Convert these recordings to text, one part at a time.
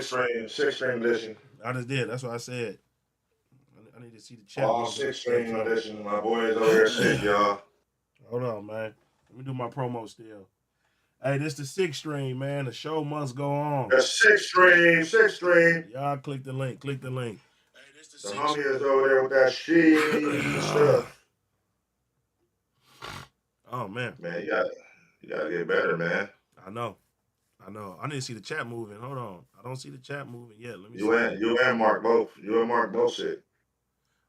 Six-string edition. I just did. That's what I said. I need to see the chat. All six-string edition. My boys over here sick, y'all. Hold on, man. Let me do my promo still. Hey, this the six-string, man. The show must go on. The six-string. Y'all click the link. Hey, this the homie is over there with that shit stuff. Oh, man. Man, you gotta get better, man. I know. I need to see the chat moving. Hold on. I don't see the chat moving yet. Let me see. You and Marc both. You and Marc both sick.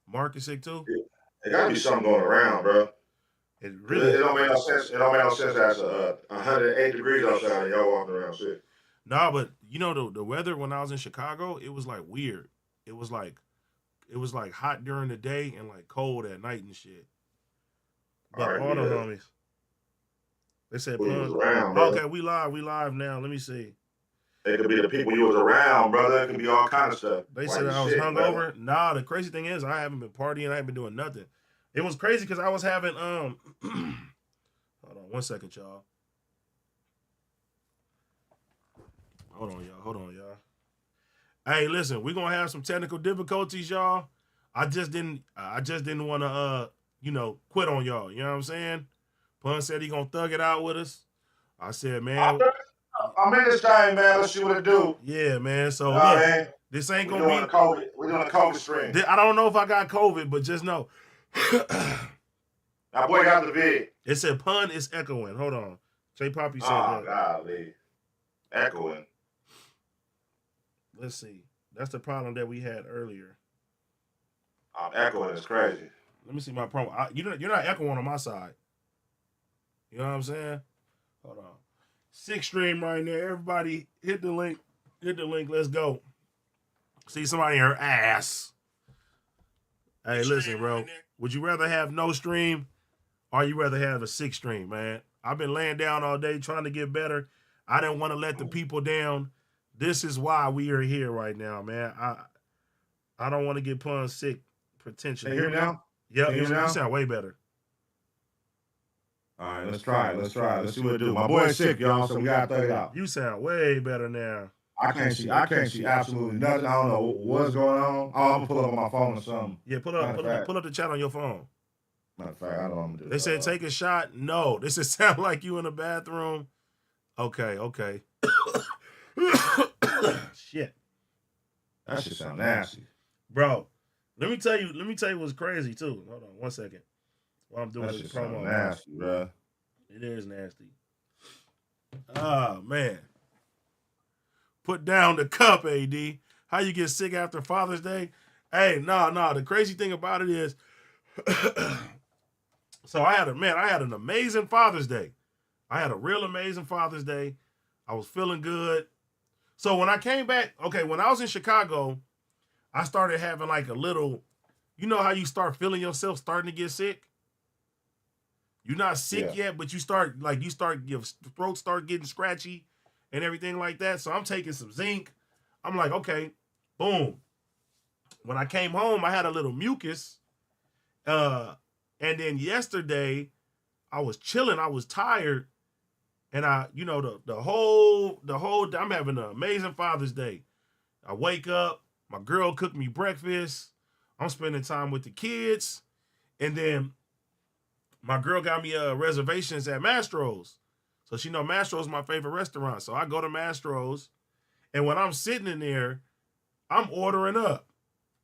Marc is sick too? It gotta be something going around, bro. It don't make no sense. It don't make no sense that's 108 degrees outside and y'all walking around sick. Nah, but you know the weather when I was in Chicago, it was like weird. It was like hot during the day and like cold at night and shit. But all the homies. They said, around, okay, we live now. Let me see. It could be the people you was around, brother. It could be all kind of stuff. They said I was hungover. Nah, the crazy thing is I haven't been partying. I haven't been doing nothing. It was crazy because I was having hold on 1 second, y'all. Hold on, y'all. Hey, listen, we're gonna have some technical difficulties, y'all. I just didn't want to quit on y'all. You know what I'm saying? Pun said he gonna thug it out with us. I said, man, I'm in this thing, man. Let's see what it do. Yeah, man. So look, this ain't gonna be COVID. We're doing a COVID stream. I don't know if I got COVID, but just know. My boy got the vid. It said Pun is echoing. Hold on. J Poppy said that. Golly. Echoing. Let's see. That's the problem that we had earlier. Echoing is crazy. Let me see my promo. You're not echoing on my side. You know what I'm saying? Hold on. Six stream right there. Everybody hit the link. Let's go. See somebody in her ass. Hey, listen, bro. Would you rather have no stream or you rather have a six stream, man? I've been laying down all day trying to get better. I didn't want to let the people down. This is why we are here right now, man. I don't want to get Pun sick potentially. Can you hear me now? Yep, you sound way better. All right, let's try it. Let's see what it do. My boy's sick, y'all, so we gotta throw it out. You sound way better now. I can't see absolutely nothing. I don't know what's going on. Oh, I'm gonna pull up on my phone or something. Yeah, pull up the chat on your phone. Matter of fact, I don't know what I'm gonna do. They said take a shot. No, this is sound like you in the bathroom. Okay. Shit. That shit sound nasty. Bro, let me tell you what's crazy too. Hold on 1 second. While I'm doing this promo. Nasty, bro. It is nasty. Oh, man. Put down the cup, AD. How you get sick after Father's Day? Hey, no. The crazy thing about it is, so I had an amazing Father's Day. I had a real amazing Father's Day. I was feeling good. So when I came back, when I was in Chicago, I started having like a little, you know how you start feeling yourself starting to get sick? You're not sick yet, but your throat start getting scratchy and everything like that. So I'm taking some zinc. I'm like, okay, boom. When I came home, I had a little mucus. And then yesterday, I was chilling. I was tired. And the whole I'm having an amazing Father's Day. I wake up, my girl cooked me breakfast. I'm spending time with the kids. And then my girl got me reservations at Mastro's. So she know Mastro's is my favorite restaurant. So I go to Mastro's. And when I'm sitting in there, I'm ordering up.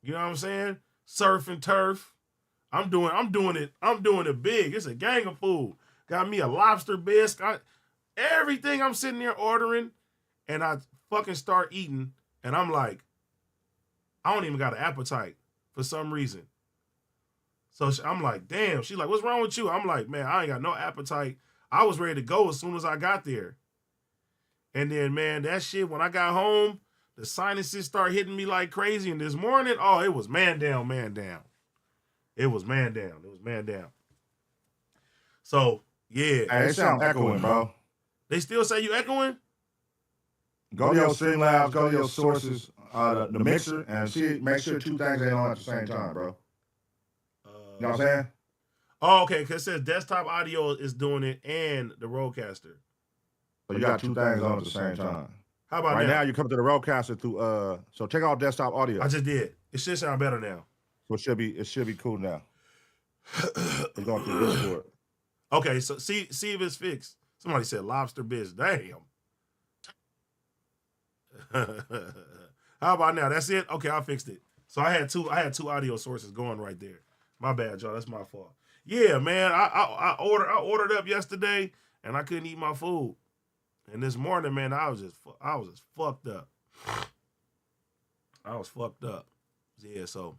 You know what I'm saying? Surf and turf. I'm doing it big. It's a gang of food. Got me a lobster bisque. Everything I'm sitting there ordering. And I fucking start eating. And I'm like, I don't even got an appetite for some reason. So I'm like, damn. She's like, what's wrong with you? I'm like, man, I ain't got no appetite. I was ready to go as soon as I got there. And then, man, that shit, when I got home, the sinuses start hitting me like crazy. And this morning, it was man down. It was man down. So, yeah. Hey, it sound echoing, bro. They still say you echoing? Go to your Streamlabs, go to your sources, the mixer, and make sure two things ain't on at the same time, bro. You know what I'm saying? Oh, okay, because it says desktop audio is doing it and the Rodecaster. So you got two things on at the same time. How about Right now? now, you come to the roadcaster through. So take off desktop audio. I just did. It should sound better now. So it should be cool now. It's going through Discord. Okay, so see if it's fixed. Somebody said lobster biz. Damn. How about now? That's it? Okay, I fixed it. So I had two audio sources going right there. My bad, y'all. That's my fault. Yeah, man. I ordered up yesterday and I couldn't eat my food. And this morning, man, I was just fucked up. I was fucked up. Yeah, so.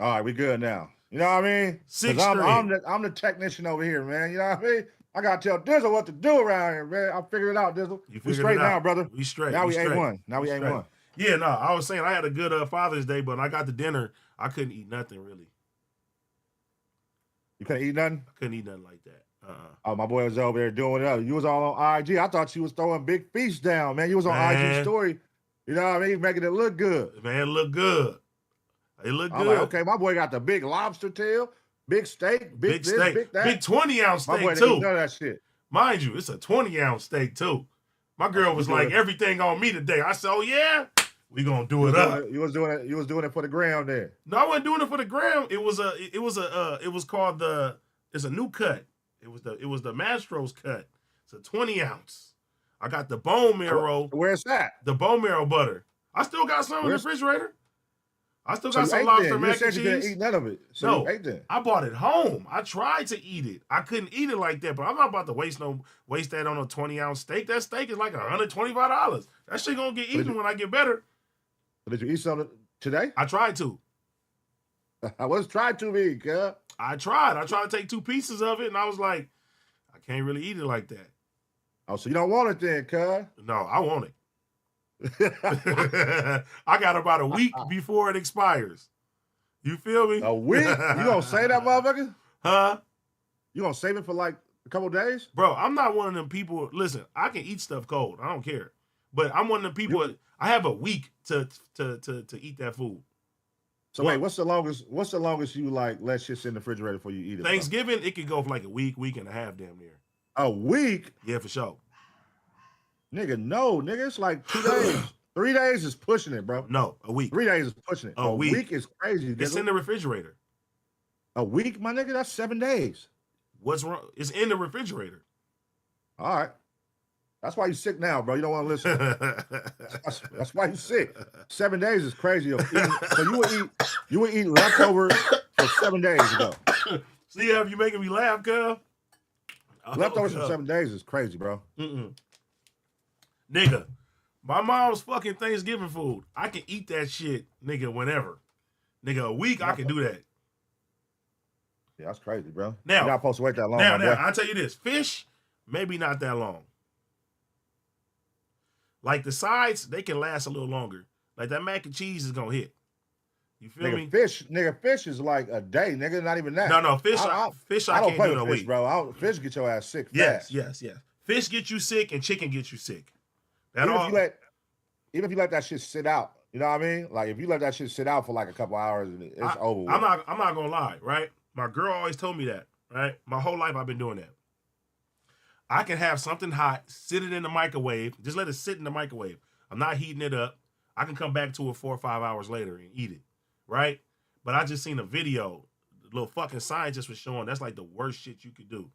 All right, we good now. You know what I mean? 6 I'm the technician over here, man. You know what I mean? I gotta tell Dizzle what to do around here, man. I figured it out, Dizzle. We straight now, brother. We straight. Now we A1. Now we A1. Yeah, no, I was saying I had a good Father's Day, but when I got to dinner, I couldn't eat nothing really. You couldn't eat nothing? I couldn't eat nothing like that. Oh, my boy was over there doing it. You was all on IG. I thought you was throwing big feasts down, man. You was on IG story. You know what I mean? Making it look good. Man, it looked good. It looked good. Like, okay, my boy got the big lobster tail, big steak, big this, steak, big that. big 20-ounce steak, my boy too. Didn't none of that shit. Mind you, it's a 20-ounce steak, too. My girl was like, everything on me today. I said, oh, yeah? We gonna do it up. You was doing it for the gram there. No, I wasn't doing it for the gram. It's a new cut. It was the Mastro's cut. It's a 20-ounce. I got the bone marrow. Where's that? The bone marrow butter. I still got some in the refrigerator. I still got some lobster mac and cheese. You didn't eat none of it. So you ate then. I bought it home. I tried to eat it. I couldn't eat it like that, but I'm not about to waste that on a 20-ounce steak. That steak is like $125. That shit gonna get eaten when I get better. Did you eat something today? I tried to. What's tried to be, cuz? I tried to take 2 pieces of it, and I was like, I can't really eat it like that. Oh, so you don't want it then, cuz? No, I want it. I got about a week before it expires. You feel me? A week? You gonna save that motherfucker? Huh? You gonna save it for like a couple days? Bro, I'm not one of them people. Listen, I can eat stuff cold. I don't care. But I'm one of them people. I have a week to eat that food. So wait, what's the longest you like let shit sit in the refrigerator before you eat it? Thanksgiving, it could go for like a week and a half, damn near. A week? Yeah, for sure. Nigga, no, nigga, it's like 2 days. 3 days is pushing it, bro. No, a week. 3 days is pushing it. A week is crazy. It's in the refrigerator. A week, my nigga, that's 7 days. What's wrong? It's in the refrigerator. All right. That's why you sick now, bro. You don't want to listen. that's why you sick. 7 days is crazy. So you would eat leftovers for 7 days ago. See how you making me laugh, cuz? Leftovers for 7 days is crazy, bro. Nigga, my mom's fucking Thanksgiving food. I can eat that shit, nigga, whenever. Nigga, a week I can do that. Yeah, that's crazy, bro. Now, you're not supposed to wait that long. Now, I'll tell you this. Fish, maybe not that long. Like the sides, they can last a little longer. Like that mac and cheese is gonna hit. You feel me? Fish is like a day, nigga. Not even that. No, fish. I can't do no fish, week, bro. Fish get your ass sick. Yes. Fast. Fish get you sick, and chicken gets you sick. Even if you let that shit sit out, you know what I mean? Like if you let that shit sit out for like a couple hours, it's over with. I'm not gonna lie, right? My girl always told me that, right? My whole life I've been doing that. I can have something hot, sit it in the microwave, just let it sit in the microwave. I'm not heating it up. I can come back to it 4 or 5 hours later and eat it, right? But I just seen a video, the little fucking scientist was showing that's like the worst shit you could do.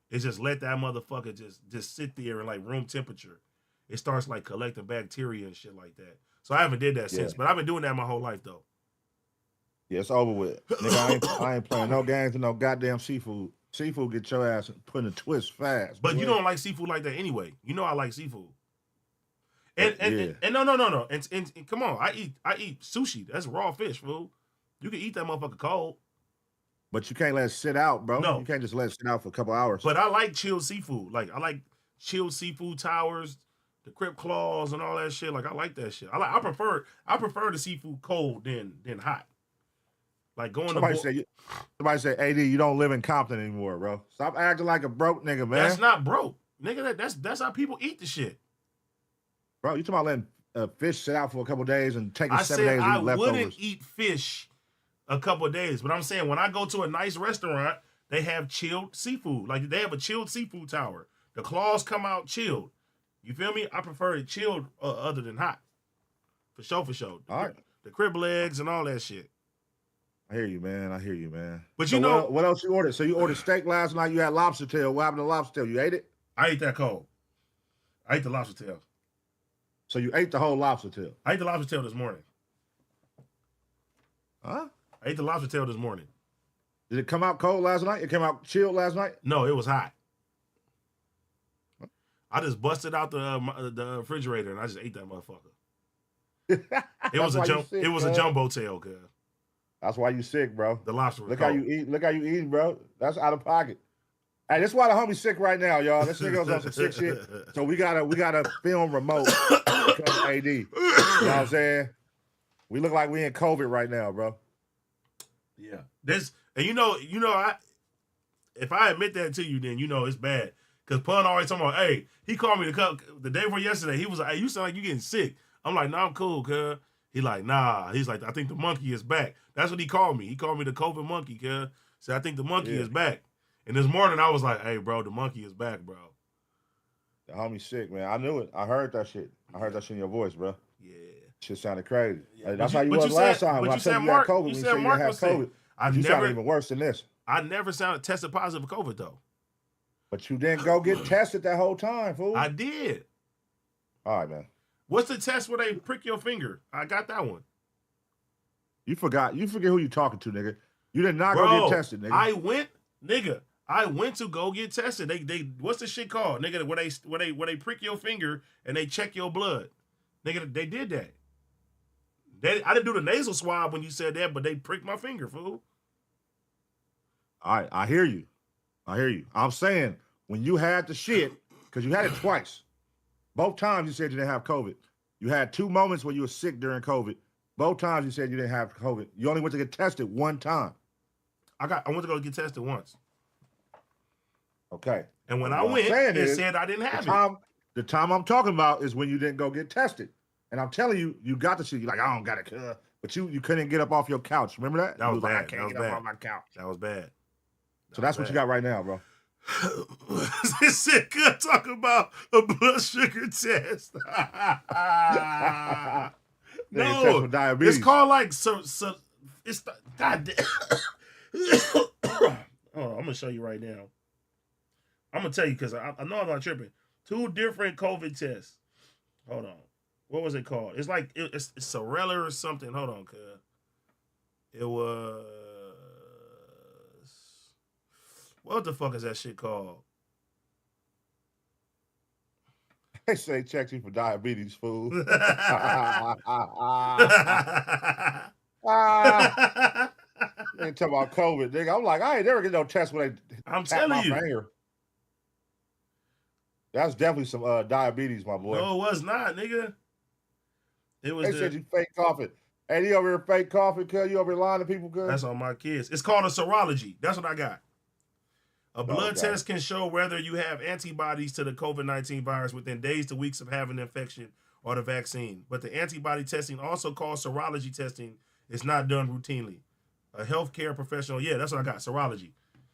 It's just let that motherfucker just sit there in like room temperature. It starts like collecting bacteria and shit like that. So I haven't did that since, but I've been doing that my whole life though. Yeah, it's over with. Nigga, I ain't playing no games with no goddamn seafood. Seafood get your ass put in a twist fast. But you don't like seafood like that anyway. You know I like seafood. And no. And come on, I eat sushi. That's raw fish, fool. You can eat that motherfucker cold. But you can't let it sit out, bro. No. You can't just let it sit out for a couple hours. But I like chilled seafood. Like I like chilled seafood towers, the crib claws and all that shit. Like I like that shit. I prefer the seafood cold than hot. Like going somebody say, AD, you don't live in Compton anymore, bro. Stop acting like a broke nigga, man. That's not broke. Nigga, that's how people eat the shit. Bro, you talking about letting fish sit out for a couple days and taking 7 days to eat leftovers. I wouldn't eat fish a couple of days, but I'm saying when I go to a nice restaurant, they have chilled seafood. Like they have a chilled seafood tower. The claws come out chilled. You feel me? I prefer it chilled other than hot. For sure. All right. The crib legs and all that shit. I hear you, man. But so you know what else you ordered? So you ordered steak last night. You had lobster tail. What happened to lobster tail? You ate it? I ate that cold. I ate the lobster tail. So you ate the whole lobster tail? I ate the lobster tail this morning. Huh? I ate the lobster tail this morning. Did it come out cold last night? It came out chilled last night? No, it was hot. I just busted out the refrigerator and I just ate that motherfucker. It was a jumbo tail, cuz. That's why you sick, bro. The lobster was Look cold. how you eat. Look how you eating, bro. That's out of pocket. Hey, this is why the homie's sick right now, y'all. This nigga's on some sick shit. So we gotta film remote because of AD. You know what I'm saying? We look like we in COVID right now, bro. Yeah. And if I admit that to you, then you know it's bad. Cause Pun always talking about, hey, he called me the day before yesterday. He was like, hey, you sound like you getting sick. I'm like, nah, I'm cool, cuz. He like, nah. He's like, I think the monkey is back. That's what he called me. He called me the COVID monkey, cuz. Said, I think the monkey is back. And this morning I was like, hey, bro, the monkey is back, bro. The homie's sick, man. I knew it. I heard that shit. I heard that shit in your voice, bro. Yeah. Shit sounded crazy. Yeah. Hey, that's how you was last time. When I said you had COVID, when you said you had COVID. You sounded even worse than this. I never tested positive for COVID, though. But you didn't go get tested that whole time, fool. I did. All right, man. What's the test where they prick your finger? I got that one. You forgot. You forget who you talking to, nigga. You did not go get tested, nigga. I went to go get tested. They what's the shit called, nigga? Where they prick your finger and they check your blood, nigga. They did that. I didn't do the nasal swab when you said that, but they pricked my finger, fool. All right, I hear you. I'm saying when you had the shit, because you had it twice. Both times you said you didn't have COVID. You had 2 moments where you were sick during COVID. Both times you said you didn't have COVID. You only went to get tested one time. I went to go get tested once. Okay. And when I went, it said I didn't have it. The time I'm talking about is when you didn't go get tested. And I'm telling you, you got the shit. You're like, I don't got it, but you couldn't get up off your couch. Remember that? That was bad. Like, I can't get up off my couch. That was bad. So that's what you got right now, bro. This shit could talk about a blood sugar test. No, it's called like it's God damn. Hold on, I'm gonna show you right now. I'm gonna tell you because I know I'm not tripping. 2 different COVID tests. Hold on, what was it called? It's like it's Sorella or something. Hold on, cuz it was. What the fuck is that shit called? They say check you for diabetes, fool. They ain't talking about COVID, nigga. I'm like, I ain't never get no test when they tap my finger. That's definitely some diabetes, my boy. No, it was not, nigga. It was. They said you fake coughing. Hey, you over here fake coughing, cuz? You over here lying to people, cuz? That's on my kids. It's called a serology. That's what I got. A blood test can show whether you have antibodies to the COVID-19 virus within days to weeks of having the infection or the vaccine. But the antibody testing, also called serology testing, is not done routinely. A healthcare professional, yeah, that's what I got, serology.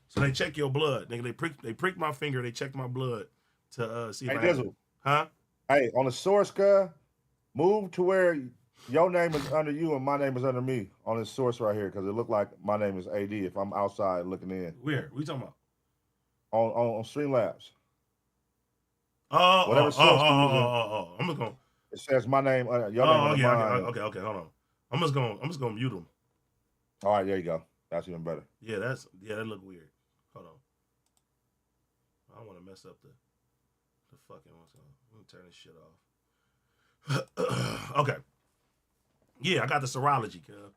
So they check your blood. Nigga, they prick my finger, they check my blood to see if I have it. Huh? Hey, on the source, cuz, move to where your name is under you and my name is under me on this source right here, because it looked like my name is AD if I'm outside looking in. Where? What are you talking about? On Streamlabs. I'm just gonna. It says my name. Your name. Okay. Hold on. I'm just gonna mute them. All right, there you go. That's even better. Yeah, that look weird. Hold on. I don't want to mess up the fucking one. So let me turn this shit off. Okay. Yeah, I got the serology, cuz.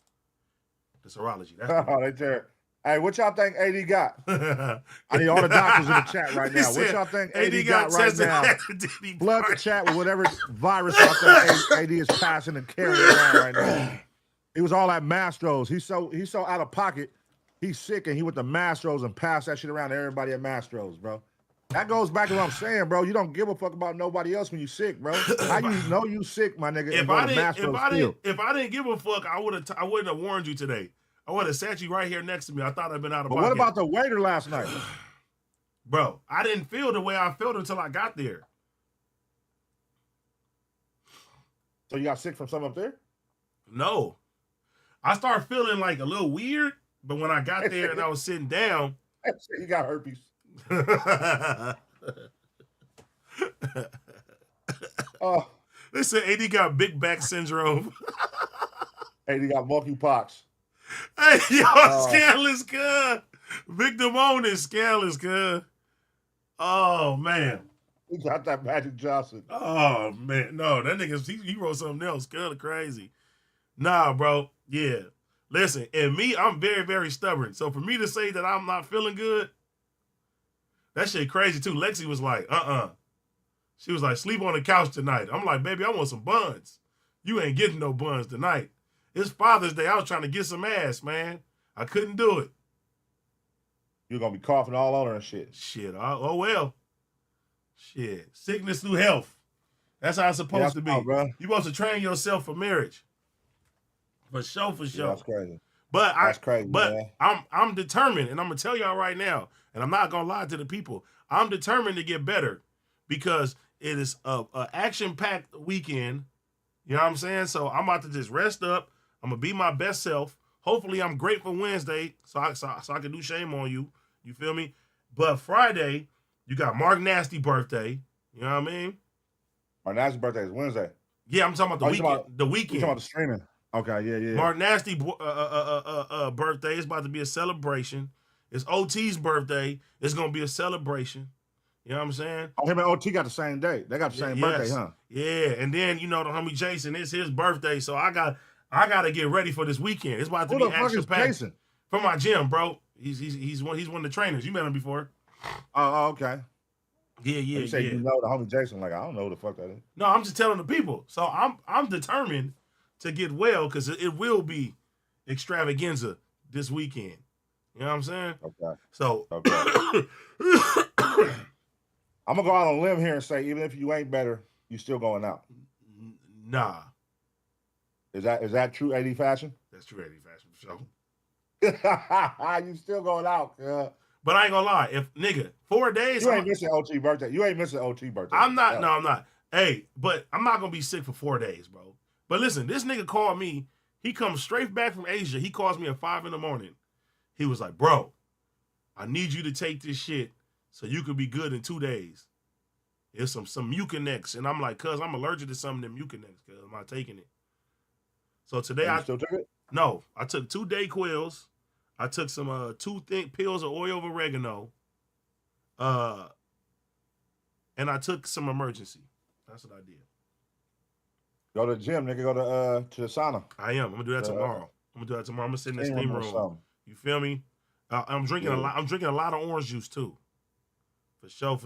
The serology. They tear. Hey, what y'all think AD got? I need all the doctors in the chat right now. What y'all think AD got right now? Blood the chat with whatever virus out there AD is passing and carrying around right now. He was all at Mastro's. He's so out of pocket. He's sick and he went to Mastro's and passed that shit around to everybody at Mastro's, bro. That goes back to what I'm saying, bro. You don't give a fuck about nobody else when you sick, bro. How you know you sick, my nigga? If I didn't give a fuck, I wouldn't have warned you today. I would have sat you right here next to me. I thought I'd been out of pocket. But what about the waiter last night? Bro, I didn't feel the way I felt until I got there. So you got sick from something up there? No. I started feeling like a little weird, but when I got there and I was sitting down. You got herpes. Oh. They said AD got big back syndrome. AD got monkeypox. Hey, yo, scandalous, good. Victim on is scandalous, good. Oh, man. He got that Magic Johnson. Oh, man. No, that nigga, he wrote something else. Kind of crazy. Nah, bro. Yeah. Listen, and me, I'm very, very stubborn. So for me to say that I'm not feeling good, that shit crazy, too. Lexi was like, She was like, sleep on the couch tonight. I'm like, baby, I want some buns. You ain't getting no buns tonight. It's Father's Day. I was trying to get some ass, man. I couldn't do it. You're going to be coughing all on her and shit. Shit. Oh, well. Shit. Sickness through health. That's how it's supposed to be. Bro. You're supposed to train yourself for marriage. For sure, for sure. Yeah, that's crazy. But that's crazy, man. I'm determined, and I'm going to tell y'all right now, and I'm not going to lie to the people. I'm determined to get better because it is a action-packed weekend. You know what I'm saying? So I'm about to just rest up. I'm going to be my best self. Hopefully I'm great for Wednesday so I can do shame on you. You feel me? But Friday, you got Marc Nasty birthday. You know what I mean? Marc Nasty's birthday is Wednesday. Yeah, I'm talking about the weekend. The weekend. You're talking about the streaming. Okay, yeah. Marc Nasty birthday is about to be a celebration. It's OT's birthday. It's going to be a celebration. You know what I'm saying? Oh, him and OT got the same day. They got the same birthday, huh? Yeah, and then, the homie Jason, it's his birthday, so I got to get ready for this weekend. It's about to be action-packed. From my gym, bro. He's one of the trainers. You met him before. Oh, okay. Yeah. You say you know the homie Jason. Like, I don't know who the fuck that is. No, I'm just telling the people. So I'm determined to get well because it will be extravaganza this weekend. You know what I'm saying? Okay. So I'm gonna go out on a limb here and say, even if you ain't better, you still going out. Nah. Is that true 80 fashion? That's true 80 fashion for sure. You still going out, But I ain't gonna lie. If nigga, 4 days. You ain't missing OT birthday. You ain't missing OT birthday. I'm not. No, I'm not. Hey, but I'm not gonna be sick for 4 days, bro. But listen, this nigga called me. He comes straight back from Asia. He calls me at 5 a.m. He was like, bro, I need you to take this shit so you could be good in 2 days. It's some Mucinex. And I'm like, cuz I'm allergic to some of them Mucinex, cuz I'm not taking it. So today I still took it? No, I took 2 Dayquils. I took some 2 thick pills of oil of oregano. And I took some emergency. That's what I did. Go to the gym, nigga. Go to the sauna. I am. I'm gonna do that tomorrow. I'm gonna sit in the steam room. You feel me? I'm drinking a lot. I'm drinking a lot of orange juice too. For sure.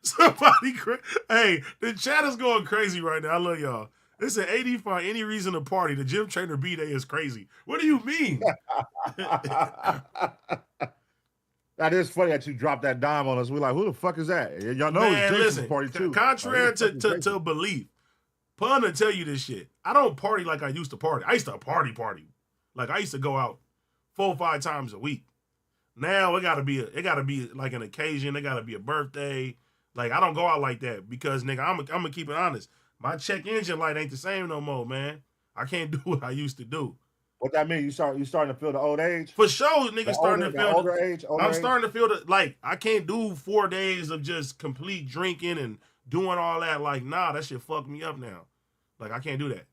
Somebody, hey, the chat is going crazy right now. I love y'all. They said 80 find any reason to party. The gym trainer B-Day is crazy. What do you mean? That is funny that you dropped that dime on us. We're like, who the fuck is that? Y'all know it's Jason's party too. Contrary to belief, Pun to tell you this shit. I don't party like I used to party. I used to party. Like I used to go out 4 or 5 times a week. Now it gotta be like an occasion. It gotta be a birthday. Like I don't go out like that because nigga, I'm gonna keep it honest. My check engine light ain't the same no more, man. I can't do what I used to do. What that mean? You starting to feel the old age? For sure, nigga, starting to feel the older age. I'm starting to feel the like I can't do 4 days of just complete drinking and doing all that. Like, nah, that shit fucked me up now. Like I can't do that.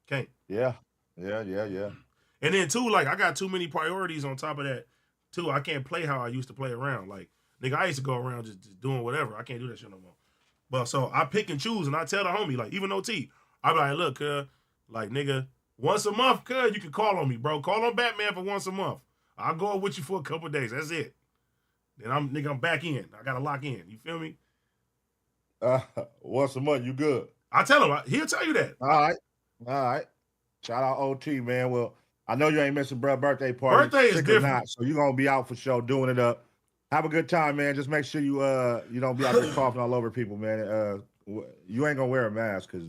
Can't. Yeah. And then too, like I got too many priorities on top of that. Too, I can't play how I used to play around. Like, nigga, I used to go around just doing whatever. I can't do that shit no more. But so I pick and choose, and I tell the homie, like, even OT, I be like, look, like, nigga, once a month, you can call on me, bro. Call on Batman for once a month. I'll go up with you for a couple of days. That's it. Then I'm back in. I gotta lock in. You feel me? Once a month, you good. I tell him, he'll tell you that. All right. Shout out OT, man. Well, I know you ain't missing bruh birthday party. Birthday is different. Not, so you're gonna be out for sure doing it up. Have a good time, man. Just make sure you don't be out there coughing all over people, man. You ain't gonna wear a mask because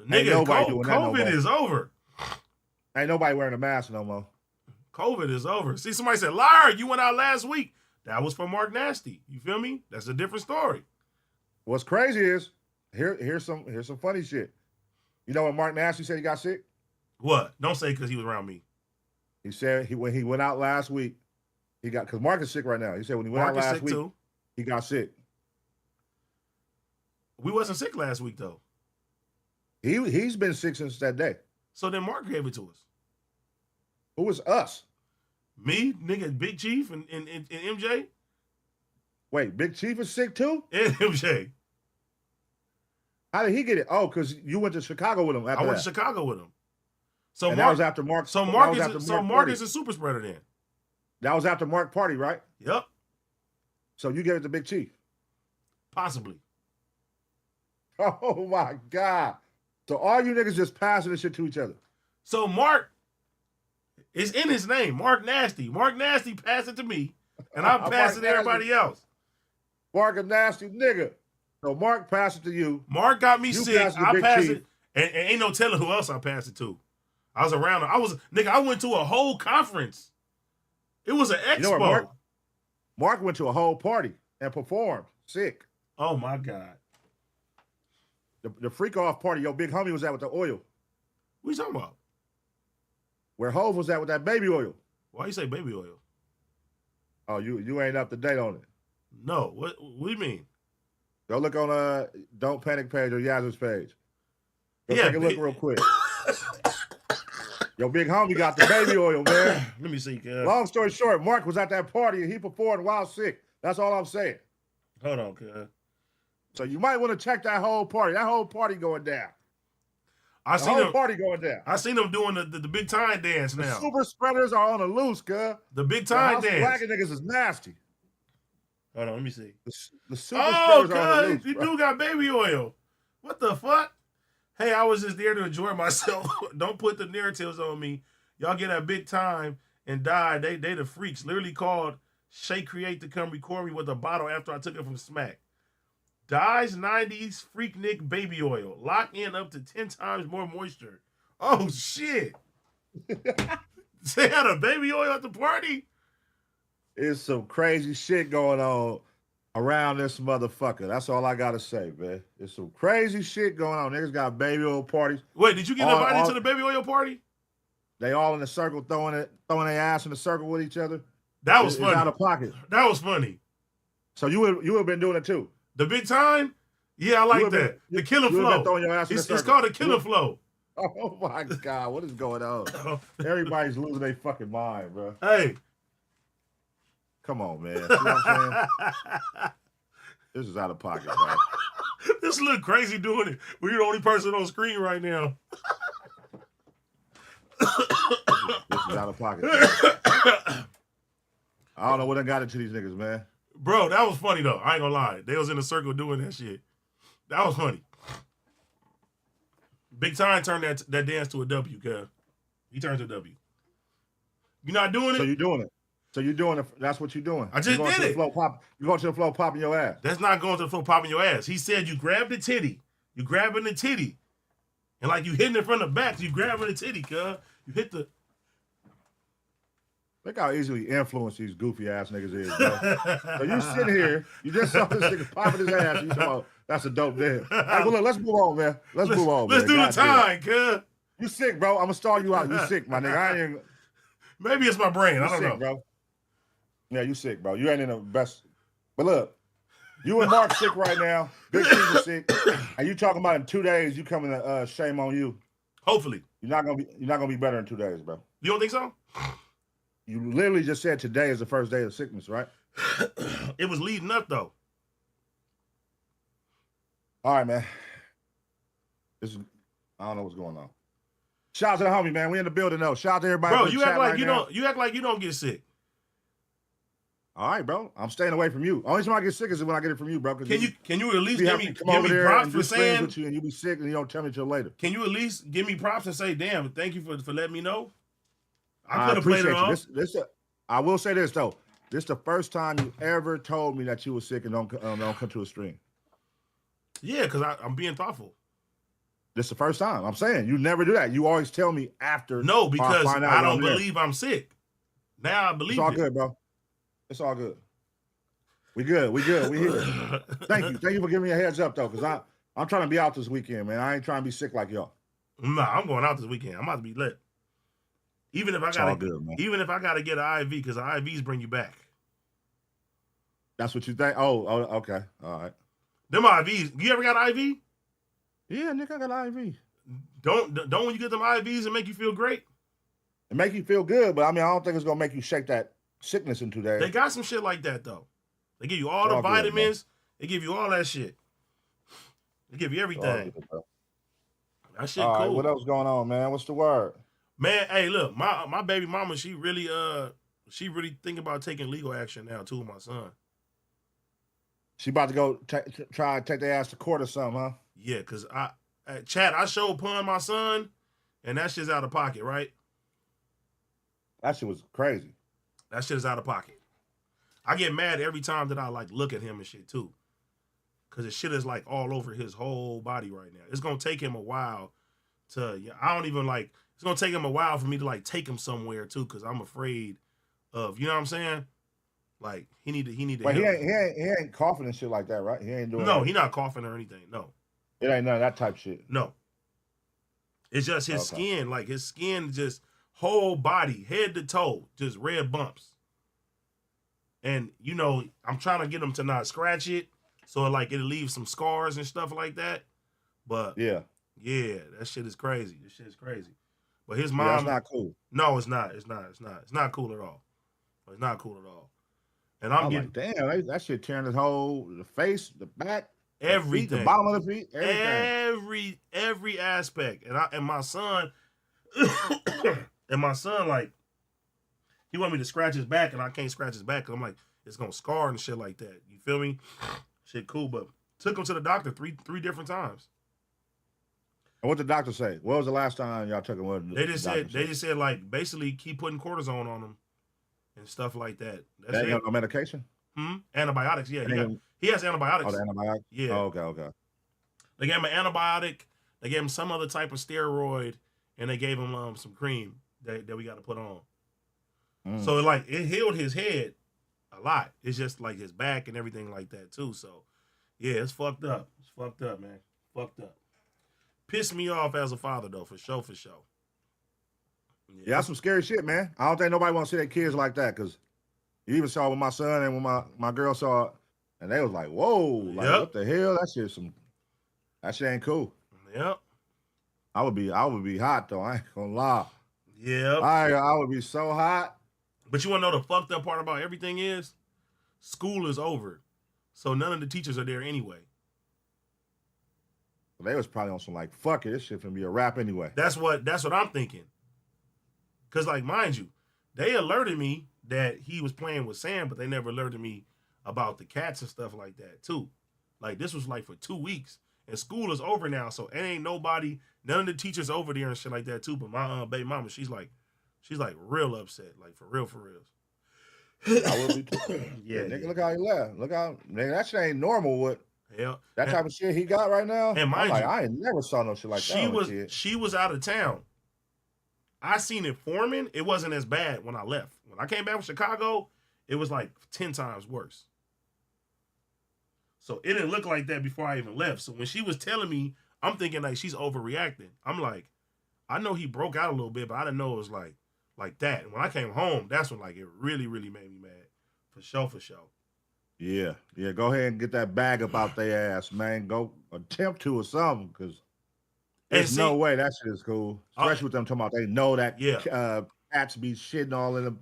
nigga, COVID is over. Ain't nobody wearing a mask no more. COVID is over. See, somebody said, liar, you went out last week. That was for Marc Nasty. You feel me? That's a different story. What's crazy is here's some funny shit. You know when Marc Nasty said he got sick? What? Don't say because he was around me. He said when he went out last week, he got, because Marc is sick right now. He said when he went out last week, he got sick. We wasn't sick last week though. He's been sick since that day. So then Marc gave it to us. Who was us? Me, nigga, Big Chief and MJ. Wait, Big Chief is sick too? And MJ. How did he get it? Oh, because you went to Chicago with him. I went to Chicago with him. So and Marc, that was after Marc. So Marc is a super spreader then. That was after Marc party, right? Yep. So you gave it to Big Chief? Possibly. Oh my God. So all you niggas just passing this shit to each other. So Marc is in his name, Marc Nasty. Marc Nasty passed it to me, and I'm passing it to everybody else. Marc a nasty nigga. So Marc passed it to you. Marc got me sick. I passed it. And ain't no telling who else I passed it to. I was around. I went to a whole conference. It was an expo. You know Marc went to a whole party and performed. Sick. Oh my God. The freak off party your big homie was at with the oil. What you talking about? Where Hov was at with that baby oil. Why you say baby oil? Oh, you ain't up to date on it. No. What do you mean? Go look on Don't Panic page or Yaz's page. Go take a look real quick. Your big homie got the baby oil, man. Let me see. Long story short, Marc was at that party and he performed while sick. That's all I'm saying. Hold on, cuz. So you might want to check that whole party. That whole party going down. I seen them party going down. I seen them doing the big time dance now. The super spreaders are on the loose, cuz. The big time dance. Black niggas is nasty. Hold on, let me see. The super spreaders are on the loose. You do got baby oil. What the fuck? Hey, I was just there to enjoy myself. Don't put the narratives on me. Y'all get that big time and die. They the freaks. Literally called Shay Create to come record me with a bottle after I took it from Smack. Dyes 90s Freak Nick baby oil. Lock in up to 10 times more moisture. Oh, shit. They had a baby oil at the party? It's some crazy shit going on around this motherfucker. That's all I got to say, man. It's some crazy shit going on. Niggas got baby oil parties. Wait, did you get invited to the baby oil party? They all in a circle throwing their ass in a circle with each other. That was funny. It's out of pocket. That was funny. So you have been doing it too? The big time? Yeah, I like that. The killing flow. It's called the killing flow. Oh my God, what is going on? Everybody's losing their fucking mind, bro. Hey. Come on, man. See what I'm saying? This is out of pocket, bro. This look crazy doing it. We're the only person on screen right now. This is out of pocket. I don't know what I got into these niggas, man. Bro, that was funny, though. I ain't gonna lie. They was in a circle doing that shit. That was funny. Big Time turned that dance to a W, cuz. He turned to a W. You not doing it? So you doing it. So you doing it. That's what you doing. I just did it. You going to the floor popping your ass. That's not going to the floor popping your ass. He said you grab the titty. You grabbing the titty. And like you hitting it from the back, you grabbing the titty, cuz. You hit the... Look how easily influenced these goofy ass niggas is, bro. So you sit here, you just saw this nigga popping his ass. You talking about, that's a dope dance. All right, well, look, let's move on, man. Let's move on, Let's man. do the time, cuz. You sick, bro. I'm going to stall you out. You sick, my nigga. I ain't... Maybe it's my brain. I don't know. Bro. Yeah, you sick, bro. You ain't in the best. But look, you and Marc sick right now. Big people sick. And you talking about in 2 days, you coming to shame on you. Hopefully. You're not gonna be better in 2 days, bro. You don't think so? You literally just said today is the first day of sickness, right? It was leading up though. All right, man. I don't know what's going on. Shout out to the homie, man. We in the building though. Shout out to everybody. Bro, you act like you don't. You act like you don't get sick. All right, bro. I'm staying away from you. Only time I get sick is when I get it from you, bro. Can you at least give me props for saying? With you and you be sick and you don't tell me till later. Can you at least give me props and say, "Damn, thank you for letting me know"? I could have played it off. I will say this though. This is the first time you ever told me that you were sick and don't come to a stream. Yeah, because I'm being thoughtful. This is the first time. I'm saying you never do that. You always tell me after. No, because I don't believe I'm sick. Now I believe it's all good, bro. It's all good. We good. We here. Thank you for giving me a heads up though, because I'm trying to be out this weekend, man. I ain't trying to be sick like y'all. Nah, I'm going out this weekend. I'm about to be lit. Even if I all good, man. even if I gotta get an IV, because IVs bring you back. That's what you think? Oh, okay. All right. Them IVs. You ever got an IV? Yeah, nigga, I got an IV. Don't when you get them IVs, it make you feel great. It make you feel good, but I mean, I don't think it's gonna make you shake that sickness in 2 days. They got some shit like that though. They give you all the vitamins. Good, they give you all that shit. They give you everything. Good, that shit all cool. Right, what else going on, man? What's the word? Man, hey, look, my baby mama, she really thinking about taking legal action now too with my son. She about to go try to take their ass to court or something, huh? Yeah, cause Chad, I showed Pun my son, and that shit's out of pocket, right? That shit was crazy. That shit is out of pocket. I get mad every time that I like look at him and shit too. Cause the shit is like all over his whole body right now. It's gonna take him a while to, it's gonna take him a while for me to like take him somewhere too, cause I'm afraid of, you know what I'm saying? Like he need to. But he ain't coughing and shit like that, right? He ain't doing. No, he not coughing or anything. No, it ain't none of that type shit. No, it's just his skin. Like his skin, just whole body, head to toe, just red bumps. And you know, I'm trying to get him to not scratch it, so like it'll leave some scars and stuff like that. But yeah, that shit is crazy. This shit is crazy. But his mom, that's not cool. No, it's not. It's not cool at all. It's not cool at all. And I'm getting, like, damn, that shit tearing the face, the back, everything, the feet, the bottom of the feet, everything. Every aspect. And my son, like, he want me to scratch his back, and I can't scratch his back. I'm like, it's gonna scar and shit like that. You feel me? Shit, cool. But took him to the doctor three different times. And what the doctor say? What was the last time y'all took him? They just said like basically keep putting cortisone on him and stuff like that. That's it. No medication? Antibiotics, yeah. He has antibiotics. Oh, the antibiotics? Yeah. Oh, okay. They gave him an antibiotic. They gave him some other type of steroid, and they gave him some cream that we got to put on. So it healed his head a lot. It's just like his back and everything like that too. So yeah, it's fucked up. It's fucked up, man. Fucked up. Pissed me off as a father though, for sure. Yeah, that's some scary shit, man. I don't think nobody want to see their kids like that, because you even saw with my son and when my girl saw it, and they was like, whoa, like what the hell? That shit ain't cool. Yep. I would be hot though. I ain't gonna lie. Yep. I would be so hot. But you wanna know the fucked up part about everything is? School is over. So none of the teachers are there anyway. They was probably on some like, fuck it, this shit finna be a wrap anyway. That's what I'm thinking. Cause like, mind you, they alerted me that he was playing with Sam, but they never alerted me about the cats and stuff like that too. Like this was like for 2 weeks, and school is over now, so it ain't nobody, none of the teachers over there and shit like that too. But my baby mama, she's like real upset, like for real. I will be too. Yeah, nigga, look how he left. Look how, nigga, that shit ain't normal. What? Yeah, that type of shit he got right now. And mind you, I ain't never saw no shit like that. She was out of town. I seen it forming. It wasn't as bad when I left. When I came back from Chicago, it was like 10 times worse. So it didn't look like that before I even left. So when she was telling me, I'm thinking like she's overreacting. I'm like, I know he broke out a little bit, but I didn't know it was like that. And when I came home, that's when like it really, really made me mad. For sure. Yeah. Go ahead and get that bag up out their ass, man. Go attempt to or something, because there's no way that shit is cool. Especially with them talking about they know that cats be shitting all in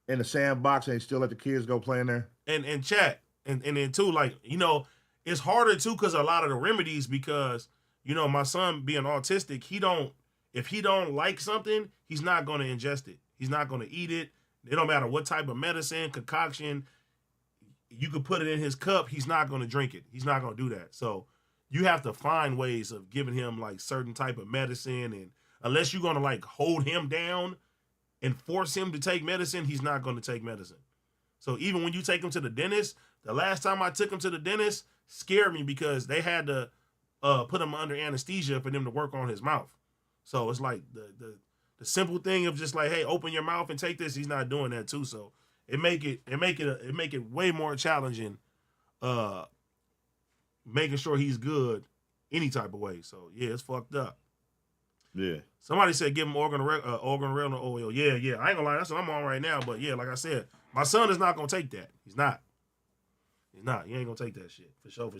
the sandbox and they still let the kids go play in there. And chat. And then too, like, you know, it's harder too because a lot of the remedies, because, you know, my son being autistic, if he don't like something, he's not gonna ingest it. He's not gonna eat it. It don't matter what type of medicine, concoction, you could put it in his cup, he's not gonna drink it. He's not gonna do that. So you have to find ways of giving him like certain type of medicine, and unless you're gonna like hold him down and force him to take medicine, he's not gonna take medicine. So even when you take him to the dentist, the last time I took him to the dentist scared me because they had to put him under anesthesia for them to work on his mouth. So it's like the simple thing of just like, hey, open your mouth and take this. He's not doing that too. So it make it way more challenging, making sure he's good any type of way. So yeah, it's fucked up. Yeah. Somebody said give him organ oil. Yeah. I ain't gonna lie, that's what I'm on right now. But yeah, like I said, my son is not gonna take that. He's not. He ain't gonna take that shit for sure.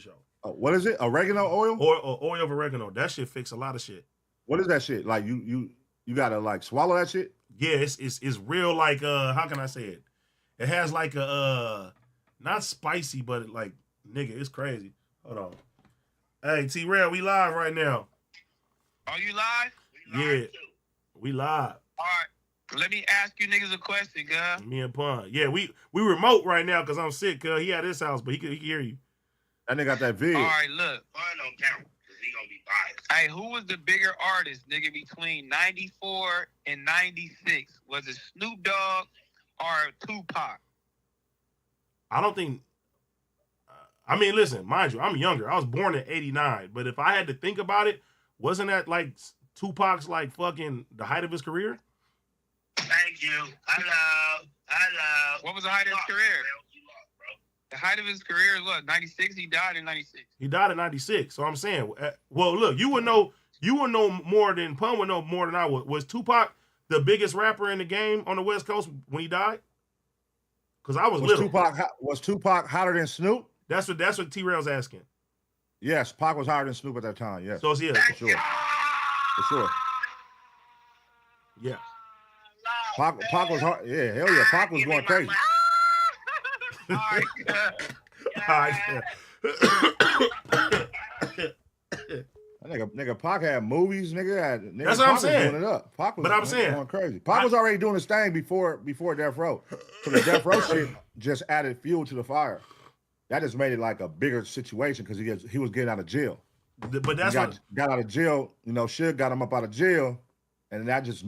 What is it? Oregano oil? Or oil of oregano. That shit fix a lot of shit. What is that shit? Like you gotta like swallow that shit? Yeah, it's real like how can I say it? It has like a not spicy, but like nigga, it's crazy. Hold on. Hey, T-Rail, we live right now. Are you live? Yeah, we live. All right. Let me ask you niggas a question, girl. Me and Pun. Yeah, we remote right now because I'm sick. He at his house, but he can hear you. That nigga got that vid. All right, look. Pun don't count because he gonna be biased. Hey, who was the bigger artist, nigga, between 94 and 96? Was it Snoop Dogg or Tupac? I don't think. I mean, listen, mind you, I'm younger. I was born in '89, but if I had to think about it, wasn't that like Tupac's like fucking the height of his career? Thank you. Hello. What was the height of his career? The height of his career is what? 96? He died in 96. He died in 96. So I'm saying, well, look, you would know more than Pun would know more than I would. Was Tupac the biggest rapper in the game on the West Coast when he died? Because I was little. Was Tupac hotter than Snoop? That's what T-Rail's asking. Yes, Pac was higher than Snoop at that time. Yes. So yeah, for sure. For sure. Yeah. Pac was hard. Yeah, hell yeah. Pac was going crazy. All right. Nigga, Pac had movies. Nigga, that's what I'm saying. Doing it up. Pac was I'm saying going crazy. Pac was already doing his thing before Death Row. So the Death Row shit just added fuel to the fire. That just made it like a bigger situation because he was getting out of jail. But that's got out of jail. You know, Suge got him up out of jail, and that just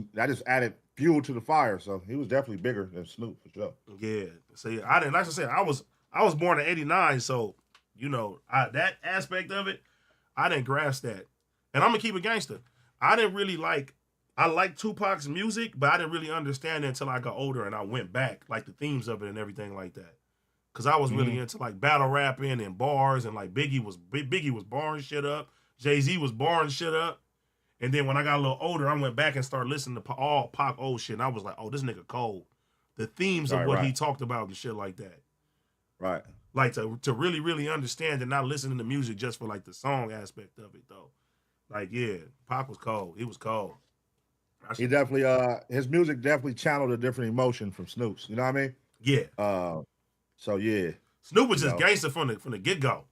added fuel to the fire. So he was definitely bigger than Snoop for sure. Yeah. So yeah, I didn't. Like I said, I was born in '89, so you know that aspect of it, I didn't grasp that. And I'm gonna keep it gangster. I didn't really like. I liked Tupac's music, but I didn't really understand it until I got older and I went back, like the themes of it and everything like that. Cause I was really into like battle rapping and bars, and like Biggie was barring shit up, Jay-Z was barring shit up, and then when I got a little older, I went back and started listening to all Pac old shit, and I was like, oh, this nigga cold. The themes of what he talked about and shit like that. Right. Like to really, really understand and not listening to music just for like the song aspect of it though. Like yeah, Pac was cold. He was cold. He definitely his music definitely channeled a different emotion from Snoop's. You know what I mean? Yeah. So yeah, Snoop was just gangster from the get go.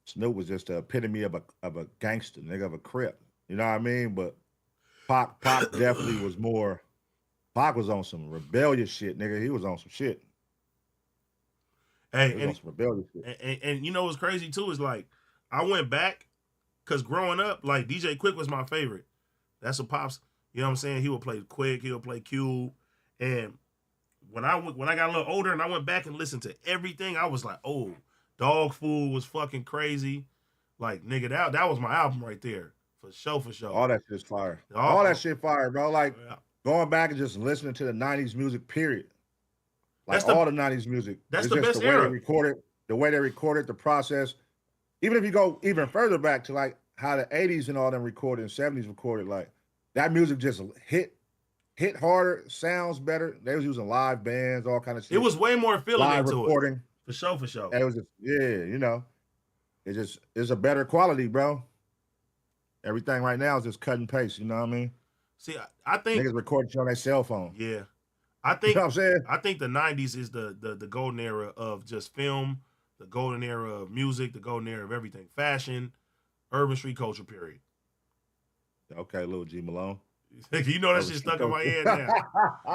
Snoop was just the epitome of a gangster, nigga, of a crip. You know what I mean? But Pac definitely was more. Pac was on some rebellious shit, nigga. He was on some shit. Hey, and, some rebellious shit. And you know what's crazy too is like I went back because growing up, like DJ Quick was my favorite. That's what Pops. You know what I'm saying? He would play Quick. He would play Cube, and when I got a little older and I went back and listened to everything, I was like, oh, Dog Food was fucking crazy. Like, nigga, that was my album right there. For sure. All that shit's fire. All that shit fire, bro. Like, going back and just listening to the 90s music, period. Like, all the 90s music. That's the best way era. The way they recorded, the process. Even if you go even further back to, like, how the 80s and all them recorded and 70s recorded, like, that music just hit harder, sounds better. They was using live bands, all kind of shit. It was way more feeling live into recording. It. For sure. And it was just, you know, it's a better quality, bro. Everything right now is just cut and paste, you know what I mean? See, I think niggas recording on their cell phone. Yeah. I think, you know what I'm saying? I think the 90s is the golden era of just film, the golden era of music, the golden era of everything. Fashion, urban street culture, period. Okay, Lil G Malone. You know that shit stuck in my head now.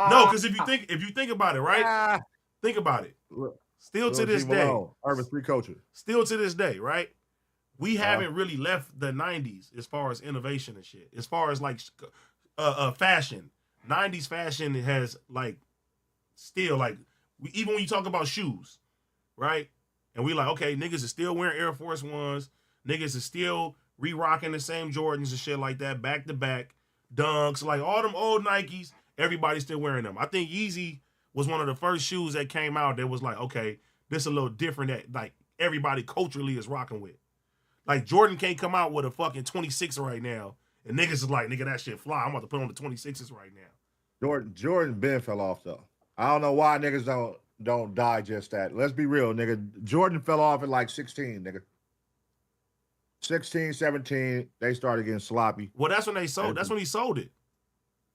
No, because if you think about it, right? Think about it. Still to this day, urban street culture. Still to this day, right? We haven't really left the 90s as far as innovation and shit. As far as like fashion, 90s fashion has like still like even when you talk about shoes, right? And we like, okay, niggas is still wearing Air Force Ones. Niggas is still re-rocking the same Jordans and shit like that, back to back. Dunks, like all them old Nikes, everybody's still wearing them. I think Yeezy was one of the first shoes that came out that was like, okay, this is a little different that like everybody culturally is rocking with. Like Jordan can't come out with a fucking 26 right now And niggas is like, nigga, that shit fly. I'm about to put on the 26s right now. Jordan Ben fell off though. I don't know why niggas don't digest that. Let's be real, nigga. Jordan fell off at like 16, nigga. 16, 17, they started getting sloppy. Well, that's when they sold. That's when he sold it.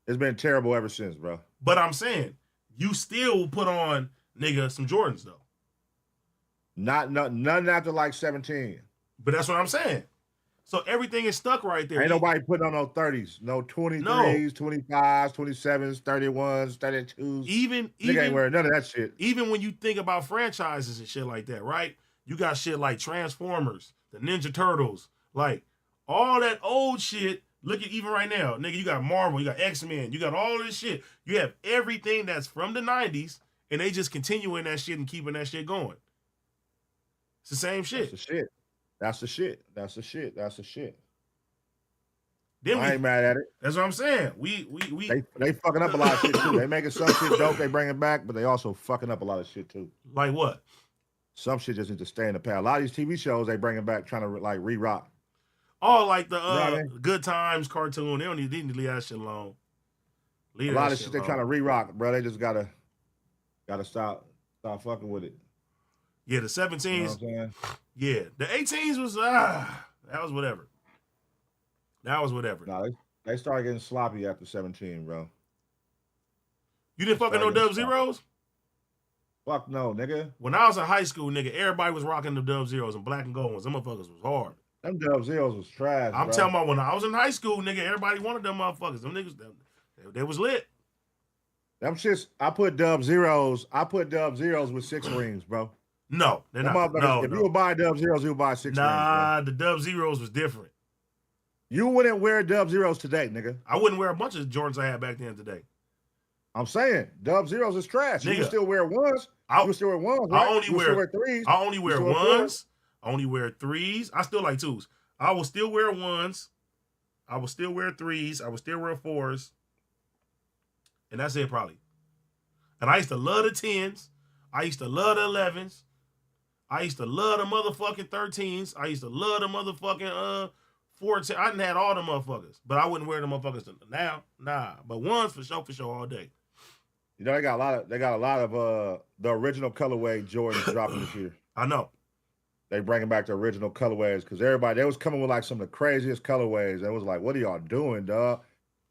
It's been terrible ever since, bro. But I'm saying, you still put on, nigga, some Jordans though. None after like 17. But that's what I'm saying. So everything is stuck right there. Ain't nobody putting on no 30s, no 23s, 25s, 27s, 31s, 32s. Even ain't wearing none of that shit. Even when you think about franchises and shit like that, right? You got shit like Transformers, the Ninja Turtles, like all that old shit. Look at even right now, nigga, you got Marvel, you got X-Men, you got all this shit. You have everything that's from the 90s, and they just continuing that shit and keeping that shit going. It's the same shit. That's the shit. Then I ain't mad at it. That's what I'm saying. They fucking up a lot of shit too. They making some shit dope, they bring it back, but they also fucking up a lot of shit too. Like what? Some shit just needs to stay in the past. A lot of these TV shows they bring it back trying to like re-rock. Oh, like the Good Times cartoon. They need to leave that shit alone. A lot of shit they trying to re-rock, bro. They just gotta stop fucking with it. Yeah, the 17s. You know what I'm saying? Yeah, the 18s was that was whatever. That was whatever. Nah, they started getting sloppy after 17, bro. You didn't fucking no Dub Zeros? Fuck no, nigga. When I was in high school, nigga, everybody was rocking the Dub Zeros and black and gold ones. Them motherfuckers was hard. Them Dub Zeros was trash. I'm telling you, when I was in high school, nigga, everybody wanted them motherfuckers. Them niggas, they was lit. Them shits. I put Dub Zeros with 6 rings, bro. No, they're not. No, if you would buy Dub Zeros, you would buy 6 rings. Nah, the Dub Zeros was different. You wouldn't wear Dub Zeros today, nigga. I wouldn't wear a bunch of Jordans I had back then today. I'm saying Dub Zeros is trash. Nigga, you still wear ones. You still wear ones. Right? I only wear threes. I only wear ones. I only wear threes. I still like twos. I will still wear ones. I will still wear threes. I will still wear fours. And that's it probably. And I used to love the 10s. I used to love the 11s. I used to love the motherfucking 13s. I used to love the motherfucking 14. I didn't have all the motherfuckers, but I wouldn't wear the motherfuckers now. Nah, but ones for sure all day. You know they got a lot of the original colorway Jordans dropping this year. I know. They bringing back the original colorways because they was coming with like some of the craziest colorways. It was like, what are y'all doing, dog?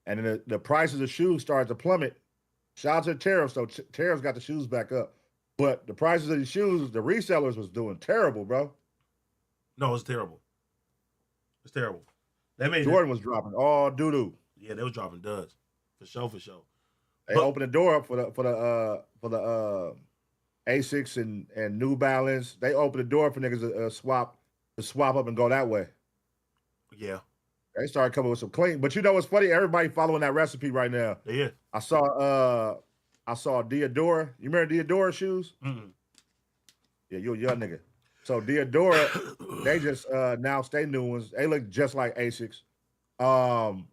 And then the prices of shoes started to plummet. Shout out to the tariffs, so tariffs got the shoes back up. But the prices of the shoes, the resellers was doing terrible, bro. No, it's terrible. It's terrible. Jordan was dropping all doo-doo. Yeah, they was dropping duds. For sure. They opened the door up for the AceBoyPun and New Balance. They opened the door for niggas to swap up and go that way. Yeah. They started coming with some clean. But you know what's funny? Everybody following that recipe right now. Yeah. I saw Diadora. You remember Diadora shoes? Mm-mm. Yeah, you're a young nigga. So Diadora, they just announced they new ones. They look just like AceBoyPun.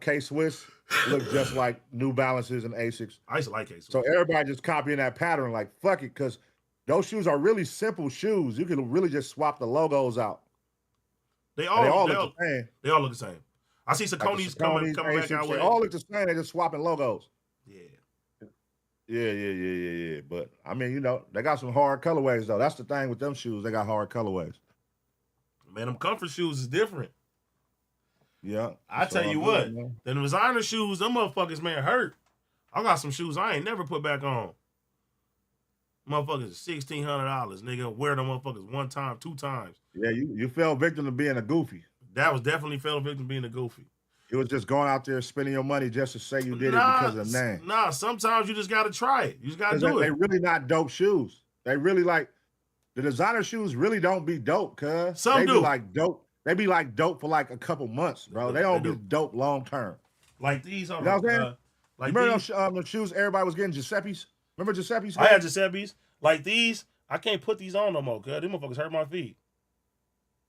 K-Swiss look just like New Balances and AceBoyPun. I used to like K-Swiss. So everybody just copying that pattern, like fuck it, because those shoes are really simple shoes. You can really just swap the logos out. They all look the same. They all look the same. I see Saucony's coming back out with. They all look the same. They're just swapping logos. Yeah. Yeah. But I mean, you know, they got some hard colorways though. That's the thing with them shoes. They got hard colorways. Man, them comfort shoes is different. Yeah. I tell you what, the designer shoes, them motherfuckers, man, hurt. I got some shoes I ain't never put back on. Motherfuckers $1,600, nigga. Wear them motherfuckers 1 time, 2 times. Yeah, you fell victim to being a goofy. That was definitely fell victim to being a goofy. You was just going out there spending your money just to say you did it because of the name. Nah, sometimes you just got to try it. You just got to do it. They really not dope shoes. They really like, the designer shoes really don't be dope, cuz. Some do. Be like dope. They be like dope for like a couple months, bro. They don't be dope long term. Like these. You know what I'm saying? Like you remember those shoes everybody was getting Giuseppe's? Remember Giuseppe's? I had Giuseppe's. Like these, I can't put these on no more, cuz. Them motherfuckers hurt my feet.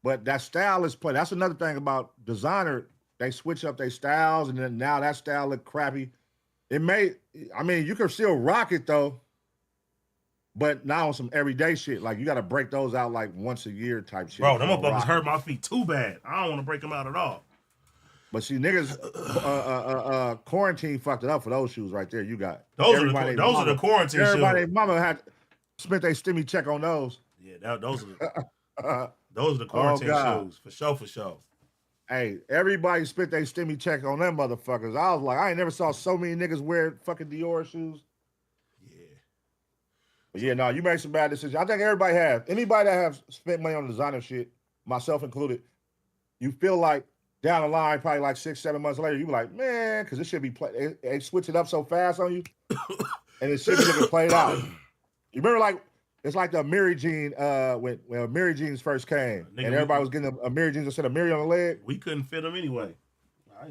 But that style is play. That's another thing about designer. They switch up their styles, and then now that style look crappy. You can still rock it though, but now on some everyday shit. Like you got to break those out like once a year type shit. Bro, them motherfuckers hurt my feet too bad. I don't want to break them out at all. But see, niggas, quarantine fucked it up for those shoes right there. You got those are the quarantine shoes. Everybody, mama had spent their stimmy check on those. Yeah, those are the quarantine shoes for sure. Hey, everybody spent their stimmy check on them motherfuckers. I was like, I ain't never saw so many niggas wear fucking Dior shoes. Yeah. But yeah, no, you made some bad decisions. I think everybody has. Anybody that have spent money on designer shit, myself included, you feel like down the line, probably like 6-7 months later, you be like, man, because this should be played. They switch it up so fast on you, and it should be looking played out. You remember, like, it's like the Mary Jean when Mary Jeans first came, and everybody was getting a Mary Jeans instead of Mary on the leg. We couldn't fit them anyway.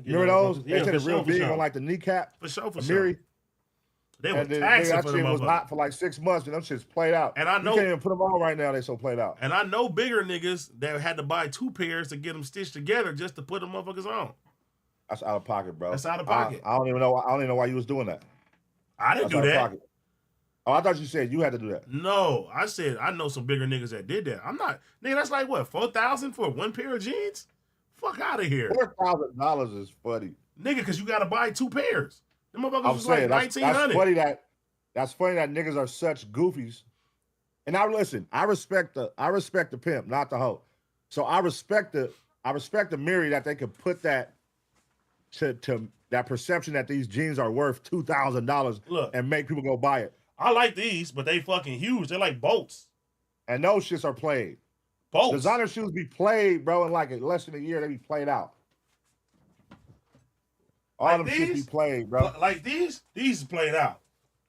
You remember those? They said it real big on like the kneecap. For sure. Mary. They were taxing for them. That shit was hot for like 6 months, and them shit's played out. And I know you can't even put them on right now. They so played out. And I know bigger niggas that had to buy 2 pairs to get them stitched together just to put them motherfuckers on. That's out of pocket, bro. That's out of pocket. I don't even know. I don't even know why you was doing that. I didn't do that. Oh, I thought you said you had to do that. No, I said I know some bigger niggas that did that. I'm not, nigga. That's like what, $4,000 for 1 pair of jeans? Fuck out of here. $4,000 is funny, nigga, because you got to buy 2 pairs. Them motherfuckers was like $1,900. That's funny that niggas are such goofies. And I respect the pimp, not the hoe. So I respect the Mary that they could put that to that perception that these jeans are worth $2,000 and make people go buy it. I like these, but they fucking huge. They're like boats. And those shits are played. Boats. Designer shoes be played, bro, in like less than a year, they be played out. All like them shit be played, bro. Like these is played out.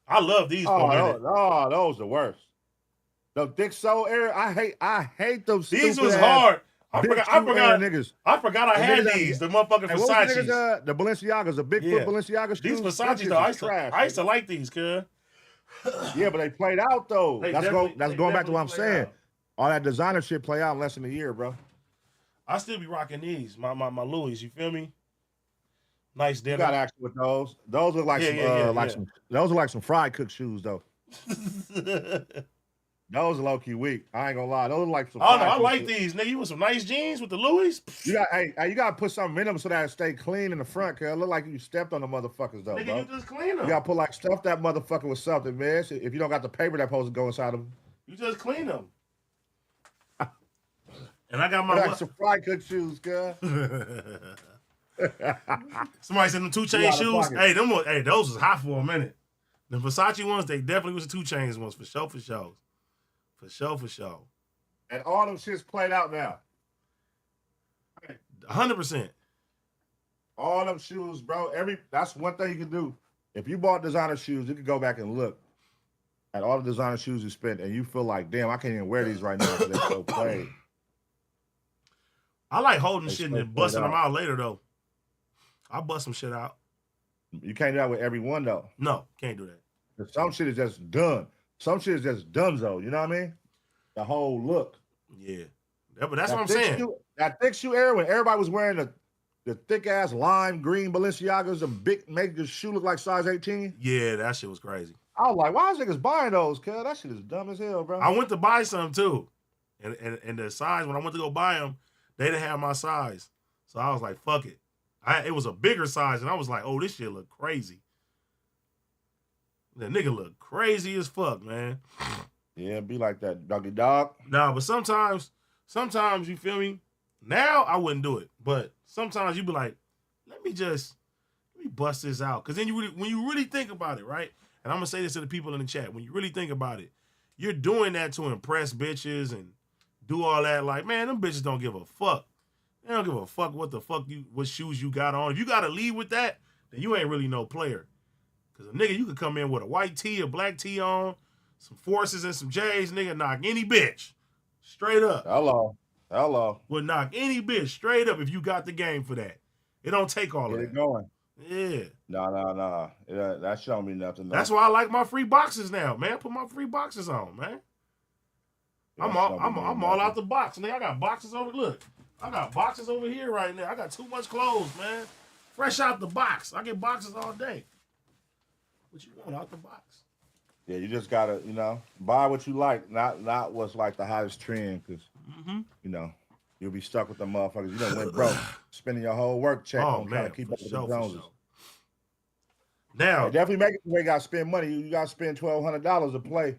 I love these. Those are the worst. The thick sole era, I hate those. These was hard. I forgot niggas. I forgot I had these. The motherfucking Versace. The Balenciagas, the Bigfoot Balenciaga shoes. These Versace though, I used to like these, cuz. Yeah, but they played out though. That's going back to what I'm saying. All that designer shit play out in less than a year, bro. I still be rocking these, my Louis. You feel me? Nice dinner. You got action with those. Those look like some those are like some fried cook shoes though. Those are low key weak. I ain't gonna lie. Those are like some. Oh no, I like these, nigga. You want some nice jeans with the Louis? You gotta put something in them so that it stay clean in the front. Cause it look like you stepped on the motherfuckers though, nigga, bro. you just clean them. You gotta put like stuff that motherfucker with something, man. If you don't got the paper that's supposed to go inside them, you just clean them. And I got my like some fried cook shoes, cuz. Somebody said them 2 Chainz shoes. Hey, those was hot for a minute. The Versace ones, they definitely was the 2 Chainz ones for sure. For sure. And all them shits played out now. 100%. All them shoes, bro. That's one thing you can do. If you bought designer shoes, you can go back and look at all the designer shoes you spent, and you feel like, damn, I can't even wear these right now because they're so played. I like holding shit and then busting them out later though. I'll bust some shit out. You can't do that with every one though. No, can't do that. Some shit is just done. Some shit is just dunzo. You know what I mean? The whole look. Yeah. But that's what I'm saying. That thick shoe era when everybody was wearing the thick ass lime green Balenciagas and make the shoe look like size 18. Yeah, that shit was crazy. I was like, why is niggas buying those, cuz? That shit is dumb as hell, bro. I went to buy some too. And the size, when I went to go buy them, they didn't have my size. So I was like, fuck it. It was a bigger size, and I was like, oh, this shit look crazy. The nigga look crazy as fuck, man. Yeah, be like that, doggy dog. Nah, but sometimes you feel me? Now I wouldn't do it. But sometimes you be like, let me bust this out. Because then when you really think about it, right? And I'm going to say this to the people in the chat. When you really think about it, you're doing that to impress bitches and do all that. Like, man, them bitches don't give a fuck. They don't give a fuck what shoes you got on. If you got to lead with that, then you ain't really no player. Because a nigga, you could come in with a white tee, a black tee on, some Forces and some J's, nigga, knock any bitch. Straight up. Hello. Would knock any bitch straight up if you got the game for that. It don't take all of that. Get it going. Yeah. Nah. That showing me nothing. That's why I like my free boxes now, man. Put my free boxes on, man. I'm all out the box. Nigga, I got boxes over. Look, I got boxes over here right now. I got too much clothes, man. Fresh out the box. I get boxes all day. What you want out the box? Yeah, you just gotta, buy what you like, not what's like the hottest trend, because, You'll be stuck with the motherfuckers. You done went broke, spending your whole work check on trying to keep up with the Joneses. Now, they definitely make it where you got to spend money. You got to spend $1,200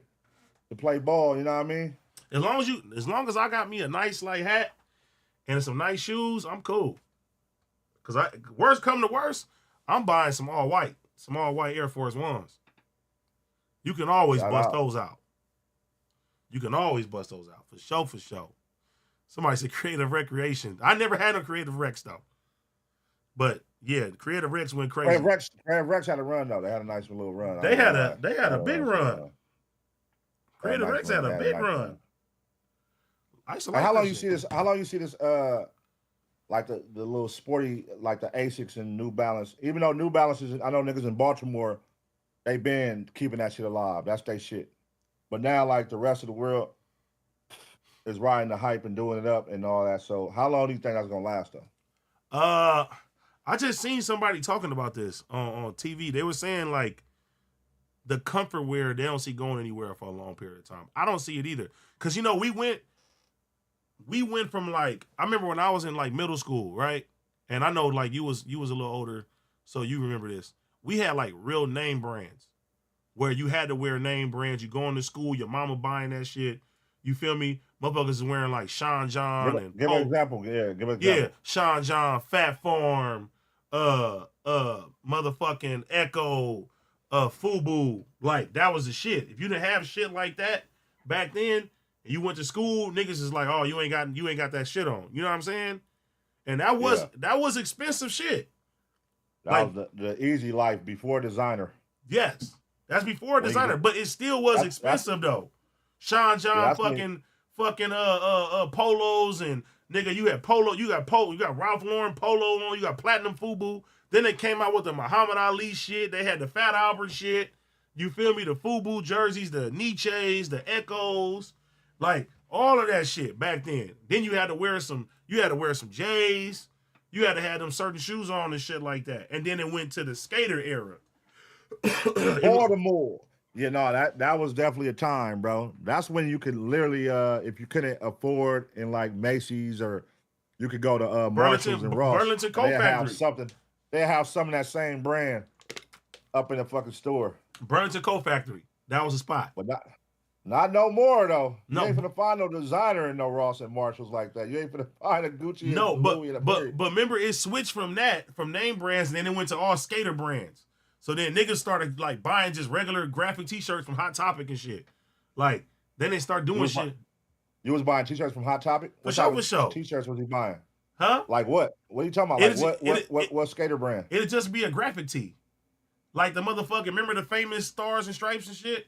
to play ball. You know what I mean? As long as I got me a nice like hat and some nice shoes, I'm cool. Cause worst come to worst, I'm buying some all white Air Force Ones. You can always bust those out. You can always bust those out for sure. Somebody said creative recreation. I never had no creative recs though. But yeah, creative recs went crazy. Creative recs had a run though. They had a nice little run. They had a big run. Creative recs had a big run. How long you see this? Like the little sporty, like the AceBoyPun and New Balance. Even though New Balance is, I know niggas in Baltimore, they been keeping that shit alive. That's their shit. But now, like the rest of the world is riding the hype and doing it up and all that. So how long do you think that's gonna last though? I just seen somebody talking about this on TV. They were saying like the comfort wear they don't see going anywhere for a long period of time. I don't see it either. Cause you know, we went from like, I remember when I was in like middle school, right? And I know like you was a little older, so you remember this. We had like real name brands where you had to wear name brands. You going to school, your mama buying that shit. You feel me? Motherfuckers is wearing like Sean John give an example. Yeah, give an example. Yeah, Sean John, Fat Farm, motherfucking Echo, FUBU. Like that was the shit. If you didn't have shit like that back then, and you went to school, niggas is like, oh, you ain't got that shit on. You know what I'm saying? And that was expensive shit. That was the easy life before designer. Yes. That's before designer, but it still was expensive though. Sean John fucking polos and nigga, you got Ralph Lauren polo on, you got platinum FUBU. Then they came out with the Muhammad Ali shit. They had the Fat Albert shit. You feel me? The FUBU jerseys, the Nietzsche's, the Echoes, like all of that shit back then. Then you had to wear some J's. You had to have them certain shoes on and shit like that. And then it went to the skater era. Baltimore. Yeah, no, that was definitely a time, bro. That's when you could literally, if you couldn't afford in like Macy's or you could go to Marshalls and Ross. Burlington Coat Factory. They have some of that same brand up in the fucking store. Burlington Coat Factory. That was a spot. But not no more though. No. You ain't finna find no designer in no Ross and Marshalls like that. You ain't finna find a Gucci. No, and Louis and but remember it switched from name brands and then it went to all skater brands. So then niggas started like buying just regular graphic t-shirts from Hot Topic and shit. Like then they start doing shit. You was buying t-shirts from Hot Topic? For sure. T-shirts was you buying? Huh? Like what? What are you talking about? What skater brand? It'd just be a graphic tee. Like the motherfucking, remember the famous Stars and Stripes and shit?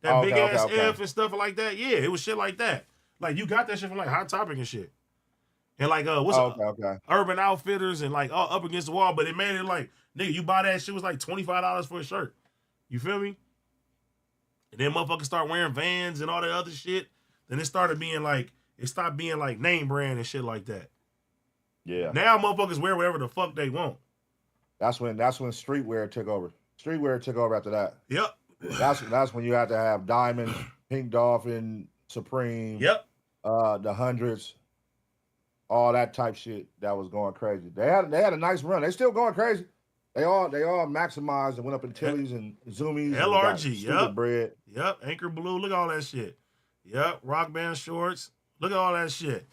That big ass F and stuff like that? Yeah, it was shit like that. Like you got that shit from like Hot Topic and shit. And like Urban Outfitters and like all up against the wall, but it made it like, nigga, you buy that shit was like $25 for a shirt. You feel me? And then motherfuckers start wearing Vans and all that other shit. Then it stopped being like name brand and shit like that. Yeah. Now motherfuckers wear whatever the fuck they want. That's when streetwear took over. Streetwear took over after that. Yep. That's when you had to have Diamond, Pink Dolphin, Supreme. Yep. The Hundreds, all that type shit that was going crazy. They had a nice run. They still going crazy. They all maximized and went up in Tilly's and Zoomies. LRG. Yep. Bread. Yep. Anchor Blue. Look at all that shit. Yep. Rock Band shorts. Look at all that shit.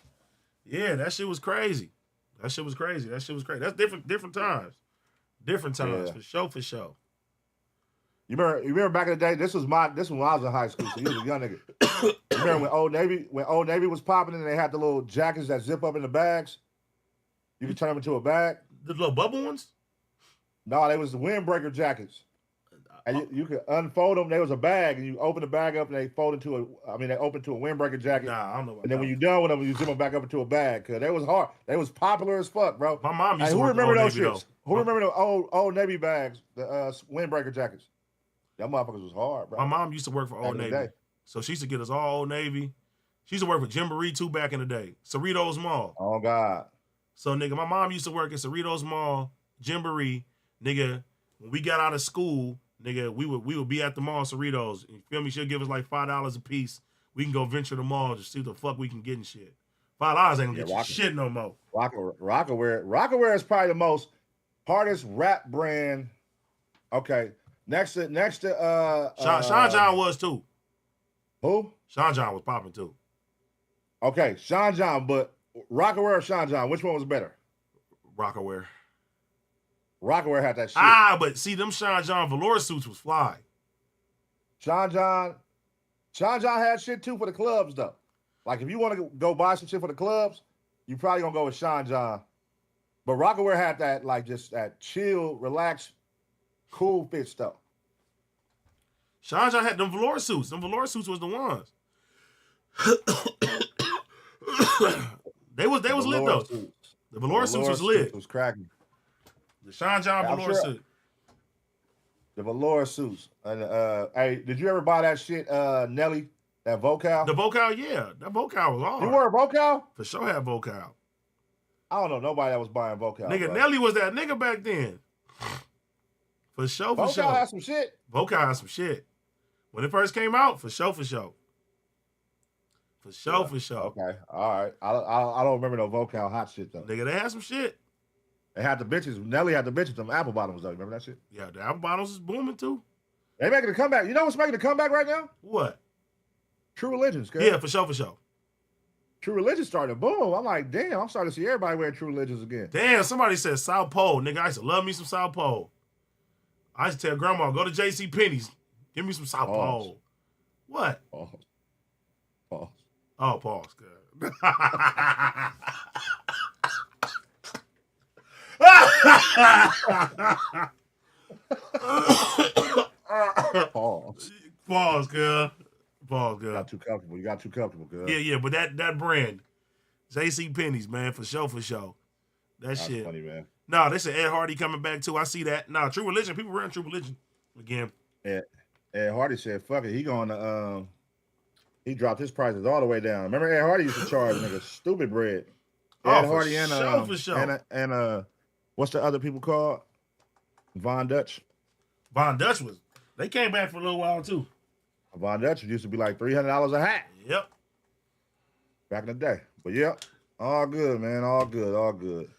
Yeah, that shit was crazy. That's different times. Different times, yeah. For sure. You remember back in the day, this was when I was in high school, so you was a young nigga. You remember when Old Navy was popping and they had the little jackets that zip up in the bags? You could turn them into a bag. The little bubble ones? No, they was the windbreaker jackets. And you could unfold them. There was a bag, and you open the bag up, and they open to a windbreaker jacket. Nah, I don't know about and then when you're done with them, you zip them back up into a bag. Cause they was hard. They was popular as fuck, bro. My mom used to work remember those shits? Who remember the old Navy bags, the windbreaker jackets? That motherfuckers was hard, bro. My mom used to work for Old Navy. So she used to get us all Old Navy. She used to work for Gymboree too back in the day. Cerritos Mall. Oh, God. So, nigga, my mom used to work at Cerritos Mall, Gymboree. Nigga, when we got out of school, nigga, we would be at the mall, Cerritos. You feel me? She'll give us like $5 a piece. We can go venture the mall to see what the fuck we can get and shit. $5 ain't gonna get you shit no more. Rockaware is probably the most hardest rap brand. Okay, next to Sean John was too. Who? Sean John was popping too. Okay, Sean John, but Rockaware or Sean John, which one was better? Rockaware. Rockaware had that shit. But see, them Sean John velour suits was fly. Sean John had shit too for the clubs though. Like if you want to go buy some shit for the clubs, you probably gonna go with Sean John. But Rockaware had that like just that chill, relaxed, cool fit stuff. Sean John had them velour suits. Them velour suits was the ones. they was lit though. Suits. The velour suits was lit. Was cracking. The Sean John velour suit. The velour suits. And hey, did you ever buy that shit, Nelly? That vocal? The vocal, yeah. That vocal was hard. You wore a vocal? For sure had vocal. I don't know nobody that was buying vocal. Nigga, bro. Nelly was that nigga back then. For sure, for sure. Vocal had some shit? Vocal had some shit. When it first came out, for sure. For sure. Okay, all right. I don't remember no vocal hot shit, though. Nigga, they had some shit. They had the bitches. Nelly had the bitches, them apple bottoms, though. Remember that shit? Yeah, the apple bottoms is booming, too. They making a comeback. You know what's making a comeback right now? What? True Religions, girl. Yeah, for sure. True Religions started to boom. I'm like, damn, I'm starting to see everybody wearing True Religions again. Damn, somebody said South Pole. Nigga, I used to love me some South Pole. I used to tell grandma, go to J.C. Penney's. Give me some South Pole. What? Pause. Oh, pause. Good. Pause, girl. You got too comfortable, girl. Yeah, but that brand, J.C. Penney's, man, for sure. That's shit. Funny, man. No, they said Ed Hardy coming back too. I see that. No, True Religion. People wearing True Religion again. Ed Hardy said, "Fuck it." He going to he dropped his prices all the way down. Remember, Ed Hardy used to charge niggas stupid bread. Ed Hardy for sure. And what's the other people called? Von Dutch. Von Dutch they came back for a little while too. Von Dutch used to be like $300 a hat. Yep. Back in the day. But yep, all good, man. All good.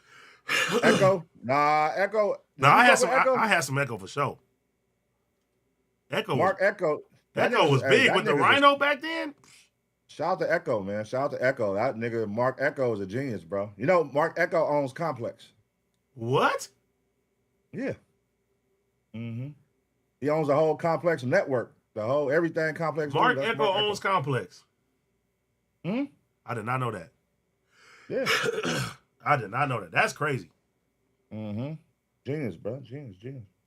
Echo. Echo. I had some Echo for sure. Echo. Marc Echo. Echo was big with the Rhino back then. Shout out to Echo, man. Shout out to Echo. That nigga Marc Echo is a genius, bro. You know, Marc Echo owns Complex. What? Yeah. Mm-hmm. He owns the whole Complex network. The whole everything Complex. Marc Echo owns Complex. Hmm? I did not know that. Yeah. I did not know that. That's crazy. Mm-hmm. Genius, bro. Genius.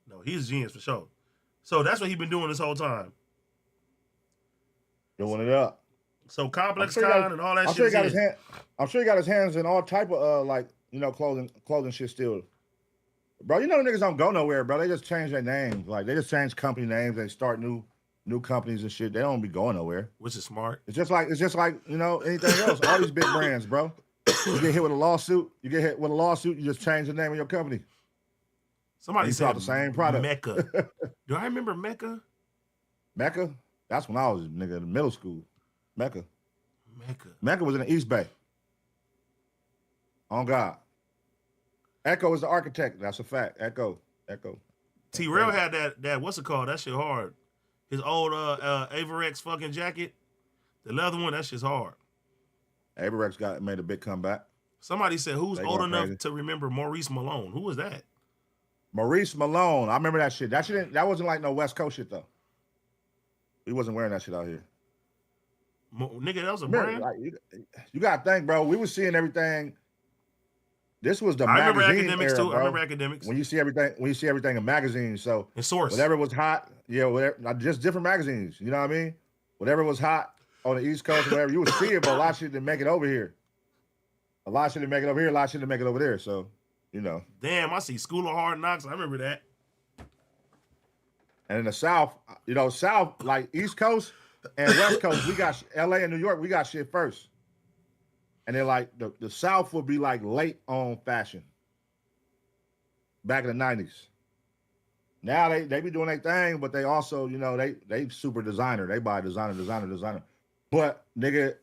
No, he's a genius for sure. So that's what he's been doing this whole time. Doing it up. So Complex Con and all that shit. I'm sure he got his hands in all type of clothing shit still. Bro, you know the niggas don't go nowhere, bro. They just change their names. Like they just change company names. They start new companies and shit. They don't be going nowhere. Which is smart. It's just like anything else. All these big brands, bro. You get hit with a lawsuit. You just change the name of your company. Somebody said the same product. Mecca. Do I remember Mecca? Mecca? That's when I was in middle school. Mecca was in the East Bay. On God. Echo is the architect. That's a fact. Echo. T-Rail had that what's it called? That shit hard. His old Averex fucking jacket. The leather one, that shit's hard. Averex made a big comeback. Somebody said, who's old enough to remember Maurice Malone? Who was that? Maurice Malone. I remember that shit. That wasn't like no West Coast shit, though. He wasn't wearing that shit out here. Nigga, that was a brand? Like, you got to think, bro. We were seeing everything. This was the I magazine remember Academics, era, too. bro. I remember Academics. When you see everything in magazines, so and Source. Whatever was hot, not just different magazines. You know what I mean? Whatever was hot on the East Coast, whatever, you would see it, but a lot of shit didn't make it over here. A lot of shit didn't make it over here, a lot of shit didn't make it over there. So, you know. Damn, I see School of Hard Knocks. I remember that. And in the South, South, like East Coast and West Coast, we got LA and New York, we got shit first. And then like the South would be like late on fashion. Back in the 90s. Now they be doing their thing, but they also, they super designer. They buy designer. But nigga,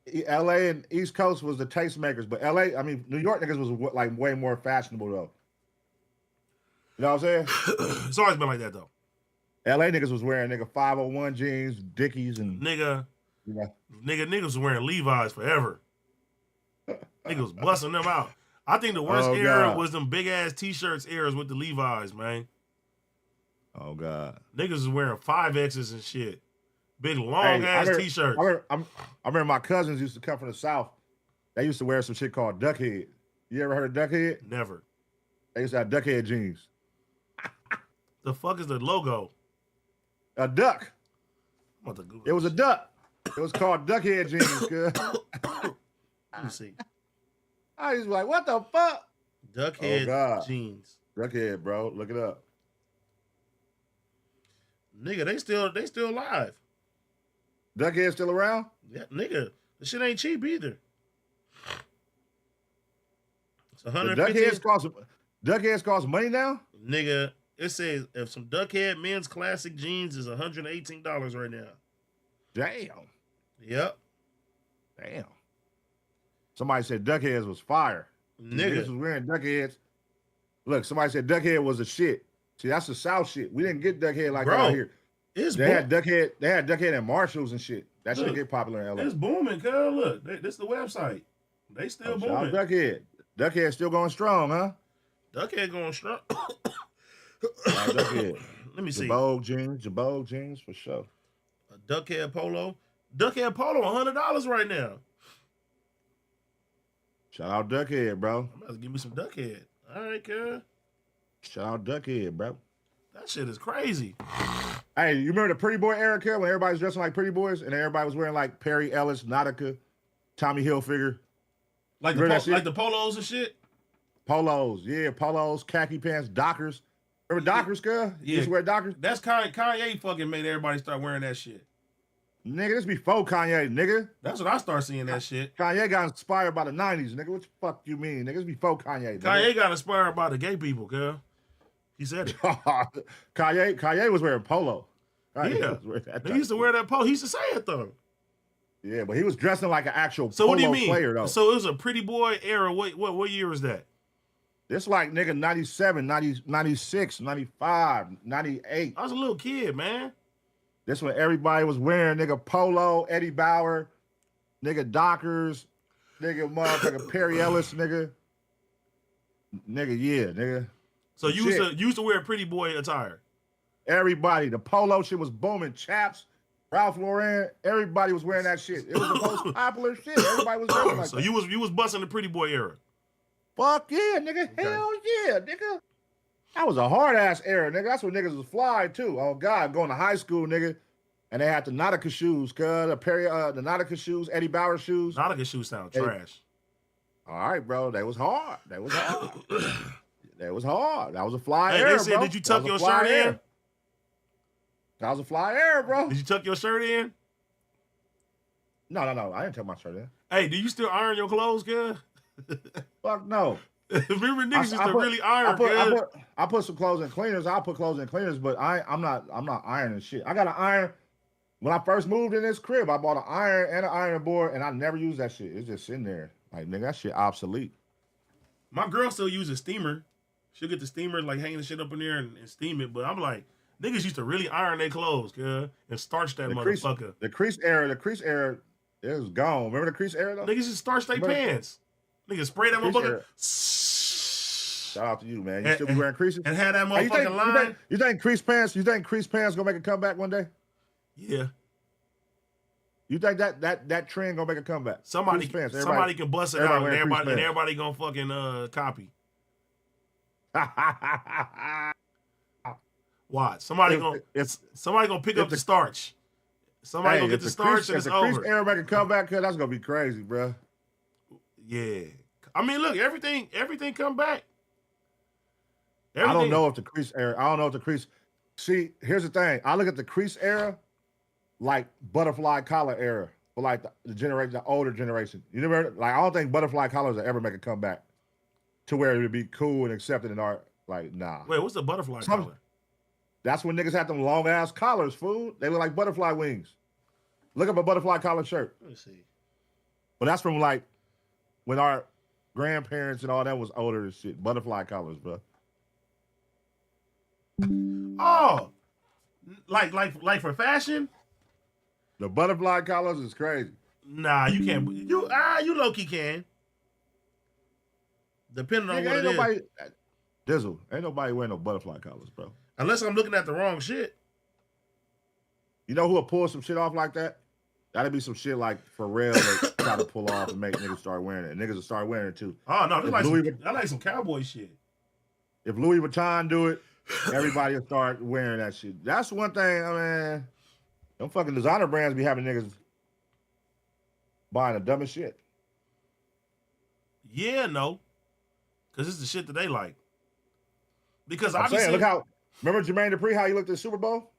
LA and East Coast was the tastemakers, but LA, I mean, New York niggas was like way more fashionable though. You know what I'm saying? It's always been like that though. LA niggas was wearing 501 jeans, Dickies, and niggas was wearing Levi's forever. Niggas was busting them out. I think the worst era was them big ass t-shirts eras with the Levi's, man. Oh God. Niggas was wearing 5X's and shit. Big long ass t-shirts. I remember my cousins used to come from the South. They used to wear some shit called duckhead. You ever heard of duckhead? Never. They used to have duckhead jeans. The fuck is the logo? A duck. I'm about to Google it was a duck. It was called duckhead jeans, good. Let me see. I was like, what the fuck? Duckhead jeans. Duckhead, bro. Look it up. Nigga, they still alive. Duckhead still around? Yeah, nigga. The shit ain't cheap either. It's $150. Duckheads cost money now? Nigga, it says if some Duckhead men's classic jeans is $118 right now. Damn. Yep. Damn. Somebody said Duckheads was fire. Nigga was wearing Duckheads. Look, somebody said Duckhead was a shit. See, that's the South shit. We didn't get Duckhead like that out here. They had Duckhead and Marshalls and shit. That shit get popular in LA. It's booming, cuz. Look, this is the website. They still booming. Duckhead. Duckhead still going strong, huh? Duckhead going strong. Duckhead. Let me see. Jabot jeans for sure. A Duckhead polo. Duckhead polo, $100 right now. Shout out Duckhead, bro. I'm about to give me some Duckhead. All right, cuz. Shout out Duckhead, bro. That shit is crazy. Hey, you remember the Pretty Boy era, kid, when everybody was dressing like Pretty Boys and everybody was wearing like Perry Ellis, Nautica, Tommy Hilfiger? Like the polos and shit? Polos, yeah, polos, khaki pants, Dockers. Remember Dockers, cuz? Yeah. You used to wear Dockers? That's Kanye fucking made everybody start wearing that shit. Nigga, this before Kanye, nigga. That's when I started seeing that shit. Kanye got inspired by the 90s, nigga. What the fuck you mean? Nigga, it's before Kanye. Nigga. Kanye got inspired by the gay people, cuz. He said it. Kanye was wearing polo. Yeah. He used to wear that polo. He used to say it, though. Yeah, but he was dressing like an actual polo player, though. So it was a Pretty Boy era. What year was that? It's like, nigga, 97, 90, 96, 95, 98. I was a little kid, man. This when everybody was wearing, nigga, polo, Eddie Bauer, nigga, Dockers, nigga, motherfucker, Perry Ellis, nigga. Nigga, yeah, nigga. So you used to wear Pretty Boy attire? Everybody. The polo shit was booming. Chaps, Ralph Lauren, everybody was wearing that shit. It was the most popular shit. Everybody was wearing like so that. You was busting the Pretty Boy era? Fuck yeah, nigga. Okay. Hell yeah, nigga. That was a hard-ass era, nigga. That's when niggas was fly, too. Oh, God. Going to high school, nigga. And they had the Nautica shoes, cuz. The Nautica shoes, Eddie Bauer shoes. Nautica shoes sound trash. All right, bro. They was hard. That was a fly era, they said, bro. Did you tuck your shirt in? That was a fly era, bro. Did you tuck your shirt in? No. I didn't tuck my shirt in. Hey, do you still iron your clothes, cuz? Fuck no. Remember niggas used to really iron, I put some clothes in cleaners. I'll put clothes in cleaners, but I'm not ironing shit. I got an iron. When I first moved in this crib, I bought an iron and an iron board, and I never used that shit. It's just sitting there. Like, nigga, that shit obsolete. My girl still uses a steamer. She'll get the steamer, like, hanging the shit up in there and steam it. But I'm like, niggas used to really iron their clothes, cuz, and starch that motherfucker. The crease era, it was gone. Remember the crease era, though? Niggas just starch their pants. Niggas spray that motherfucker. Shout out to you, man. You still be wearing creases? And had that motherfucking line. You think crease pants gonna make a comeback one day? Yeah. You think that trend gonna make a comeback? Somebody can bust it out and everybody gonna fucking copy. Watch. Somebody gonna pick up the starch. Somebody gonna get the starch and it's over. If the crease era make a comeback, that's gonna be crazy, bro. Yeah. I mean, look, everything come back. I don't know if the crease. See, here's the thing. I look at the crease era like butterfly collar era for like the older generation. You never I don't think butterfly collars will ever make a comeback to where it would be cool and accepted in art. Like, nah. Wait, what's the butterfly collar? That's when niggas had them long ass collars, fool. They look like butterfly wings. Look up a butterfly collar shirt. Let me see. But that's from like when our grandparents and all that was older and shit. Butterfly collars, bro. Oh, like for fashion? The butterfly collars is crazy. Nah, you can't. You low key can. Depending on what it is. Dizzle, ain't nobody wearing no butterfly collars, bro. Unless I'm looking at the wrong shit. You know who will pull some shit off like that? That'd be some shit like Pharrell that try to pull off and make niggas start wearing it. Niggas will start wearing it too. Oh no, I like some cowboy shit. If Louis Vuitton do it, everybody will start wearing that shit. That's one thing, I mean, them fucking designer brands be having niggas buying the dumbest shit. Yeah, no. Because it's the shit that they like. Because I'm saying, look how, remember Jermaine Dupri, how he looked at Super Bowl?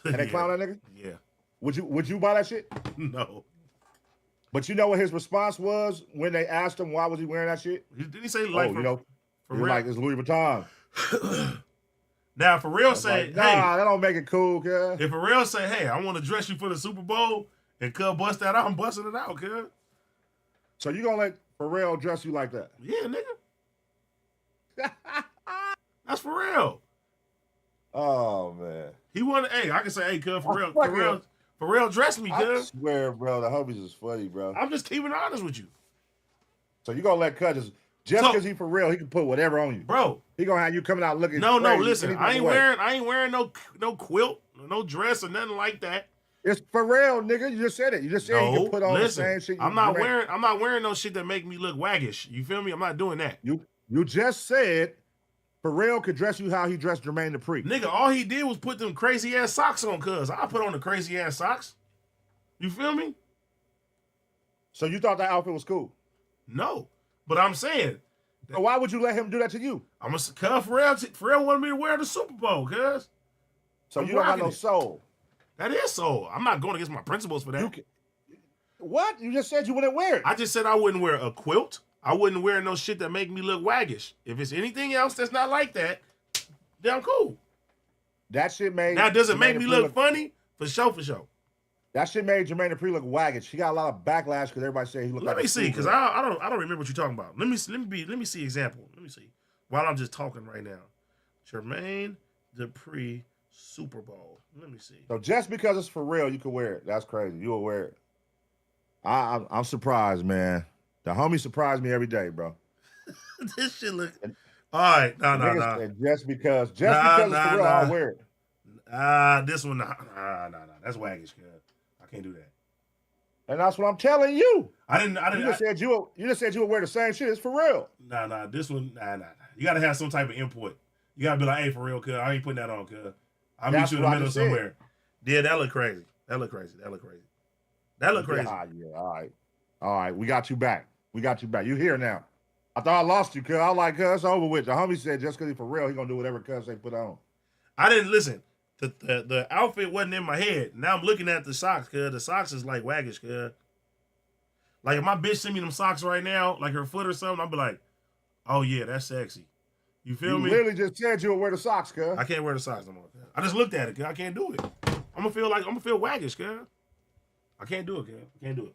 And they clown that nigga? Yeah. Would you buy that shit? No. But you know what his response was when they asked him why was he wearing that shit? Did he say like he was like, it's Louis Vuitton. Now, if Pharrell say, like, nah, that don't make it cool, cuz. If Pharrell say, hey, I want to dress you for the Super Bowl, and cuz bust that out, I'm busting it out, cuz. So you gonna let Pharrell dress you like that? Yeah, nigga. That's Pharrell. Oh, man. He wanted, hey, I can say, hey, cuz, Pharrell dressed me, cuz. I swear, bro, the homies is funny, bro. I'm just keeping honest with you. So you gonna let Cuz just because he for real, he can put whatever on you. Bro. He gonna have you coming out looking No, crazy listen. I ain't wearing no quilt, no dress or nothing like that. It's Pharrell, nigga. You just said it. You just said you can put on the same shit. I'm not wearing no shit that make me look waggish. You feel me? I'm not doing that. You just said Pharrell could dress you how he dressed Jermaine Dupri. Nigga, all he did was put them crazy ass socks on, cuz. I put on the crazy ass socks. You feel me? So you thought that outfit was cool? No. But I'm saying. So why would you let him do that to you? Pharrell wanted me to wear the Super Bowl, cuz. So you don't have no soul. That is soul. I'm not going against my principles for that. What? You just said you wouldn't wear it. I just said I wouldn't wear a quilt. I wouldn't wear no shit that make me look waggish. If it's anything else that's not like that, then I'm cool. That shit made. Now, does it make me look funny? For sure. That shit made Jermaine Dupri look waggish. He got a lot of backlash because everybody said he looked like. Let me see, because I don't remember what you're talking about. Let me see example. Let me see. While I'm just talking right now, Jermaine Dupri Super Bowl. Let me see. So just because it's for real, you can wear it. That's crazy. You will wear it. I'm surprised, man. The homie surprised me every day, bro. This shit look. All right, no. Just because it's for real, I'll wear it. This one, nah. That's waggish, kid. I can't do that. And that's what I'm telling you. I didn't. You just said you would wear the same shit. It's for real. Nah. This one, nah. You gotta have some type of input. You gotta be like, hey, for real, cuz I ain't putting that on, cuz I'll meet you in the middle somewhere. Yeah, that look crazy. Yeah. All right. We got you back. You here now. I thought I lost you, cuz. I was like, cuz it's over with. The homie said just because he's for real, he gonna do whatever cuz they put on. I didn't listen. The outfit wasn't in my head. Now I'm looking at the socks, cuz. The socks is like waggish, cuz. Like if my bitch send me them socks right now, like her foot or something, I'll be like, oh yeah, that's sexy. You feel me? You literally just said you would wear the socks, cuz. I can't wear the socks no more, cuz. I just looked at it, cuz. I can't do it. I'm gonna feel waggish, cuz. I can't do it, cuz. I can't do it.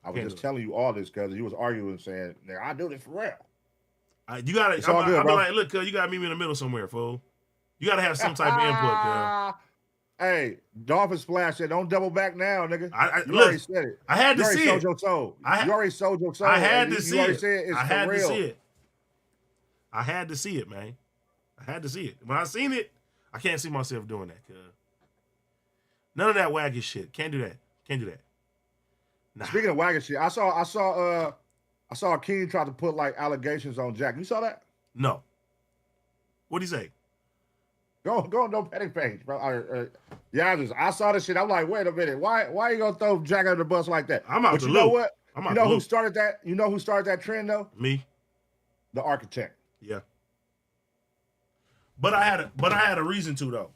I was just telling you all this, cuz you was arguing saying, I do this for real. You gotta, I'm like, look, cuz, you gotta meet me in the middle somewhere, fool. You gotta have some type of input, cuz. Hey, Dolphin Splash said, don't double back now, nigga. You already said it. I had to see it. You already sold your soul. I had to see it. I had to see it. I had to see it, man. I had to see it. When I seen it, I can't see myself doing that, cuz. None of that waggish shit. Can't do that. Nah. Speaking of waggish shit, I saw King try to put like allegations on Jack. You saw that? No. What'd he say? Go on no petting page, bro. I saw this shit. I'm like, wait a minute. Why you gonna throw Jack under the bus like that? I'm out but the you loop. know what? You know who started that? You know who started that trend though? Me. The architect. Yeah. But I had a reason to though.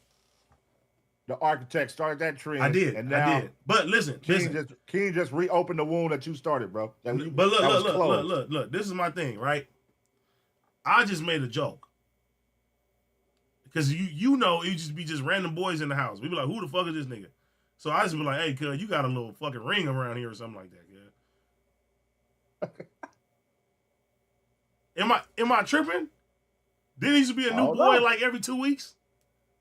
The architect started that trend. I did. But listen. King just reopened the wound that you started, bro. But look. This is my thing, right? I just made a joke. Because you know, it just be just random boys in the house. We be like, who the fuck is this nigga? So I just be like, hey, cuz, you got a little fucking ring around here or something like that, cuz. Am I tripping? Didn't he used to be a new boy like every 2 weeks?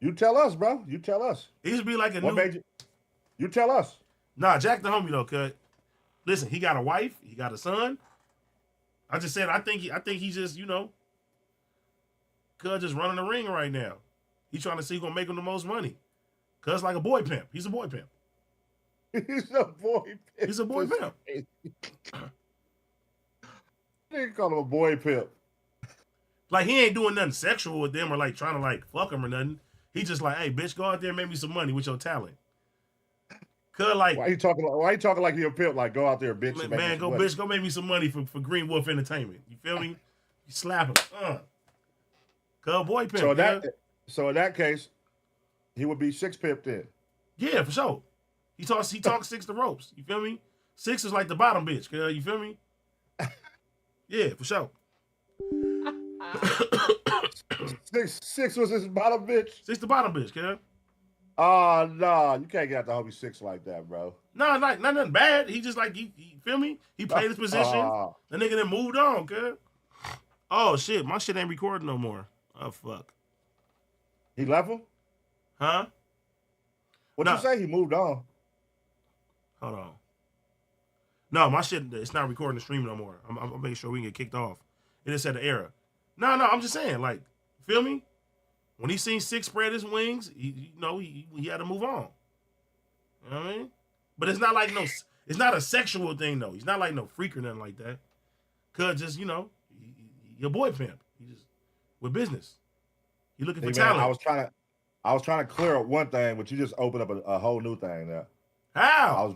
You tell us, bro. You tell us. He used to be like a what new. Made you tell us. Nah, Jack the homie though, cuz. Listen, he got a wife, he got a son. I just said I think he's just, cuz just running the ring right now. He's trying to see who's gonna make him the most money. Cuz like a boy pimp. He's a boy pimp. He's a boy pimp. He's a boy pimp. They call him a boy pimp. Like he ain't doing nothing sexual with them or like trying to like fuck them or nothing. He just like, hey, bitch, go out there and make me some money with your talent. Cause like, why you talking like he a pimp? Like go out there, bitch. Man, go bitch, go make me some money for Green Wolf Entertainment. You feel me? You slap him. Cause boy pimp. So in that case, he would be 6 pimp then. Yeah, for sure. He talks 6 the ropes. You feel me? 6 is like the bottom bitch. Cause you feel me? Yeah, for sure. 6 was his bottom bitch. 6 the bottom bitch, cuz. Oh no, you can't get out the homie 6 like that, bro. No, not nothing bad. He just like he feel me? He played his position. The nigga then moved on, cuz. Oh shit, my shit ain't recording no more. Oh fuck. He left him? Huh? What'd you say? He moved on. Hold on. No, my shit, it's not recording the stream no more. I'm making sure we can get kicked off. It just said the error. No, I'm just saying, like, feel me? When he seen 6 spread his wings, he had to move on. You know what I mean? But it's not like it's not a sexual thing though. He's not like no freak or nothing like that. Cause just, your boy pimp. He just with business. He looking for talent. I was trying to clear up one thing, but you just opened up a whole new thing there. How?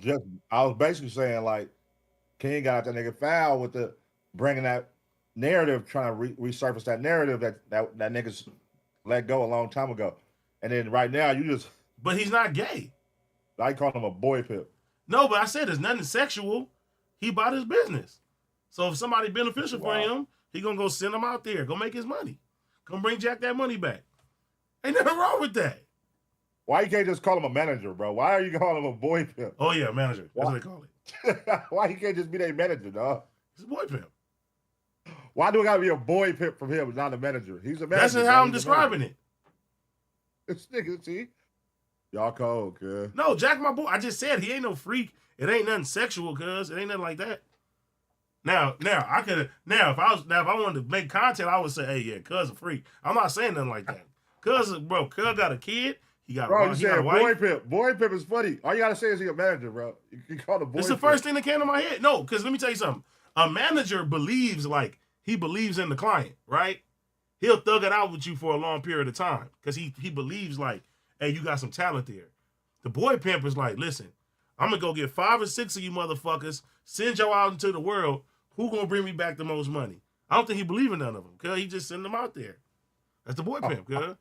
I was basically saying like King got that nigga foul with the bringing that narrative, trying to resurface that narrative that niggas let go a long time ago, and then right now you just. But he's not gay. I call him a boy pimp. No, but I said there's nothing sexual. He bought his business. So if somebody beneficial for him, he gonna go send him out there, go make his money, come bring Jack that money back. Ain't nothing wrong with that. Why you can't just call him a manager, bro? Why are you calling him a boy pimp? Oh yeah, manager. That's what they call it. Why you can't just be their manager, dog? He's a boy pimp. Why do it gotta be a boy pimp from him, not a manager? He's a manager. That's how I'm describing it. This nigga, see? Y'all cold, cuz. No, Jack, my boy. I just said he ain't no freak. It ain't nothing sexual, cuz. It ain't nothing like that. Now, I could have. Now, if I wanted to make content, I would say, hey, yeah, cuz a freak. I'm not saying nothing like that. Cuz got a kid. He got a wife. Boy pimp. Boy pimp is funny. All you gotta say is he a manager, bro. You call the boy. It's the first thing that came to my head. No, because let me tell you something. A manager believes he believes in the client, right? He'll thug it out with you for a long period of time because he believes like, hey, you got some talent there. The boy pimp is like, listen, I'm gonna go get 5 or 6 of you motherfuckers, send y'all out into the world. Who gonna bring me back the most money? I don't think he believe in none of them, cuz he just send them out there. That's the boy pimp, cuz.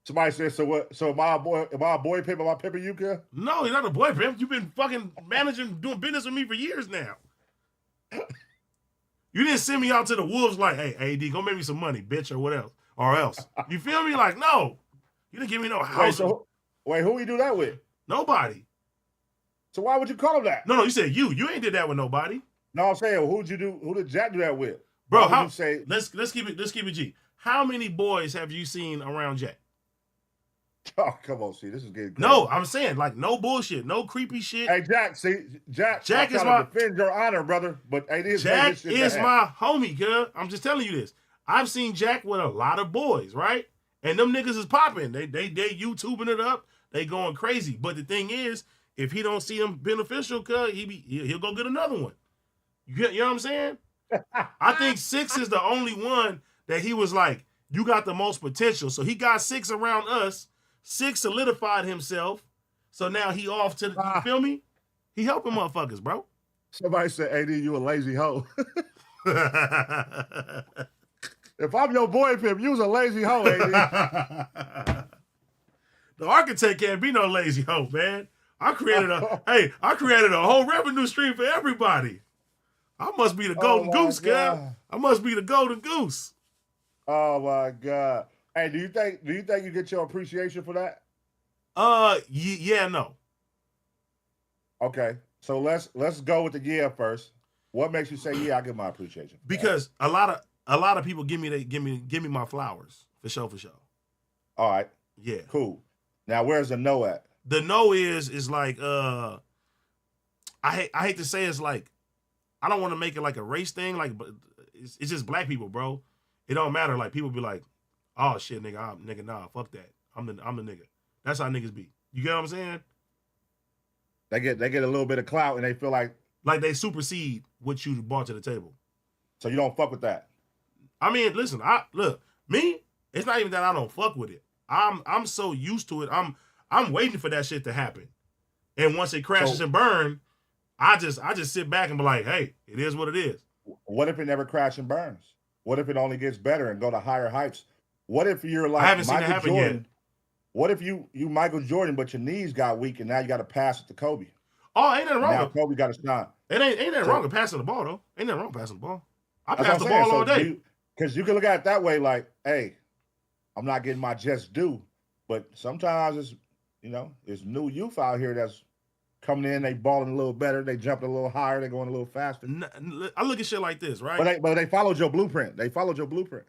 Somebody said, so what? So am I a boy pimp? Am I pimping you, cuz? No, you're not a boy pimp. You've been fucking managing, doing business with me for years now. You didn't send me out to the wolves like, hey, AD, go make me some money, bitch, or what else? Or else. You feel me? Like, no. You didn't give me no house. Wait, who you do that with? Nobody. So why would you call him that? No, you said you. You ain't did that with nobody. No, I'm saying, who did Jack do that with? Bro, let's keep it G. How many boys have you seen around Jack? Oh, come on, see, this is getting crazy. No, I'm saying, like, no bullshit, no creepy shit. Hey, Jack, see, Jack is my defend your honor, brother. But hey, Jack is my homie, girl. I'm just telling you this. I've seen Jack with a lot of boys, right? And them niggas is popping. They YouTubing it up. They going crazy. But the thing is, if he don't see them beneficial, cuz he'll go get another one. You know what I'm saying? I think 6 is the only one that he was like, you got the most potential. So he got 6 around us. 6 solidified himself. So now he off to the, you feel me? He helping motherfuckers, bro. Somebody said, AD, you a lazy hoe. If I'm your boy pimp, you was a lazy hoe, AD. The architect can't be no lazy hoe, man. I created a whole revenue stream for everybody. I must be the golden goose, guy. I must be the golden goose. Oh my God. Hey, do you think you get your appreciation for that? Yeah, no. Okay. So let's go with the yeah first. What makes you say, yeah, I give my appreciation? Because a lot of people give me my flowers for sure. All right. Yeah. Cool. Now where's the no at? The no is like I hate to say it's like I don't want to make it like a race thing, like, but it's just black people, bro. It don't matter. Like people be like, oh shit, nigga, nah, fuck that. I'm the nigga. That's how niggas be. You get what I'm saying? They get a little bit of clout and they feel like they supersede what you brought to the table. So you don't fuck with that. I mean, listen, me, it's not even that I don't fuck with it. I'm so used to it. I'm waiting for that shit to happen. And once it crashes and burn, I just sit back and be like, hey, it is what it is. What if it never crashes and burns? What if it only gets better and go to higher heights? What if you're like I haven't seen it Michael happen Jordan? yet. What if you Michael Jordan, but your knees got weak and now you got to pass it to Kobe? Oh, ain't nothing wrong. Now Kobe got to shine. It ain't nothing wrong with passing the ball though. Ain't nothing wrong with passing the ball. I pass the ball all day. Because you can look at it that way, like, hey, I'm not getting my just due. But sometimes it's, it's new youth out here that's coming in, they balling a little better, they jumping a little higher, they going a little faster. I look at shit like this, right? But they followed your blueprint.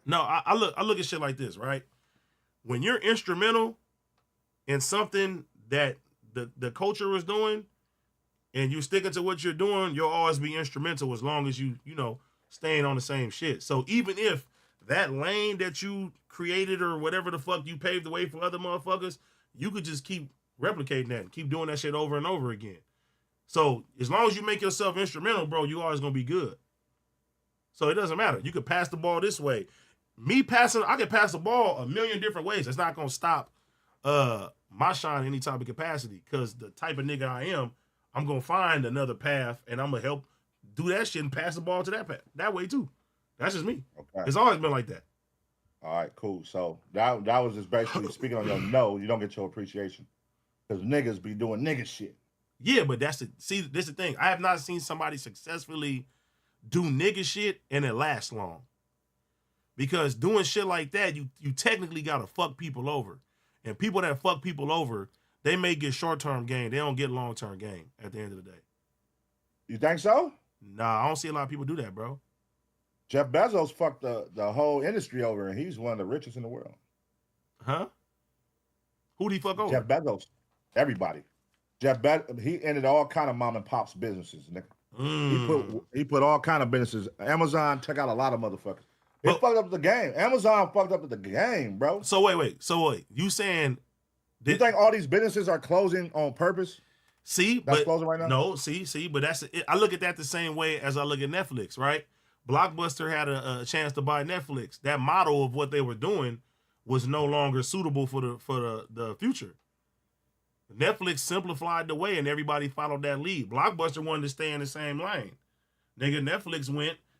No, I look at shit like this, right? When you're instrumental in something that the culture is doing, and you sticking to what you're doing, you'll always be instrumental as long as you staying on the same shit. So even if that lane that you created or whatever the fuck you paved the way for other motherfuckers, you could just keep replicating that and keep doing that shit over and over again. So as long as you make yourself instrumental, bro, you always gonna be good. So it doesn't matter. You could pass the ball this way. I can pass the ball a million different ways. It's not gonna stop my shine any type of capacity, because the type of nigga I am, I'm gonna find another path and I'm gonna help do that shit and pass the ball to that path that way too. That's just me. Okay. It's always been like that. All right, cool. So that was just basically speaking on your no, you don't get your appreciation. Because niggas be doing nigga shit. Yeah, but this is the thing. I have not seen somebody successfully do nigga shit and it lasts long. Because doing shit like that, you technically gotta fuck people over. And people that fuck people over, they may get short-term gain. They don't get long-term gain at the end of the day. You think so? Nah, I don't see a lot of people do that, bro. Jeff Bezos fucked the whole industry over, and he's one of the richest in the world. Huh? Who'd he fuck over? Jeff Bezos. Everybody. He ended all kind of mom and pops businesses, nigga. He put all kind of businesses. Amazon took out a lot of motherfuckers. It fucked up the game. Amazon fucked up the game, bro. So wait. You saying you think all these businesses are closing on purpose? That's closing right now? No, but that's it. I look at that the same way as I look at Netflix, right? Blockbuster had a chance to buy Netflix. That model of what they were doing was no longer suitable for the future. Netflix simplified the way and everybody followed that lead. Blockbuster wanted to stay in the same lane. Nigga, Netflix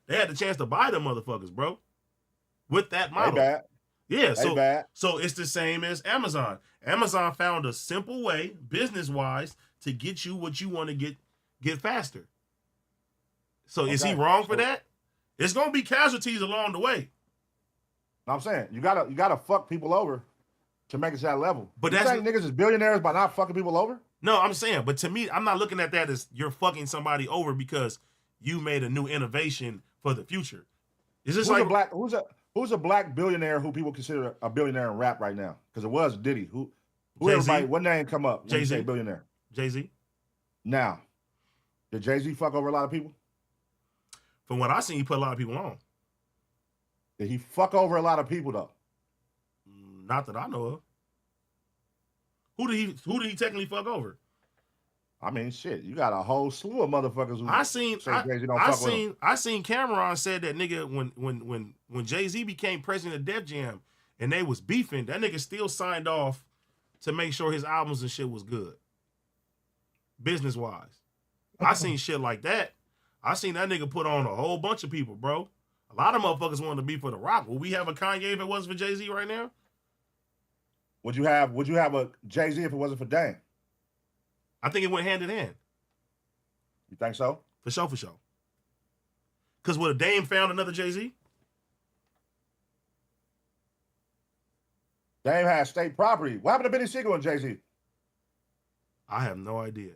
they had the chance to buy them motherfuckers, bro. With that model. They bad. Yeah, bad. So it's the same as Amazon. Amazon found a simple way, business-wise, to get you what you want to get faster. So is he wrong for that? It's gonna be casualties along the way. I'm saying you gotta fuck people over to make it to that level. But that's niggas is billionaires by not fucking people over? No, I'm saying, but to me, I'm not looking at that as you're fucking somebody over because you made a new innovation for the future. Is this who's a black billionaire who people consider a billionaire in rap right now? Because it was Diddy. Who Jay-Z. everybody, what name come up when Jay-Z. you say billionaire? Jay-Z. Now, did Jay-Z fuck over a lot of people? From what I seen, he put a lot of people on. Did he fuck over a lot of people though? Not that I know of. Who did he technically fuck over? I mean, shit, you got a whole slew of motherfuckers who I seen Cameron said that nigga when Jay-Z became president of Def Jam and they was beefing, that nigga still signed off to make sure his albums and shit was good. Business wise. I seen shit like that. I seen that nigga put on a whole bunch of people, bro. A lot of motherfuckers wanted to be for The Rock. Would we have a Kanye if it wasn't for Jay-Z right now? Would you have a Jay-Z if it wasn't for Dame? I think it went hand in hand. You think so? For sure. Because would a Dame found another Jay-Z? Dame had state property. What happened to Benny Siegel and Jay-Z? I have no idea.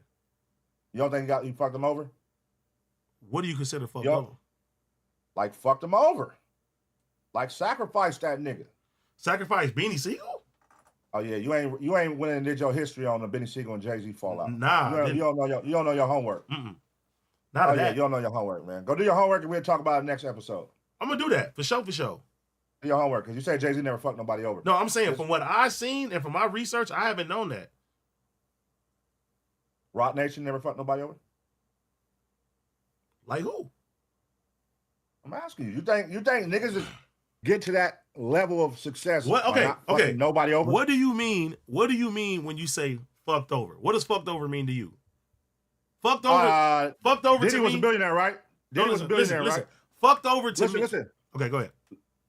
You don't think he fucked him over? What do you consider fucked Yo. over? Like fucked him over. Like sacrificed that nigga. Sacrifice Beanie Siegel? Oh yeah, you ain't went and did your history on the Benny Siegel and Jay-Z fallout. Nah, you don't know your homework. Not yeah, that. you don't know your homework, man. Go do your homework and we'll talk about it next episode. I'm gonna do that for sure. Do your homework because you said Jay-Z never fucked nobody over. No, I'm saying from what I've seen and from my research, I haven't known that. Rock Nation never fucked nobody over. Like who? I'm asking you. You think niggas just get to that level of success? What? Okay. Nobody over. What do you mean? What do you mean when you say fucked over? What does fucked over mean to you? Fucked over. Fucked over. Diddy was a billionaire, right? Diddy was a billionaire, right? Fucked over to me. Listen. Okay, go ahead.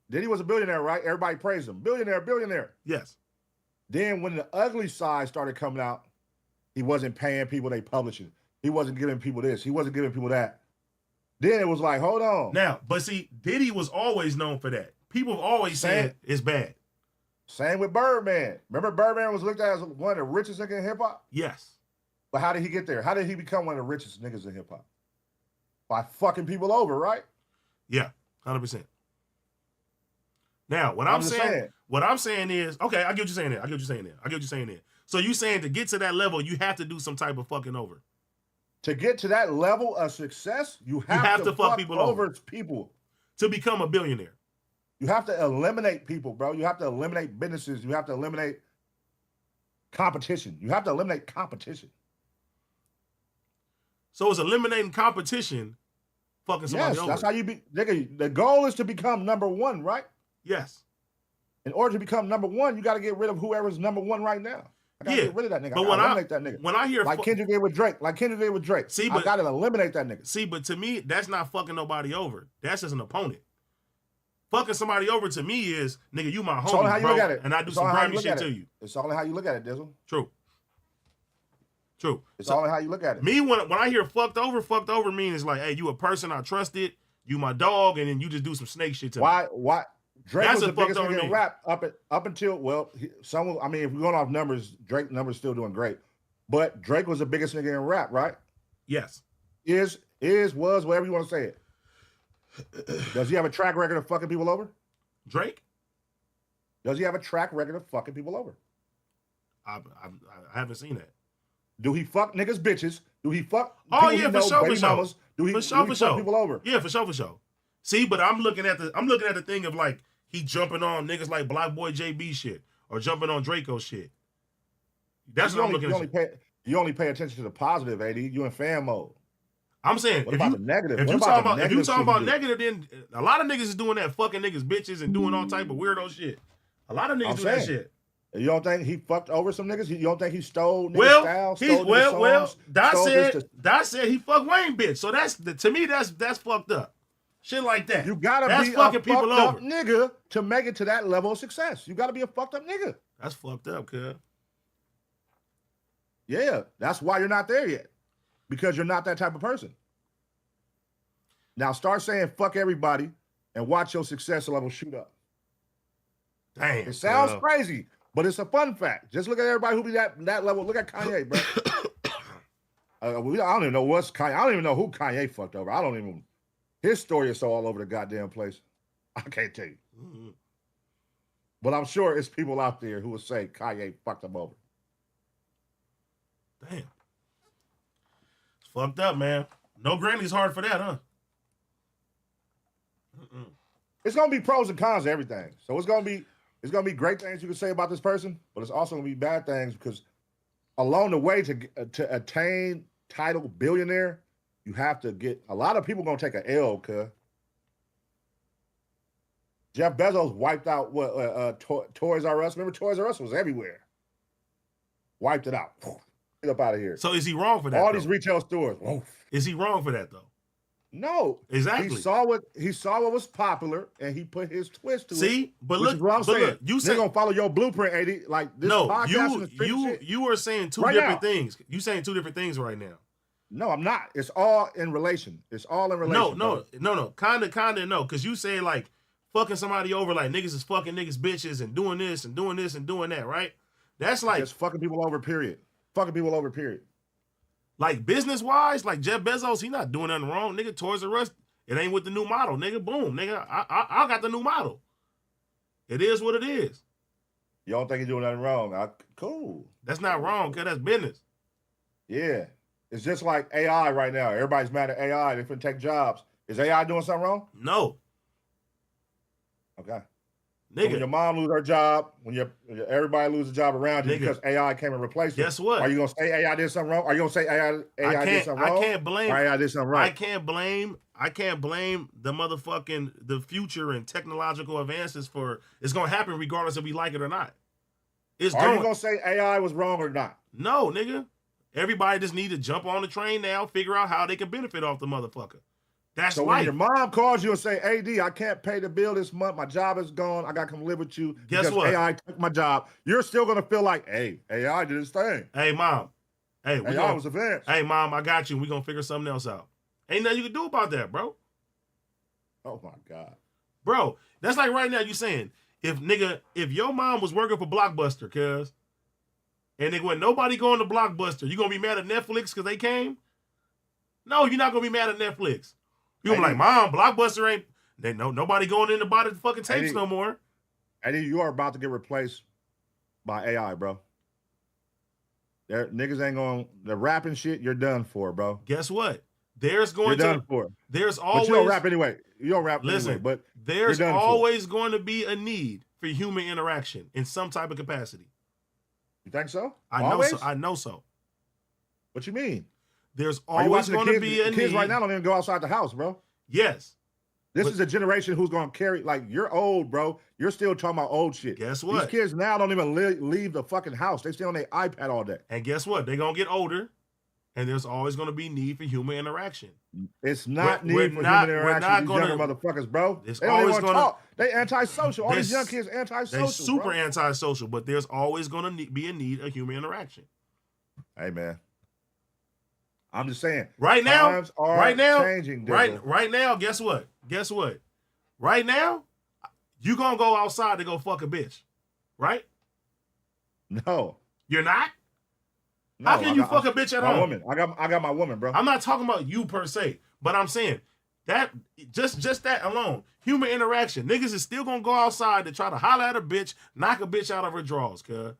Diddy was a billionaire, right? Everybody praised him. Billionaire. Yes. Then when the ugly side started coming out, he wasn't paying people they publishing. He wasn't giving people this. He wasn't giving people that. Then it was like, hold on. Now, but see, Diddy was always known for that. People have always said it's bad. Same with Birdman. Remember Birdman was looked at as one of the richest niggas in hip-hop? Yes. But how did he get there? How did he become one of the richest niggas in hip-hop? By fucking people over, right? Yeah, 100%. Now, what I'm saying is, okay, I get what you're saying there. So you saying to get to that level, you have to do some type of fucking over. To get to that level of success, you have to fuck people over people. To become a billionaire. You have to eliminate people, bro. You have to eliminate businesses. You have to eliminate competition. You have to eliminate competition. So it's eliminating competition, fucking somebody over. That's how you be. Nigga, the goal is to become number one, right? Yes. In order to become number one, you got to get rid of whoever's number one right now. I gotta get rid of that nigga. But eliminate that nigga. When I hear Kendrick did with Drake, See, I gotta eliminate that nigga. See, but to me, that's not fucking nobody over. That's just an opponent. Fucking somebody over to me is, nigga, you my homie, bro, and I do some grimy shit to you. It's all in how you look at it, Dizzle. True. It's all in how you look at it. Me, when I hear fucked over means like, hey, you a person I trusted, you my dog, and then you just do some snake shit to me. Why? Drake was the biggest nigga in rap up until, if we're going off numbers, Drake numbers still doing great. But Drake was the biggest nigga in rap, right? Yes. Was, whatever you want to say it. Does he have a track record of fucking people over? Drake? Does he have a track record of fucking people over? I haven't seen that. Do he fuck niggas bitches? Do he fuck for sure. Mamas? Do he fuck people over? Yeah, for sure. See, but I'm looking at the thing of like, he jumping on niggas like Black Boy JB shit or jumping on Draco shit. That's what I'm looking at. You only pay attention to the positive, AD. You in fan mode. I'm saying, what about the negative? If you talking about negative, then a lot of niggas is doing that, fucking niggas bitches and doing all type of weirdo shit. A lot of niggas do that shit. You don't think he fucked over some niggas? You don't think he stole niggas' style? Dot said he fucked Wayne bitch. So to me that's fucked up. Shit like that. You gotta be fucking people over nigga to make it to that level of success. You gotta be a fucked up nigga. That's fucked up, cuz. Yeah, that's why you're not there yet. Because you're not that type of person. Now start saying fuck everybody and watch your success level shoot up. Damn. It sounds crazy, but it's a fun fact. Just look at everybody who be that level. Look at Kanye, bro. I don't even know what's Kanye. I don't even know who Kanye fucked over. His story is so all over the goddamn place. I can't tell you. Mm-hmm. But I'm sure it's people out there who will say Kanye fucked him over. Damn. It's fucked up, man. No granny's hard for that, huh? Mm-mm. It's gonna be pros and cons to everything. So it's gonna be great things you can say about this person, but it's also gonna be bad things because along the way to attain title billionaire, you have to get a lot of people gonna take an L, cuz. Jeff Bezos wiped out Toys R Us. Remember Toys R Us was everywhere. Wiped it out. Get up out of here. So is he wrong for that? All these retail stores. Is he wrong for that though? No. Exactly. He saw what was popular and he put his twist to it. See, but look, what I'm saying. Look, you they're gonna follow your blueprint, AD. Like this podcast you are saying two different things. You saying two different things right now. No, I'm not. It's all in relation. No. Kinda no. Cause you say like fucking somebody over, like niggas is fucking niggas bitches and doing this and doing this and doing that, right? That's like just fucking people over, period. Fucking people over, period. Like business wise, like Jeff Bezos, he not doing nothing wrong, nigga. Toys R Us, it ain't with the new model, nigga. Boom, nigga. I got the new model. It is what it is. You don't think he's doing nothing wrong? Cool. That's not wrong, cause that's business. Yeah, it's just like AI right now. Everybody's mad at AI. They finna take jobs. Is AI doing something wrong? No. Okay. Nigga. So when your mom lose her job, when everybody loses a job around you because AI came and replaced it. Guess what? Are you gonna say AI did something wrong? Are you gonna say AI did something wrong? I can't blame. Or AI did something right. I can't blame the motherfucking the future and technological advances for it's gonna happen regardless if we like it or not. Are you gonna say AI was wrong or not? No, nigga. Everybody just need to jump on the train now, figure out how they can benefit off the motherfucker. That's so life. When your mom calls you and say, AD, I can't pay the bill this month. My job is gone. I got to come live with you. Guess what? AI took my job. You're still going to feel like, hey, AI did his thing. Hey, mom. Hey, AI was advanced. Hey, mom, I got you. We're going to figure something else out. Ain't nothing you can do about that, bro. Oh, my God. Bro, that's like right now you saying, if your mom was working for Blockbuster, cuz, and when nobody going to Blockbuster, you going to be mad at Netflix because they came? No, you're not going to be mad at Netflix. You're gonna be like, Mom, Blockbuster ain't, nobody going in to buy the fucking tapes no more. Eddie, you are about to get replaced by AI, bro. Niggas ain't going, the rapping shit, you're done for, bro. Guess what? You're done for. There's always. But you don't rap anyway. You don't rap anyway, but there's always going to be a need for human interaction in some type of capacity. You think so? I know so. What you mean? There's always going to be a need. Kids right now don't even go outside the house, bro. Yes. This is a generation who's going to carry, like, you're old, bro. You're still talking about old shit. Guess what? These kids now don't even leave the fucking house. They stay on their iPad all day. And guess what? They're going to get older, and there's always going to be need for human interaction. It's not need for human interaction. These younger motherfuckers, bro. They don't even want to talk. They antisocial. All these young kids antisocial. They're super antisocial, but there's always going to be a need of human interaction. Hey, man. I'm just saying. Right now, changing, right now, guess what? Right now, you gonna go outside to go fuck a bitch, right? No. You're not? No, how can you fuck a bitch at home? Woman. I got my woman, bro. I'm not talking about you per se, but I'm saying that just that alone, human interaction. Niggas is still gonna go outside to try to holler at a bitch, knock a bitch out of her drawers, cuz.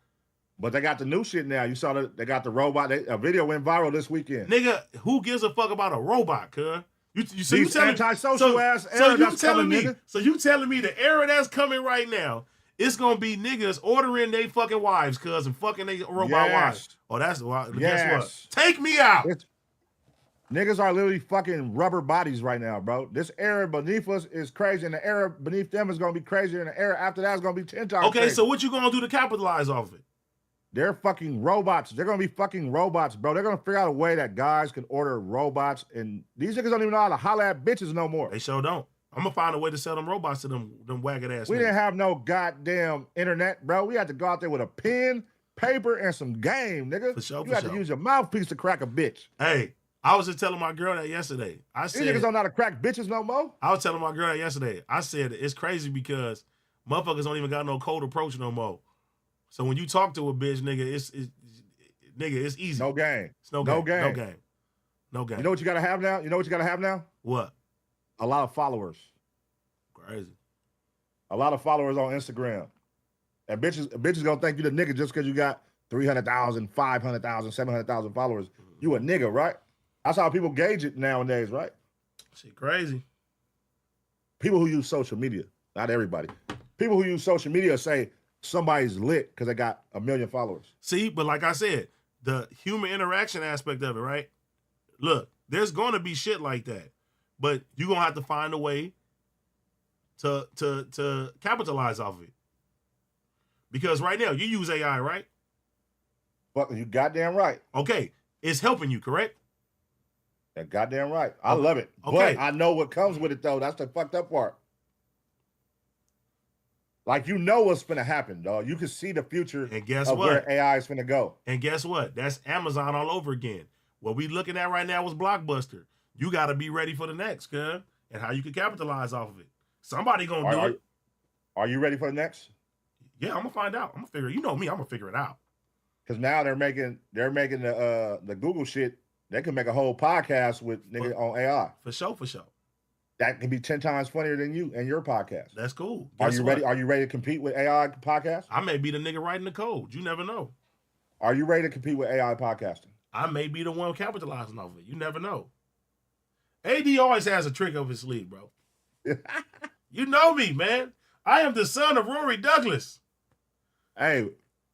But they got the new shit now. You saw they got the robot. A video went viral this weekend. Nigga, who gives a fuck about a robot, cuz? You antisocial ass era that's coming, nigga. So you telling me the era that's coming right now, it's gonna be niggas ordering they fucking wives, cuz, and fucking they robot wives. Oh, that's why. Guess what? Take me out. Niggas are literally fucking rubber bodies right now, bro. This era beneath us is crazy, and the era beneath them is gonna be crazier, and the era after that is gonna be 10 times crazy. So what you gonna do to capitalize off of it? They're fucking robots. They're going to be fucking robots, bro. They're going to figure out a way that guys can order robots. And these niggas don't even know how to holler at bitches no more. They sure don't. I'm going to find a way to sell them robots to them wagged ass We didn't have no goddamn internet, bro. We had to go out there with a pen, paper, and some game, nigga. For sure, you had to use your mouthpiece to crack a bitch. Hey, I was just telling my girl that yesterday. I said, these niggas don't know how to crack bitches no more. I was telling my girl that yesterday. I said, it's crazy because motherfuckers don't even got no cold approach no more. So when you talk to a bitch, nigga, it's easy. No game. It's no game. No game. You know what you gotta have now? What? A lot of followers. Crazy. A lot of followers on Instagram. And bitches gonna think you the nigga just because you got 300,000, 500,000, 700,000 followers. You a nigga, right? That's how people gauge it nowadays, right? Shit crazy. People who use social media, not everybody. People who use social media say somebody's lit because they got 1 million followers. See, but like I said, the human interaction aspect of it, right? Look, there's going to be shit like that, but you're going to have to find a way to capitalize off of it. Because right now, you use AI, right? Fuck, you goddamn right. Okay, it's helping you, correct? That goddamn right. I love it. Okay. But I know what comes with it, though. That's the fucked up part. Like, you know what's finna happen, dog. You can see the future and guess of what? where AI is finna go. And guess what? That's Amazon all over again. What we looking at right now was Blockbuster. You got to be ready for the next, cuz, and how you can capitalize off of it. Somebody gonna do it. Are you ready for the next? Yeah, I'm gonna find out. I'm gonna figure. You know me. I'm gonna figure it out. Because now they're making the Google shit They can make a whole podcast with nigga on AI. For sure. That can be 10 times funnier than you and your podcast. That's cool. Are you ready? Are you ready to compete with AI podcasts? I may be the nigga writing the code. You never know. Are you ready to compete with AI podcasting? I may be the one capitalizing off it. You never know. AD always has a trick up his sleeve, bro. You know me, man. I am the son of Rory Douglas. Hey,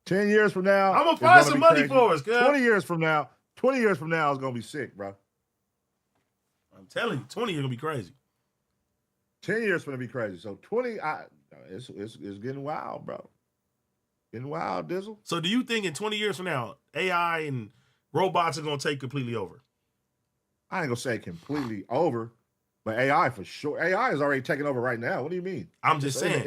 10 years from now, I'm gonna find some money for us, girl. 20 years from now, it's gonna be sick, bro. I'm telling you, 20 years gonna be crazy. 10 years gonna be crazy. So 20, it's getting wild, bro. Getting wild, Dizzle. So do you think in 20 years from now, AI and robots are gonna take completely over? I ain't gonna say completely over, but AI for sure. AI is already taking over right now. What do you mean? I'm just saying.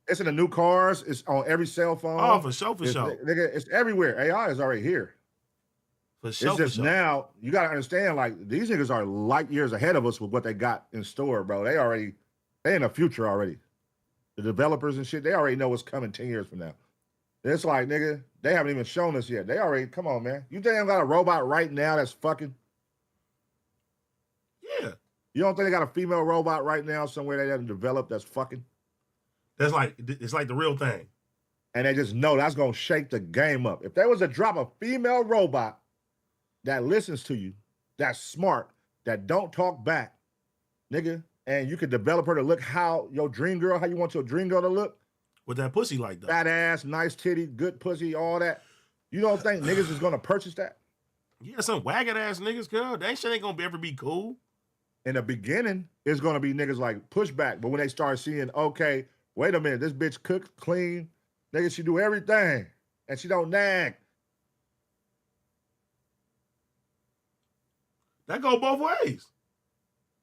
It's in the new cars. It's on every cell phone. Oh, for sure. Nigga, it's everywhere. AI is already here. For sure. It's just now, you got to understand, like, these niggas are light years ahead of us with what they got in store, bro. They in the future already. The developers and shit, they already know what's coming 10 years from now. It's like, nigga, they haven't even shown us yet. They already, come on, man. You think they got a robot right now that's fucking? Yeah. You don't think they got a female robot right now somewhere they haven't developed that's fucking? It's like the real thing. And they just know that's going to shake the game up. If there was a drop of female robot that listens to you, that's smart, that don't talk back, nigga, and you could develop her to look how your dream girl, how you want your dream girl to look. With that pussy like that. Fat ass, nice titty, good pussy, all that. You don't think niggas is going to purchase that? Yeah, some wagged ass niggas, girl. That shit ain't going to ever be cool. In the beginning, it's going to be niggas like pushback. But when they start seeing, okay, wait a minute, this bitch cook, clean, nigga, she do everything, and she don't nag. That go both ways.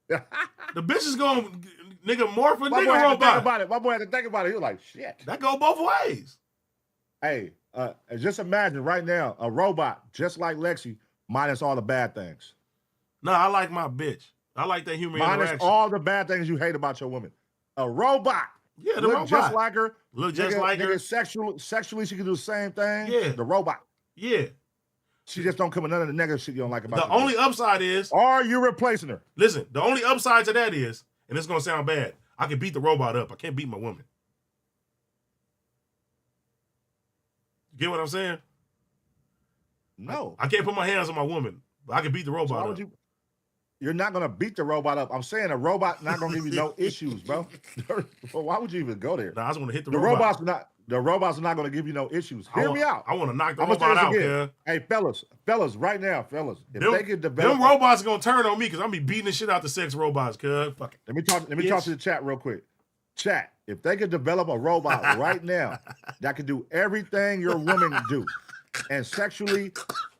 The bitch is going, nigga, morph a My nigga boy had to robot. think about it. My boy had to think about it. He was like, shit. That go both ways. Hey, just imagine right now, a robot just like Lexi, minus all the bad things. No, I like my bitch. I like that human minus interaction. all the bad things you hate about your woman. A robot. Yeah, the look robot. just like her. Look just like her. Sexually, she can do the same thing. Yeah. The robot. Yeah. She just don't come with none of the negative shit you don't like about her. The only upside is... Are you replacing her? Listen, the only upside to that is, and it's going to sound bad, I can beat the robot up. I can't beat my woman. You get what I'm saying? No. I can't put my hands on my woman, but I can beat the robot up. You're not going to beat the robot up. I'm saying a robot not going to give you no issues, bro. Well, why would you even go there? Nah, I just want to hit the robot. The robots are not going to give you no issues. Hear me out. I want to knock the robot out, yeah. Hey, fellas, right now, fellas. If they could develop... Them robots are going to turn on me because I'm going to be beating the shit out the sex robots, cuz. Fuck it. Let me talk to the chat real quick. Chat, if they could develop a robot right now that could do everything your woman do, and sexually,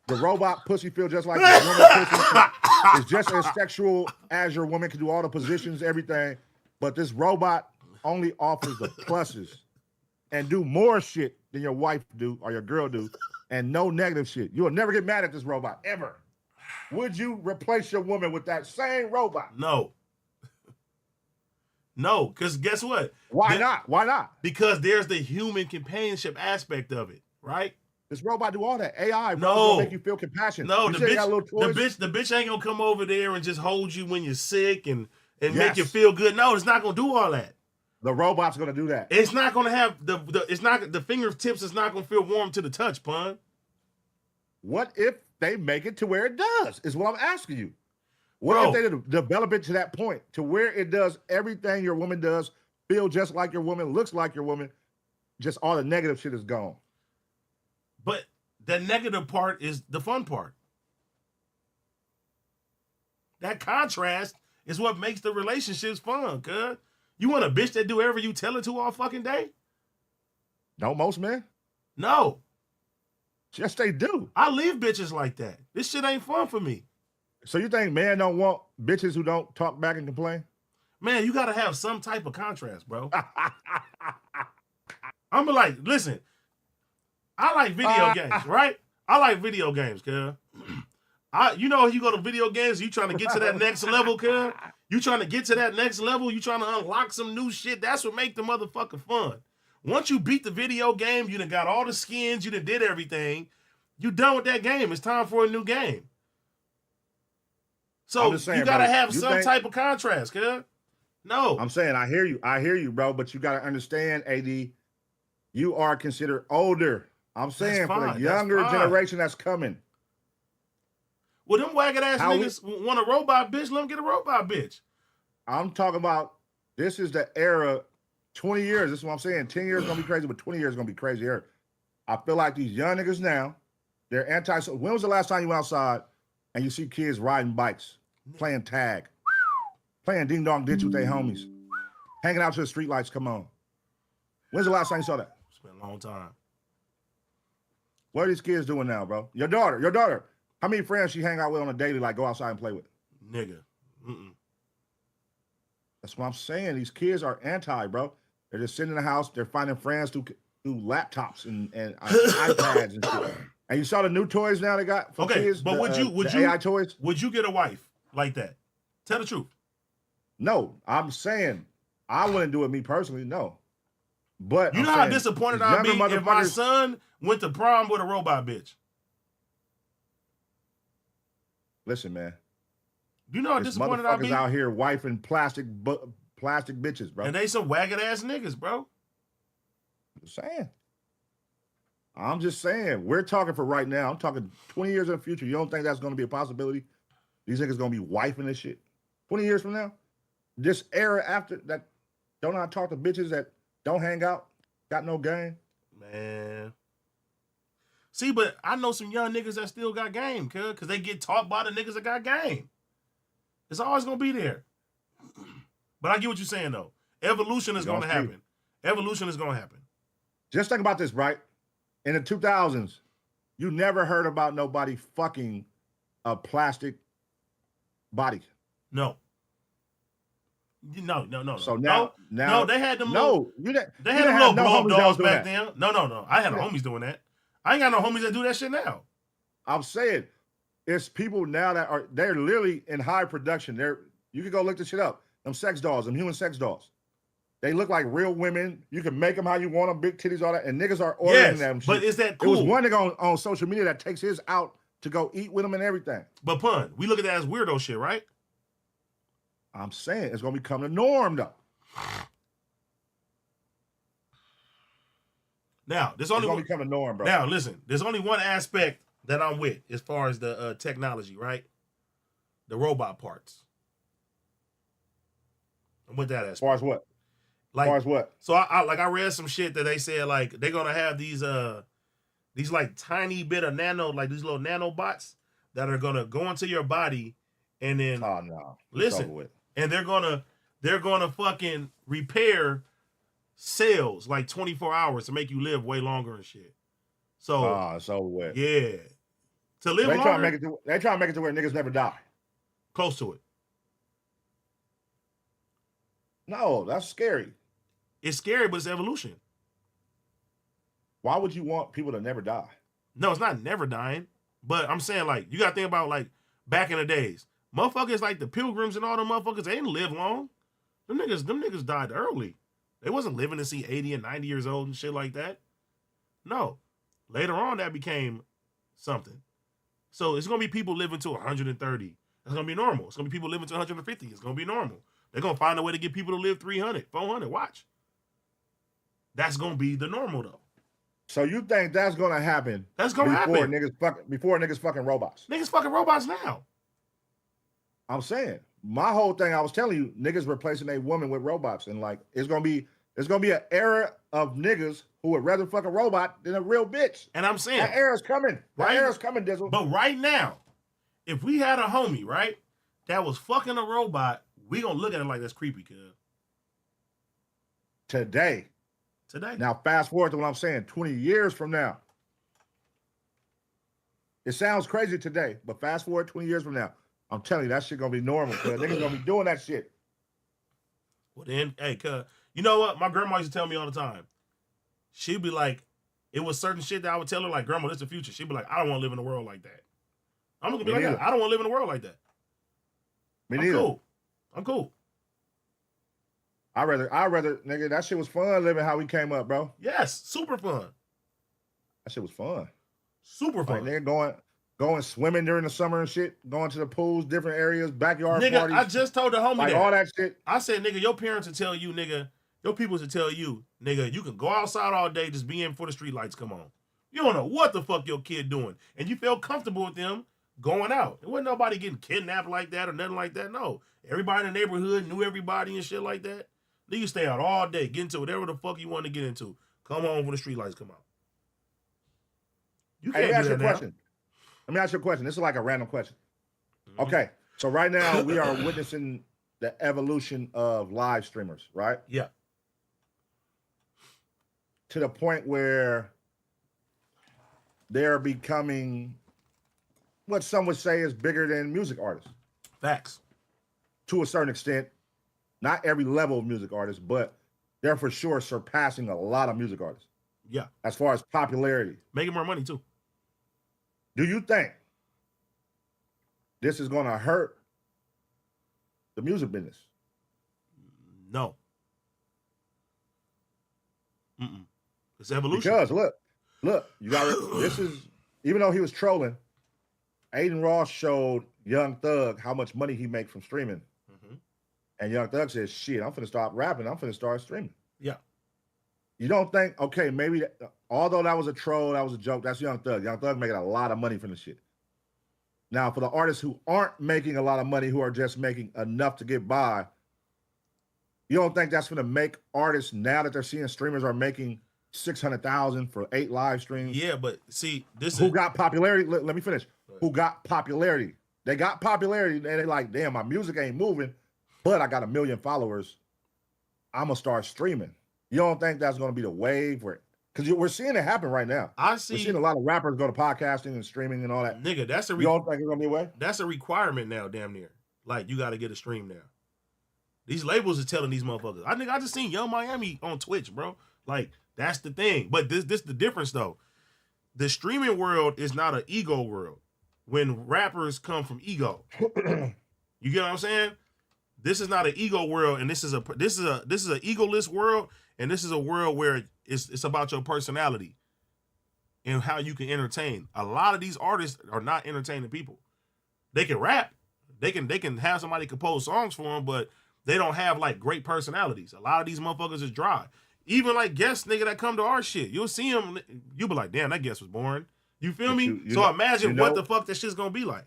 the robot pussy feel just like your woman pussy. It's just as sexual as your woman, can do all the positions, everything. But this robot only offers the pluses and do more shit than your wife do or your girl do, and no negative shit. You will never get mad at this robot, ever. Would you replace your woman with that same robot? No. No, because guess what? Why not? Why not? Because there's the human companionship aspect of it, right? This robot do all that. AI, bro, no, make you feel compassion. No, the bitch ain't gonna come over there and just hold you when you're sick and make you feel good. No, it's not gonna do all that. The robot's gonna do that. It's not gonna have the fingertips is not gonna feel warm to the touch, Pun. What if they make it to where it does? Is what I'm asking you. What if they develop it to that point, to where it does everything your woman does, feel just like your woman, looks like your woman, just all the negative shit is gone. But the negative part is the fun part. That contrast is what makes the relationships fun, cuz. You want a bitch that do whatever you tell her to all fucking day? Don't most men? No. Yes, they do. I leave bitches like that. This shit ain't fun for me. So you think men don't want bitches who don't talk back and complain? Man, you got to have some type of contrast, bro. I'm like, listen, I like video games, right? I like video games, cuz. You know, you go to video games, you trying to get to that next level, cuz. You trying to get to that next level, you trying to unlock some new shit. That's what make the motherfucker fun. Once you beat the video game, you done got all the skins, you done did everything. You done with that game. It's time for a new game. So saying, you gotta bro, have some type of contrast, cuz. No. I'm saying I hear you, bro, but you gotta understand, AD, you are considered older. I'm saying for the younger generation that's coming. Well, them wagged ass niggas want a robot bitch, let them get a robot bitch. I'm talking about this is the era, 20 years. This is what I'm saying. 10 years is gonna be crazy, but 20 years is gonna be crazy here. I feel like these young niggas now, they're when was the last time you went outside and you see kids riding bikes, playing tag, playing ding dong ditch with their homies, hanging out to the street lights? Come on. When's the last time you saw that? It's been a long time. What are these kids doing now, bro? Your daughter. How many friends she hang out with on a daily, like go outside and play with? Nigga. That's what I'm saying. These kids are anti, bro. They're just sitting in the house. They're finding friends through laptops and iPads and shit. And you saw the new toys now they got for kids? But would you AI toys? Would you get a wife like that? Tell the truth. No, I'm saying I wouldn't do it me personally, no. But you know how disappointed I'd be if my son went to prom with a robot bitch. Listen, man. You know how disappointed I'd be? Motherfuckers out here wifing plastic bitches, bro. And they some wagged ass niggas, bro. I'm just saying. We're talking for right now. I'm talking 20 years in the future. You don't think that's going to be a possibility? These niggas going to be wifing this shit 20 years from now? This era after that, don't know how to talk to bitches that don't hang out, got no game? Man. See, but I know some young niggas that still got game, cuz, because they get taught by the niggas that got game. It's always going to be there. But I get what you're saying, though. Evolution is going to happen. Evolution is going to happen. Just think about this, right? In the 2000s, you never heard about nobody fucking a plastic body. No. No. So now they had them. They had them little blow up dolls back then. No. I had homies doing that. I ain't got no homies that do that shit now. I'm saying it's people now that they're literally in high production. You can go look this shit up. Them sex dolls, them human sex dolls. They look like real women. You can make them how you want them, big titties, all that. And niggas are ordering them. But is that cool? It was one nigga on social media that takes his out to go eat with them and everything. But Pun, we look at that as weirdo shit, right? I'm saying it's gonna become the norm, though. Now, there's only gonna become a norm, bro. Now, listen, there's only one aspect that I'm with as far as the technology, right? The robot parts. I'm with that aspect. As far as what? Like, as far as what? So I read some shit that they said like they're gonna have these like tiny bit of these little nanobots that are gonna go into your body and then listen, and they're gonna fucking repair cells like 24 hours to make you live way longer and shit. So it's over with. Yeah. To live longer. They try to make it to where niggas never die. Close to it. No, that's scary. It's scary, but it's evolution. Why would you want people to never die? No, it's not never dying. But I'm saying, like, you gotta think about like back in the days. Motherfuckers like the Pilgrims and all them motherfuckers, they didn't live long. Them niggas died early. They wasn't living to see 80 and 90 years old and shit like that. No. Later on, that became something. So it's going to be people living to 130. That's going to be normal. It's going to be people living to 150. It's going to be normal. They're going to find a way to get people to live 300, 400. Watch. That's going to be the normal, though. So you think that's going to happen? That's going to happen. Before niggas fucking robots. Niggas fucking robots now. I'm saying. My whole thing, I was telling you, niggas replacing a woman with robots. And like, it's gonna be an era of niggas who would rather fuck a robot than a real bitch. And I'm saying that era's coming. That era's coming, Dizzle. But right now, if we had a homie, right, that was fucking a robot, we gonna look at it like that's creepy, cuz. Today. Now fast forward to what I'm saying, 20 years from now. It sounds crazy today, but fast forward 20 years from now. I'm telling you, that shit gonna be normal, cuz. Niggas gonna be doing that shit. Well then, hey, cuz, you know what? My grandma used to tell me all the time. She'd be like, it was certain shit that I would tell her, like, Grandma, this is the future. She'd be like, I don't want to live in a world like that. I'm gonna be like that. I don't want to live in a world like that. Me neither. I'm cool. I'd rather, nigga, that shit was fun living how we came up, bro. Yes, super fun. That shit was fun. Super fun. Like, nigga, going going swimming during the summer and shit, going to the pools, different areas, backyard nigga, parties. I just told the homie like that. all that shit. I said, nigga, your parents will tell you, nigga, your people will tell you, nigga, you can go outside all day, just be in before the street lights come on. You don't know what the fuck your kid doing. And you feel comfortable with them going out. There wasn't nobody getting kidnapped like that or nothing like that. No. Everybody in the neighborhood knew everybody and shit like that. Nigga stay out all day, get into whatever the fuck you want to get into. Come on when the street lights come out. You can't do that now. Question. Let me ask you a question. This is like a random question. Mm-hmm. Okay. So right now we are witnessing the evolution of live streamers, right? Yeah. To the point where they're becoming what some would say is bigger than music artists. Facts. To a certain extent. Not every level of music artists, but they're for sure surpassing a lot of music artists. Yeah. As far as popularity. Making more money too. Do you think this is going to hurt the music business? No. It's evolution. Because look, you got this is, even though he was trolling, Aiden Ross showed Young Thug how much money he makes from streaming. And Young Thug says, shit, I'm finna stop rapping. I'm finna start streaming. Yeah. You don't think, okay, maybe, although that was a troll, that was a joke, that's Young Thug. Young Thug making a lot of money from the shit. Now, for the artists who aren't making a lot of money, who are just making enough to get by, you don't think that's gonna make artists, now that they're seeing streamers are making $600,000 for 8 live streams? Yeah, but see, got popularity? Let me finish. Who got popularity? They got popularity, and they're like, damn, my music ain't moving, but I got 1 million followers. I'm going to start streaming. You don't think that's going to be the wave? Because we're seeing it happen right now. We're seeing a lot of rappers go to podcasting and streaming and all that. Nigga, you don't think it's going to be a wave? That's a requirement now, damn near. Like, you got to get a stream now. These labels are telling these motherfuckers. I just seen Young Miami on Twitch, bro. Like, that's the thing. But this the difference, though. The streaming world is not an ego world. When rappers come from ego. You get what I'm saying? This is not an ego world, and this is an egoless world, and this is a world where it's about your personality and how you can entertain. A lot of these artists are not entertaining people. They can rap, they can have somebody compose songs for them, but they don't have like great personalities. A lot of these motherfuckers is dry. Even like guests, nigga, that come to our shit, you'll see them, you'll be like, damn, that guest was boring. You feel me? So imagine what the fuck that shit's gonna be like.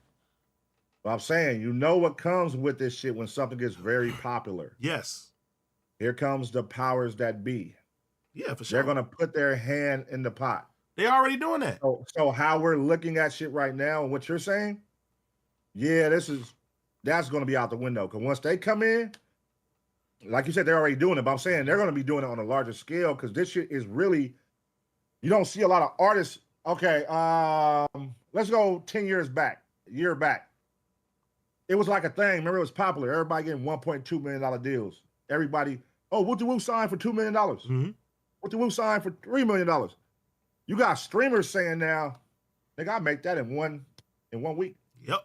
I'm saying, you know what comes with this shit when something gets very popular. Yes. Here comes the powers that be. Yeah, for sure. They're going to put their hand in the pot. They already doing that. So how we're looking at shit right now and what you're saying, yeah, that's going to be out the window. Because once they come in, like you said, they're already doing it. But I'm saying they're going to be doing it on a larger scale because this shit is really, you don't see a lot of artists. Okay, let's go 10 years back, a year back. It was like a thing. Remember, it was popular. Everybody getting $1.2 million deals. Everybody, Wooty Woo signed for $2 million. Mm-hmm. Wooty Woo signed for $3 million. You got streamers saying now, they got to make that in one week. Yep.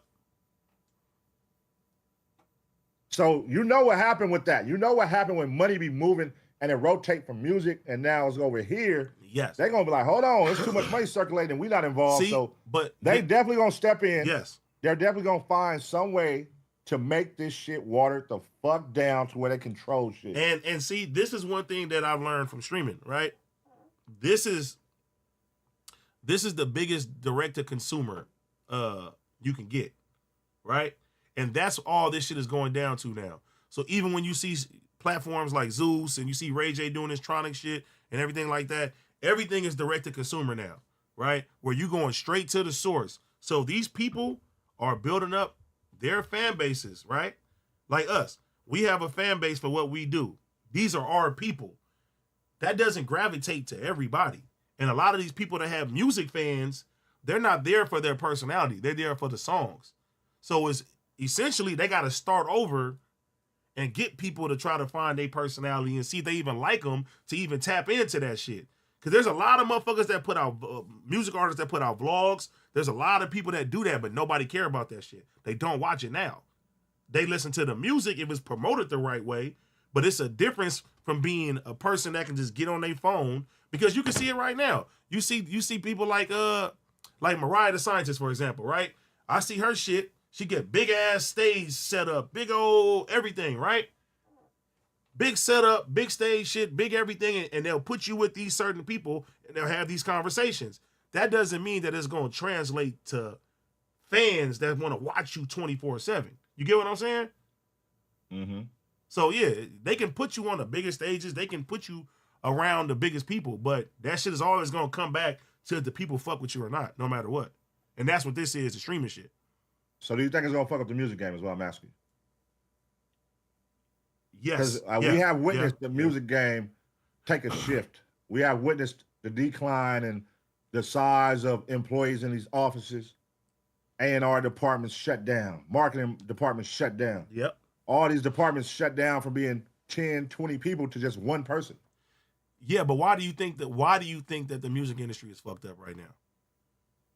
So you know what happened with that. You know what happened when money be moving and it rotate from music and now it's over here. Yes. They're going to be like, hold on, there's too much money circulating and we're not involved. But they definitely going to step in. Yes. They're definitely going to find some way to make this shit watered the fuck down to where they control shit. And see, this is one thing that I've learned from streaming, right? This is the biggest direct-to-consumer you can get, right? And that's all this shit is going down to now. So even when you see platforms like Zeus and you see Ray J doing his Tronic shit and everything like that, everything is direct-to-consumer now, right? Where you're going straight to the source. So these people are building up their fan bases, right? Like us. We have a fan base for what we do. These are our people. That doesn't gravitate to everybody. And a lot of these people that have music fans, they're not there for their personality. They're there for the songs. So it's essentially they got to start over and get people to try to find their personality and see if they even like them to even tap into that shit. Because there's a lot of motherfuckers that put out, music artists that put out vlogs. There's a lot of people that do that, but nobody care about that shit. They don't watch it now. They listen to the music if it's promoted the right way, but it's a difference from being a person that can just get on their phone, because you can see it right now. You see people like Like Mariah the Scientist, for example, right? I see her shit. She get big ass stage set up, big old everything, right? Big setup, big stage shit, big everything, and they'll put you with these certain people and they'll have these conversations. That doesn't mean that it's going to translate to fans that want to watch you 24/7. You get what I'm saying? Mm-hmm. So yeah, they can put you on the biggest stages, they can put you around the biggest people, but that shit is always going to come back to the people fuck with you or not, no matter what. And that's what this is, the streaming shit. So do you think it's going to fuck up the music game is what I'm asking? Yes. Because we have witnessed the music game take a shift. We have witnessed the decline in the size of employees in these offices. A&R departments shut down. Marketing departments shut down. Yep. All these departments shut down from being 10, 20 people to just one person. Yeah, but why do you think that the music industry is fucked up right now?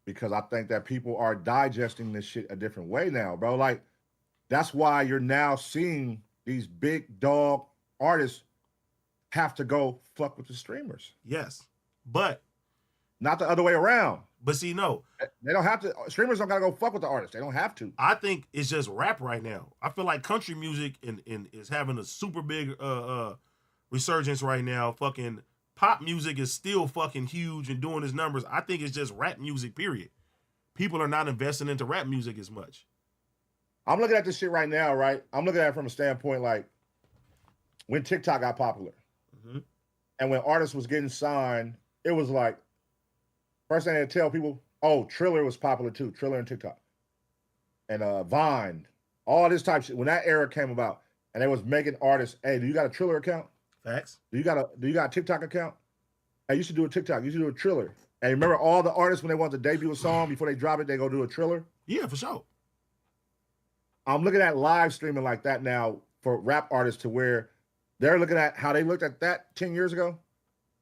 Because I think that people are digesting this shit a different way now, bro. Like, that's why you're now seeing these big dog artists have to go fuck with the streamers. Yes, but not the other way around. But see, no, they don't have to. Streamers don't gotta go fuck with the artists. They don't have to. I think it's just rap right now. I feel like country music is having a super big resurgence right now. Fucking pop music is still fucking huge and doing its numbers. I think it's just rap music, period. People are not investing into rap music as much. I'm looking at this shit right now, right? I'm looking at it from a standpoint like when TikTok got popular and when artists was getting signed, it was like, first thing they tell people, oh, Triller was popular too, Triller and TikTok. And Vine, all this type of shit. When that era came about and they was making artists, hey, do you got a Triller account? Facts. Do you got a TikTok account? Hey, you should do a TikTok. You should do a Triller. And remember all the artists when they want to debut a song, before they drop it, they go do a Triller? Yeah, for sure. I'm looking at live streaming like that now for rap artists to where they're looking at how they looked at that 10 years ago.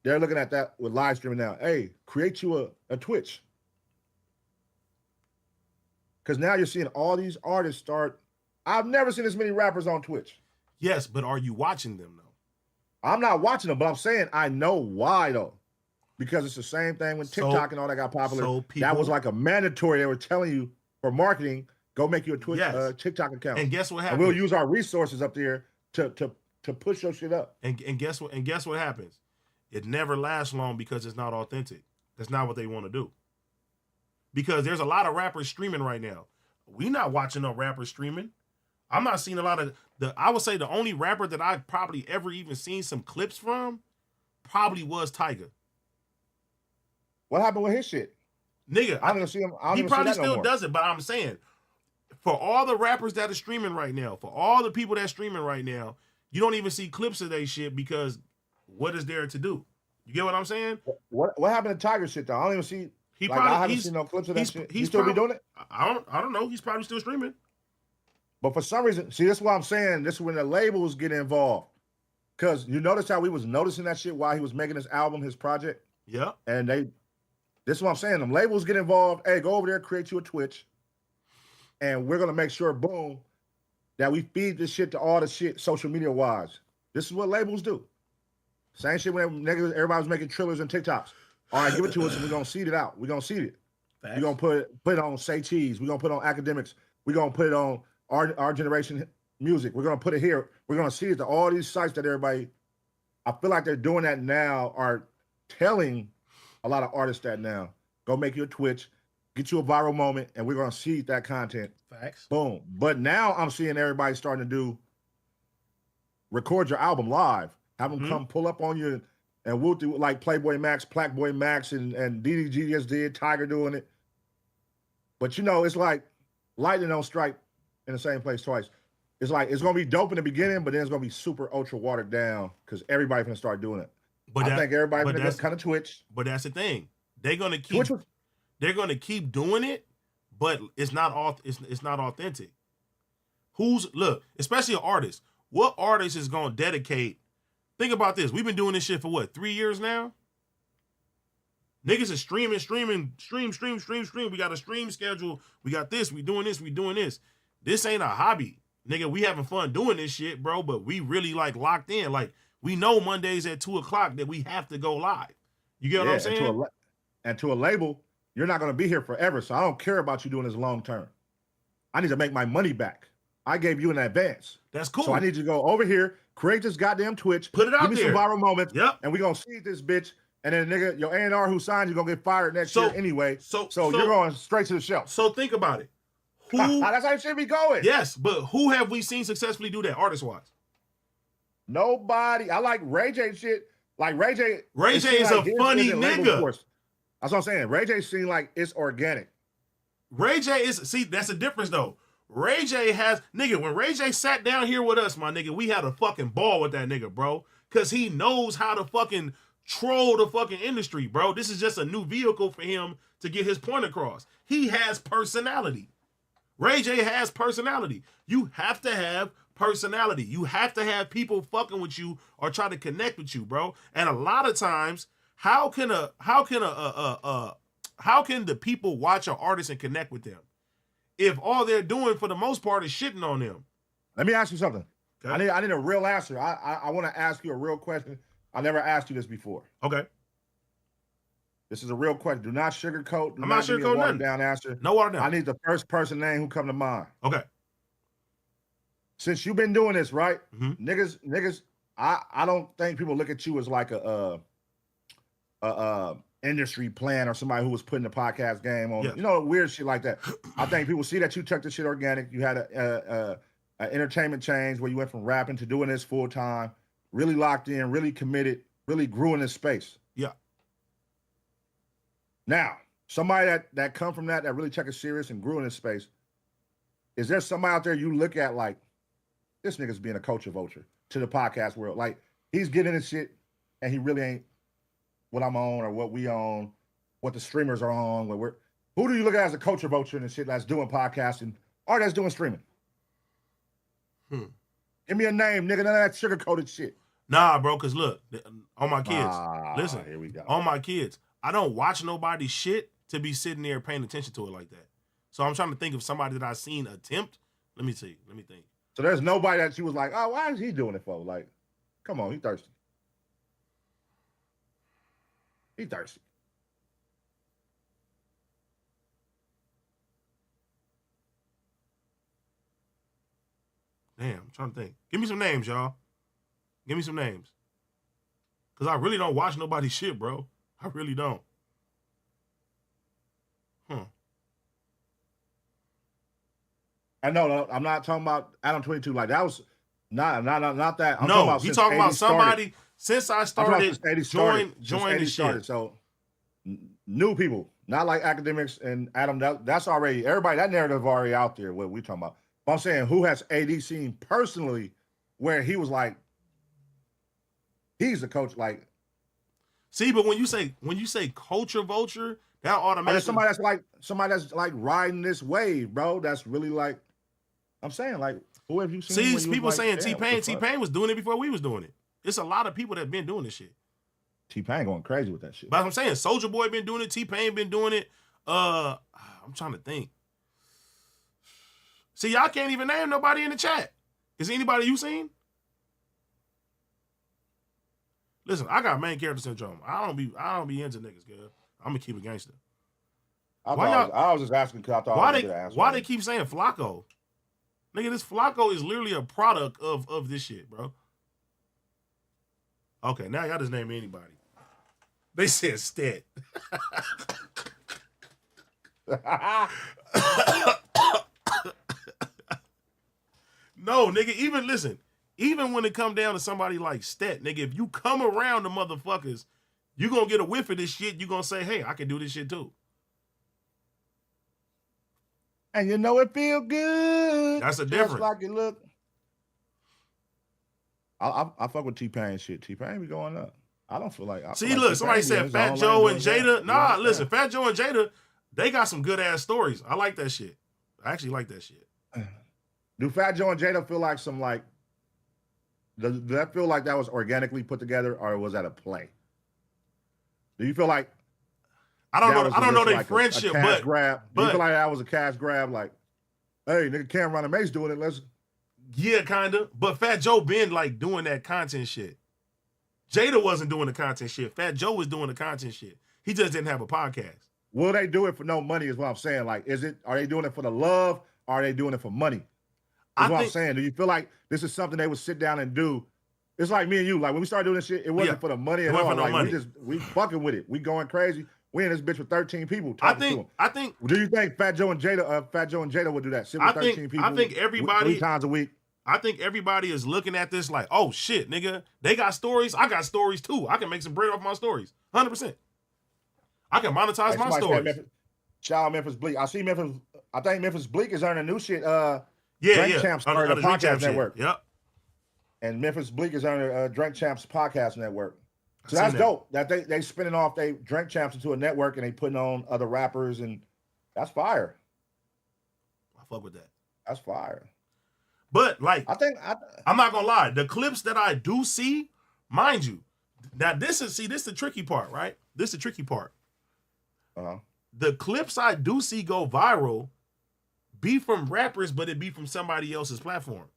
They're looking at that with live streaming now. Hey, create you a Twitch. Because now you're seeing all these artists start. I've never seen this many rappers on Twitch. Yes, but are you watching them though? I'm not watching them, but I'm saying I know why though. Because it's the same thing when TikTok and all that got popular. That was like a mandatory. They were telling you for marketing, go make you a Twitch TikTok account. And guess what happens? And we'll use our resources up there to push your shit up. And guess what happens? It never lasts long because it's not authentic. That's not what they want to do. Because there's a lot of rappers streaming right now. We not watching no rappers streaming. I'm not seeing a lot of I would say the only rapper that I probably ever even seen some clips from probably was Tyga. What happened with his shit? Nigga, I didn't see him. He probably still does it, but I'm saying for all the rappers that are streaming right now, for all the people that's streaming right now, you don't even see clips of their shit because what is there to do? You get what I'm saying? What happened to Tiger shit though? I don't even see. I haven't seen no clips of that shit. He still be doing it? I don't know. He's probably still streaming. But for some reason, see, this is what I'm saying. This is when the labels get involved. Because you notice how we was noticing that shit while he was making his album, his project? Yeah. And this is what I'm saying. Them labels get involved. Hey, go over there, create you a Twitch. And we're going to make sure, boom, that we feed this shit to all the shit social media wise. This is what labels do. Same shit when everybody was making Trillers and TikToks. All right, give it to us and we're going to seed it out. We're going to seed it. We're going to put it on Say Cheese. We're going to put it on Academics. We're going to put it on our generation music. We're going to put it here. We're going to seed it to all these sites that everybody, I feel like they're doing that now, are telling a lot of artists that now. Go make your Twitch, get you a viral moment, and we're going to seed that content. Facts. Boom. But now I'm seeing everybody starting to record your album live. Have them come pull up on you and we'll do like Playboy Max, Plackboy Max, and DDG just did, Tiger doing it. But it's like lightning don't strike in the same place twice. It's like it's gonna be dope in the beginning, but then it's gonna be super ultra watered down because everybody's gonna start doing it. But I think everybody's gonna kind of Twitch. But that's the thing. They're gonna keep doing it, but it's not authentic. Especially an artist. What artist is gonna dedicate? Think about this. We've been doing this shit for what, 3 years now? Niggas is stream. We got a stream schedule. We got this. We doing this. This ain't a hobby. Nigga, we having fun doing this shit, bro, but we really like locked in. Like, we know Mondays at 2:00 that we have to go live. You get what I'm saying? And to a label, you're not going to be here forever, so I don't care about you doing this long term. I need to make my money back. I gave you an advance. That's cool. So I need you to go over here, create this goddamn Twitch, put it out give me there. some viral moments, Yep. and we're going to see this bitch, and then nigga, your A&R who signed you going to get fired next year anyway. So you're going straight to the shelf. So think about it. Who? That's how it should be going. Yes, but who have we seen successfully do that artist-wise? Nobody. I like Ray J shit. Like Ray J. Ray J is a funny nigga. That's what I'm saying. Ray J seems like it's organic. Ray J is, see, that's the difference though. Ray J has, nigga, when Ray J sat down here with us, my nigga, we had a fucking ball with that nigga, bro. Cause he knows how to fucking troll the fucking industry, bro. This is just a new vehicle for him to get his point across. He has personality. Ray J has personality. You have to have personality. You have to have people fucking with you or try to connect with you, bro. And a lot of times, how can the people watch an artist and connect with them if all they're doing for the most part is shitting on them? Let me ask you something. Okay. I need a real answer. I want to ask you a real question. I never asked you this before. Okay. This is a real question. Do not sugarcoat. I'm not sugarcoating nothing. Down answer. No water down. I need the first person name who come to mind. Okay. Since you've been doing this, right? Mm-hmm. Niggas, I don't think people look at you as like a industry plan or somebody who was putting the podcast game on, you know, weird shit like that. I think people see that you took the shit organic. You had a entertainment change where you went from rapping to doing this full time, really locked in, really committed, really grew in this space. Yeah. Now, somebody that come from that really took it serious and grew in this space, is there somebody out there you look at like, this nigga's being a culture vulture to the podcast world? Like, he's getting this shit and he really ain't what I'm on or what we on, what the streamers are on. Who do you look at as a culture vulture and shit that's doing podcasting or that's doing streaming? Give me a name, nigga. None of that sugar-coated shit. Nah, bro, because look, on my kids, listen, here we go. On my kids, I don't watch nobody's shit to be sitting there paying attention to it like that. So I'm trying to think of somebody that I've seen attempt. Let me see. Let me think. So there's nobody that she was like, oh, why is he doing it for? Like, come on, he thirsty. He thirsty. Damn, I'm trying to think. Give me some names, y'all. Give me some names. Because I really don't watch nobody's shit, bro. I really don't. I know. I'm not talking about Adam 22. Like, that was not that. I'm no, talking he's talking about somebody since I started join this shit. So new people, not like academics and Adam. That's already everybody. That narrative already out there. What we talking about? But I'm saying, who has AD seen personally where he was like, he's the coach? Like, see, but when you say culture vulture, that automatically somebody that's like riding this wave, bro. That's really like, I'm saying, like, who have you seen? See, people saying T-Pain was doing it before we was doing it. It's a lot of people that been doing this shit. T-Pain going crazy with that shit. But I'm saying, Soulja Boy been doing it. T-Pain been doing it. I'm trying to think. See, y'all can't even name nobody in the chat. Is there anybody you seen? Listen, I got main character syndrome. I don't be into niggas, girl. I'm gonna keep it gangster. I was just asking because I thought why they keep saying Flakko? Nigga, this Flakko is literally a product of this shit, bro. Okay, now y'all just name anybody. They said Stet. No, nigga, even when it come down to somebody like Stet, nigga, if you come around the motherfuckers, you gonna get a whiff of this shit, you gonna say, hey, I can do this shit too. And you know it feel good. That's a difference. Just like it look. I fuck with T-Pain shit. T-Pain be going up. I don't feel like. See, look, somebody said Fat Joe and Jada. Nah, listen, Fat Joe and Jada, they got some good ass stories. I like that shit. I actually like that shit. Do Fat Joe and Jada feel like some like? Does that feel like that was organically put together, or was that a play? Do you feel like? I don't know their like friendship, but grab. Do you feel like that was a cash grab? Like, hey, nigga, Cameron and Mace doing it. Let's. Yeah, kind of. But Fat Joe been like doing that content shit. Jada wasn't doing the content shit. Fat Joe was doing the content shit. He just didn't have a podcast. will they do it for no money? Is what I'm saying. Like, are they doing it for the love? Or are they doing it for money? That's what I'm saying. Do you feel like this is something they would sit down and do? It's like me and you. Like when we started doing this shit, it wasn't for the money at all. Like we fucking with it. We going crazy. We in this bitch with 13 people talking to them. I think. Do you think Fat Joe and Jada would do that? Sit with 13 people. I think everybody 3 times a week. I think everybody is looking at this like, oh shit, nigga, they got stories. I got stories too. I can make some bread off my stories. 100%. I can monetize my stories. Shout out Memphis Bleak. I see Memphis. I think Memphis Bleak is earning new shit. Drink Champs started a podcast network. Yep. And Memphis Bleak is on Drink Champs podcast network. So that's dope. That they spinning off they Drink Champs into a network and they putting on other rappers and that's fire. I fuck with that. That's fire. But like I'm not gonna lie, the clips that I do see, mind you, now this is the tricky part, right? This is the tricky part. The clips I do see go viral be from rappers, but it be from somebody else's platform.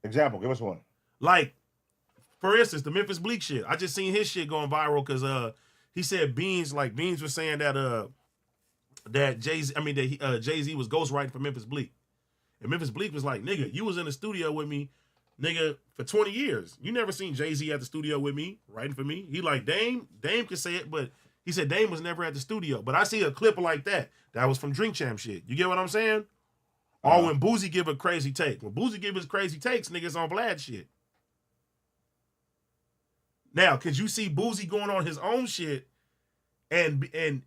Example, give us one. Like, for instance, the Memphis Bleak shit. I just seen his shit going viral because he said Beans was saying that Jay-Z was ghostwriting for Memphis Bleak. And Memphis Bleak was like, nigga, you was in the studio with me, nigga, for 20 years. You never seen Jay-Z at the studio with me, writing for me. He like, Dame could say it, but he said Dame was never at the studio. But I see a clip like that. That was from Drink Champ shit. You get what I'm saying? Or when Boozy give a crazy take. When Boozy give his crazy takes, niggas on Vlad shit. Now, could you see Boozy going on his own shit and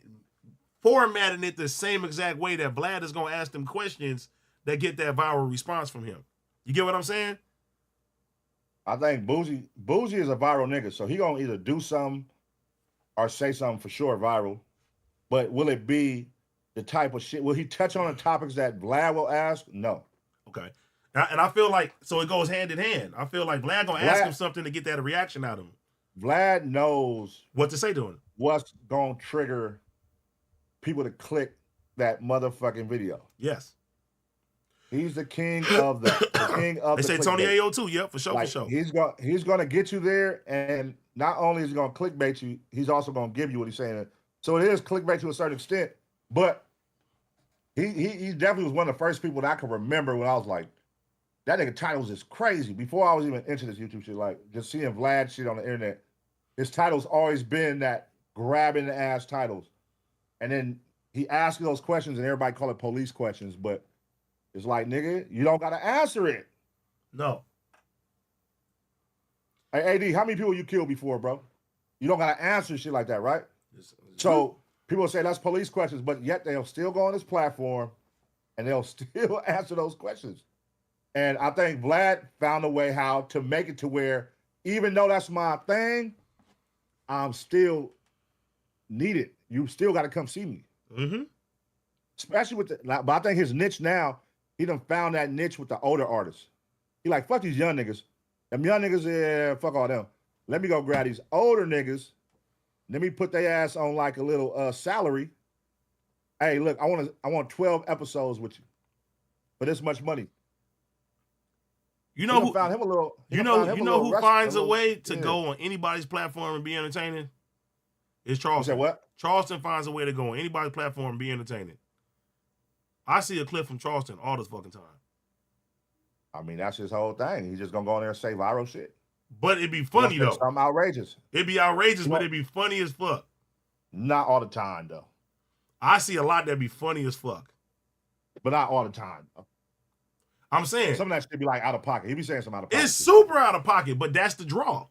formatting it the same exact way that Vlad is going to ask them questions that get that viral response from him? You get what I'm saying? I think Boozy is a viral nigga, so he going to either do something or say something for sure viral. But will it be the type of shit? Will he touch on the topics that Vlad will ask? No. Okay. And I feel like, so it goes hand in hand. I feel like Vlad going to ask him something to get that reaction out of him. Vlad knows what to say to him. What's going to trigger people to click that motherfucking video. Yes. He's the king of the king of they the say Tony AO too, yep, for sure, like, for sure. He's gonna get you there, and not only is he gonna clickbait you, he's also gonna give you what he's saying. So it is clickbait to a certain extent, but he definitely was one of the first people that I can remember when I was like, that nigga titles is crazy. Before I was even into this YouTube shit, like just seeing Vlad shit on the internet, his title's always been that grabbing the ass titles. And then he asks you those questions and everybody call it police questions, but it's like, nigga, you don't got to answer it. No. Hey, AD, how many people you killed before, bro? You don't got to answer shit like that, right? So people say that's police questions, but yet they'll still go on this platform and they'll still answer those questions. And I think Vlad found a way how to make it to where, even though that's my thing, I'm still needed. You still got to come see me. Mm-hmm. Especially with but I think his niche now, he done found that niche with the older artists. He like, fuck these young niggas. Them young niggas, yeah, fuck all them. Let me go grab these older niggas. Let me put their ass on like a little salary. Hey, look, I want 12 episodes with you for this much money. You know who found him a little. You know who finds a way to go on anybody's platform and be entertaining? It's Charleston. You said what? Charleston finds a way to go on anybody's platform and be entertaining. I see a clip from Charleston all this fucking time. I mean, that's his whole thing. He's just gonna go in there and say viral shit. But it'd be funny though. Something outrageous. It'd be outrageous, but it'd be funny as fuck. Not all the time though. I see a lot that'd be funny as fuck. But not all the time. I'm saying some of that should be like out of pocket. He be saying some out of pocket. It's super out of pocket, but that's the draw.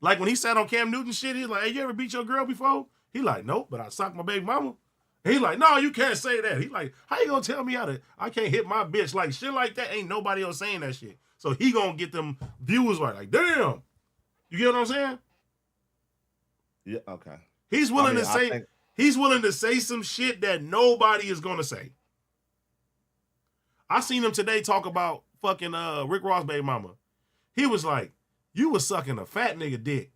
Like when he sat on Cam Newton shit, he's like, hey, you ever beat your girl before? He like, nope, but I socked my baby mama. He like, no, you can't say that. He like, how you gonna tell me I can't hit my bitch? Like shit like that, ain't nobody else saying that shit. So he gonna get them viewers like damn. You get what I'm saying? Yeah, okay. He's willing to say some shit that nobody is gonna say. I seen him today talk about fucking Rick Ross' baby mama. He was like, you was sucking a fat nigga dick.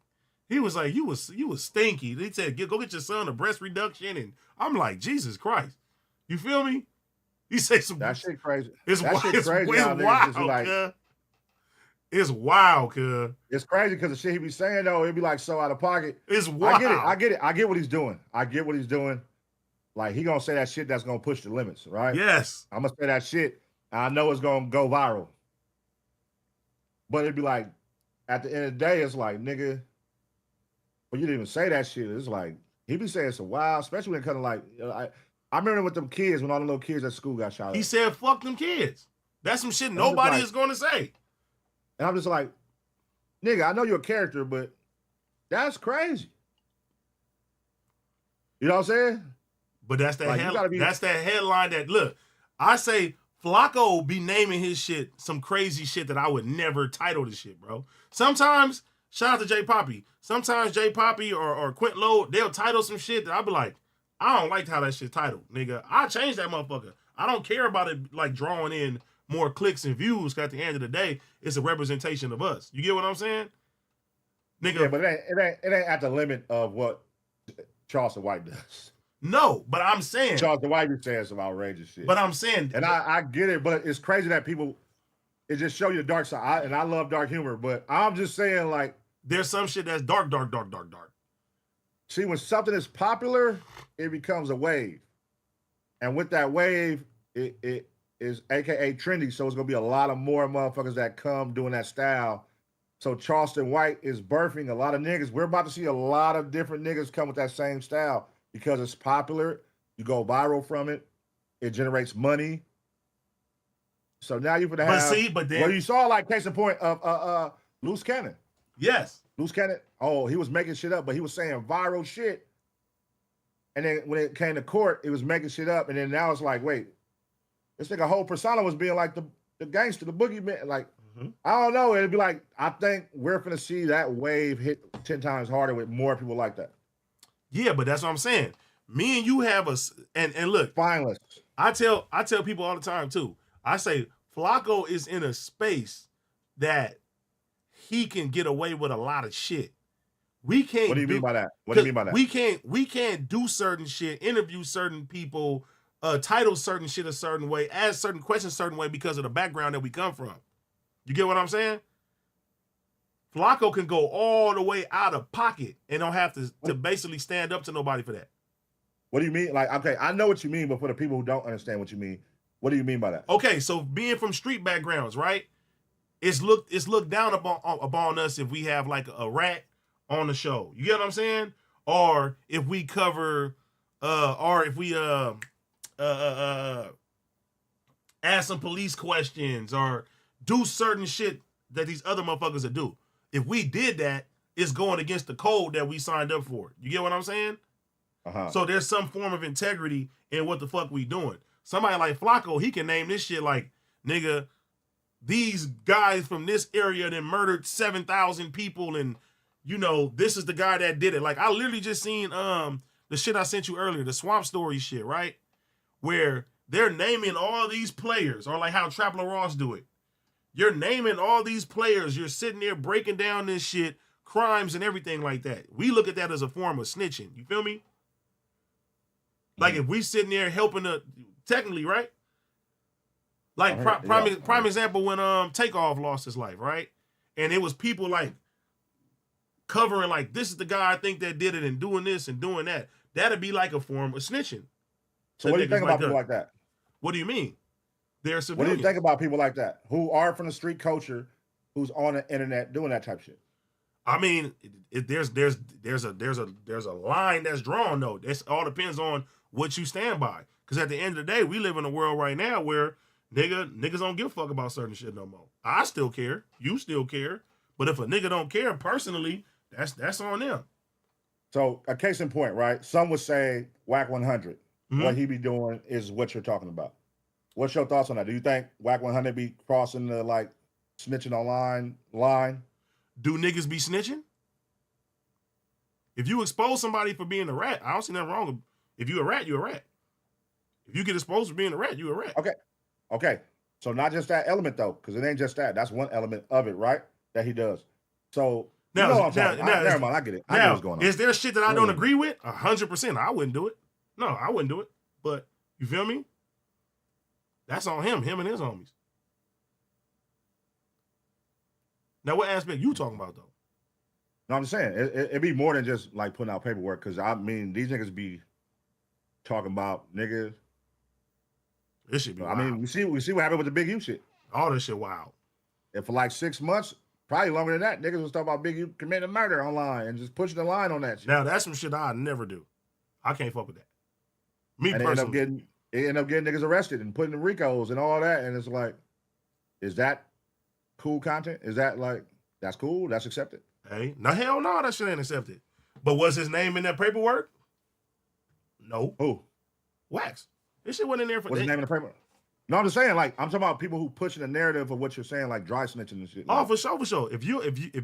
He was like, you was stinky. They said, go get your son a breast reduction. And I'm like, Jesus Christ. You feel me? He said some that shit crazy. It's that wild. Shit crazy. It's wild. Like, It's wild, cuz. It's crazy because the shit he be saying though, it'd be like so out of pocket. It's wild. I get it. I get what he's doing. Like he gonna say that shit that's gonna push the limits, right? Yes. I'm gonna say that shit. I know it's gonna go viral. But it'd be like, at the end of the day, it's like, nigga, but you didn't even say that shit. It's like, he be saying some wild, especially when it comes to like, I remember with them kids, when all the little kids at school got shot up. He said, fuck them kids. That's some shit nobody is going to say. And I'm just like, nigga, I know you're a character, but that's crazy. You know what I'm saying? But that's that that's that headline that, look, I say Flakko be naming his shit some crazy shit that I would never title the shit, bro. Sometimes, shout out to J Poppy, sometimes J Poppy or Quint Lowe, they'll title some shit that I'll be like, I don't like how that shit titled, nigga. I change that motherfucker. I don't care about it like drawing in more clicks and views, because at the end of the day, it's a representation of us. You get what I'm saying? Nigga. Yeah, but it ain't at the limit of what Charleston White does. No, but I'm saying Charleston White be saying some outrageous shit. But I'm saying, and I get it, but it's crazy that people, it just show you the dark side. And I love dark humor, but I'm just saying, like, there's some shit that's dark. See, when something is popular, it becomes a wave. And with that wave, it is AKA trendy. So it's gonna be a lot of more motherfuckers that come doing that style. So Charleston White is birthing a lot of niggas. We're about to see a lot of different niggas come with that same style because it's popular. You go viral from it. It generates money. So now you're gonna have. But then, well, you saw like case in point of Loose Cannon. Yes. Loose Cannon. Oh, he was making shit up, but he was saying viral shit. And then when it came to court, it was making shit up. And then now it's like, wait, this nigga whole persona was being like the gangster, the boogeyman. Like, I don't know. It'd be like, I think we're gonna see that wave hit 10 times harder with more people like that. Yeah, but that's what I'm saying. Me and you have and look, finalists. I tell people all the time too. I say Flakko is in a space that he can get away with a lot of shit. We can't. What do you mean by that? What do you mean by that? We can't do certain shit, interview certain people, title certain shit a certain way, ask certain questions a certain way because of the background that we come from. You get what I'm saying? Flakko can go all the way out of pocket and don't have to basically stand up to nobody for that. What do you mean? Like, okay, I know what you mean, but for the people who don't understand what you mean, what do you mean by that? Okay, so being from street backgrounds, right? It's looked down upon us if we have like a rat on the show. You get what I'm saying? Or if we cover, or if we ask some police questions or do certain shit that these other motherfuckers will do. If we did that, it's going against the code that we signed up for. You get what I'm saying? So there's some form of integrity in what the fuck we doing. Somebody like Flakko, he can name this shit like, nigga, these guys from this area that murdered 7,000 people and, you know, this is the guy that did it. Like, I literally just seen the shit I sent you earlier, the Swamp Story shit, right? Where they're naming all these players, or like how Trapler Ross do it. You're naming all these players. You're sitting there breaking down this shit, crimes and everything like that. We look at that as a form of snitching. You feel me? Like if we sitting there helping technically, right? Like prime example when Takeoff lost his life, right? And it was people like covering like, this is the guy I think that did it and doing this and doing that. That'd be like a form of snitching. So what do you think about people like that? What do you mean? They're civilians. What do you think about people like that who are from the street culture, who's on the internet doing that type of shit? I mean, there's a line that's drawn though. It all depends on what you stand by. Because at the end of the day, we live in a world right now where niggas don't give a fuck about certain shit no more. I still care. You still care. But if a nigga don't care personally, that's on them. So a case in point, right? Some would say Whack 100. What he be doing is what you're talking about. What's your thoughts on that? Do you think Whack 100 be crossing the like snitching online line? Do niggas be snitching? If you expose somebody for being a rat, I don't see nothing wrong with. If you a rat, you a rat. If you get exposed for being a rat, you a rat. Okay. So not just that element though, because it ain't just that. That's one element of it, right? That he does. So now, you know what I'm talking. Never mind, I get it. I know what's going on. Is there shit that I don't agree with? 100%. I wouldn't do it. No, I wouldn't do it. But you feel me? That's on him and his homies. Now, what aspect you talking about, though? No, I'm just saying, it'd be more than just like putting out paperwork. Because I mean, these niggas be talking about niggas. This shit be wild. I mean, we see what happened with the Big U shit. All this shit wild. And for like 6 months, probably longer than that, niggas was talking about Big U committing murder online and just pushing the line on that shit. Now, that's some shit I'd never do. I can't fuck with that. Me and personally. They end up getting niggas arrested and putting in RICOs and all that. And it's like, is that cool content? Is that like, that's cool? That's accepted? Hey, no, hell no, that shit ain't accepted. But was his name in that paperwork? No. Who? Wax. This shit wasn't in there for. What's his name in the paper? No, I'm just saying, like, I'm talking about people who pushing the narrative of what you're saying, like dry snitching and shit. Oh, for sure, for sure. If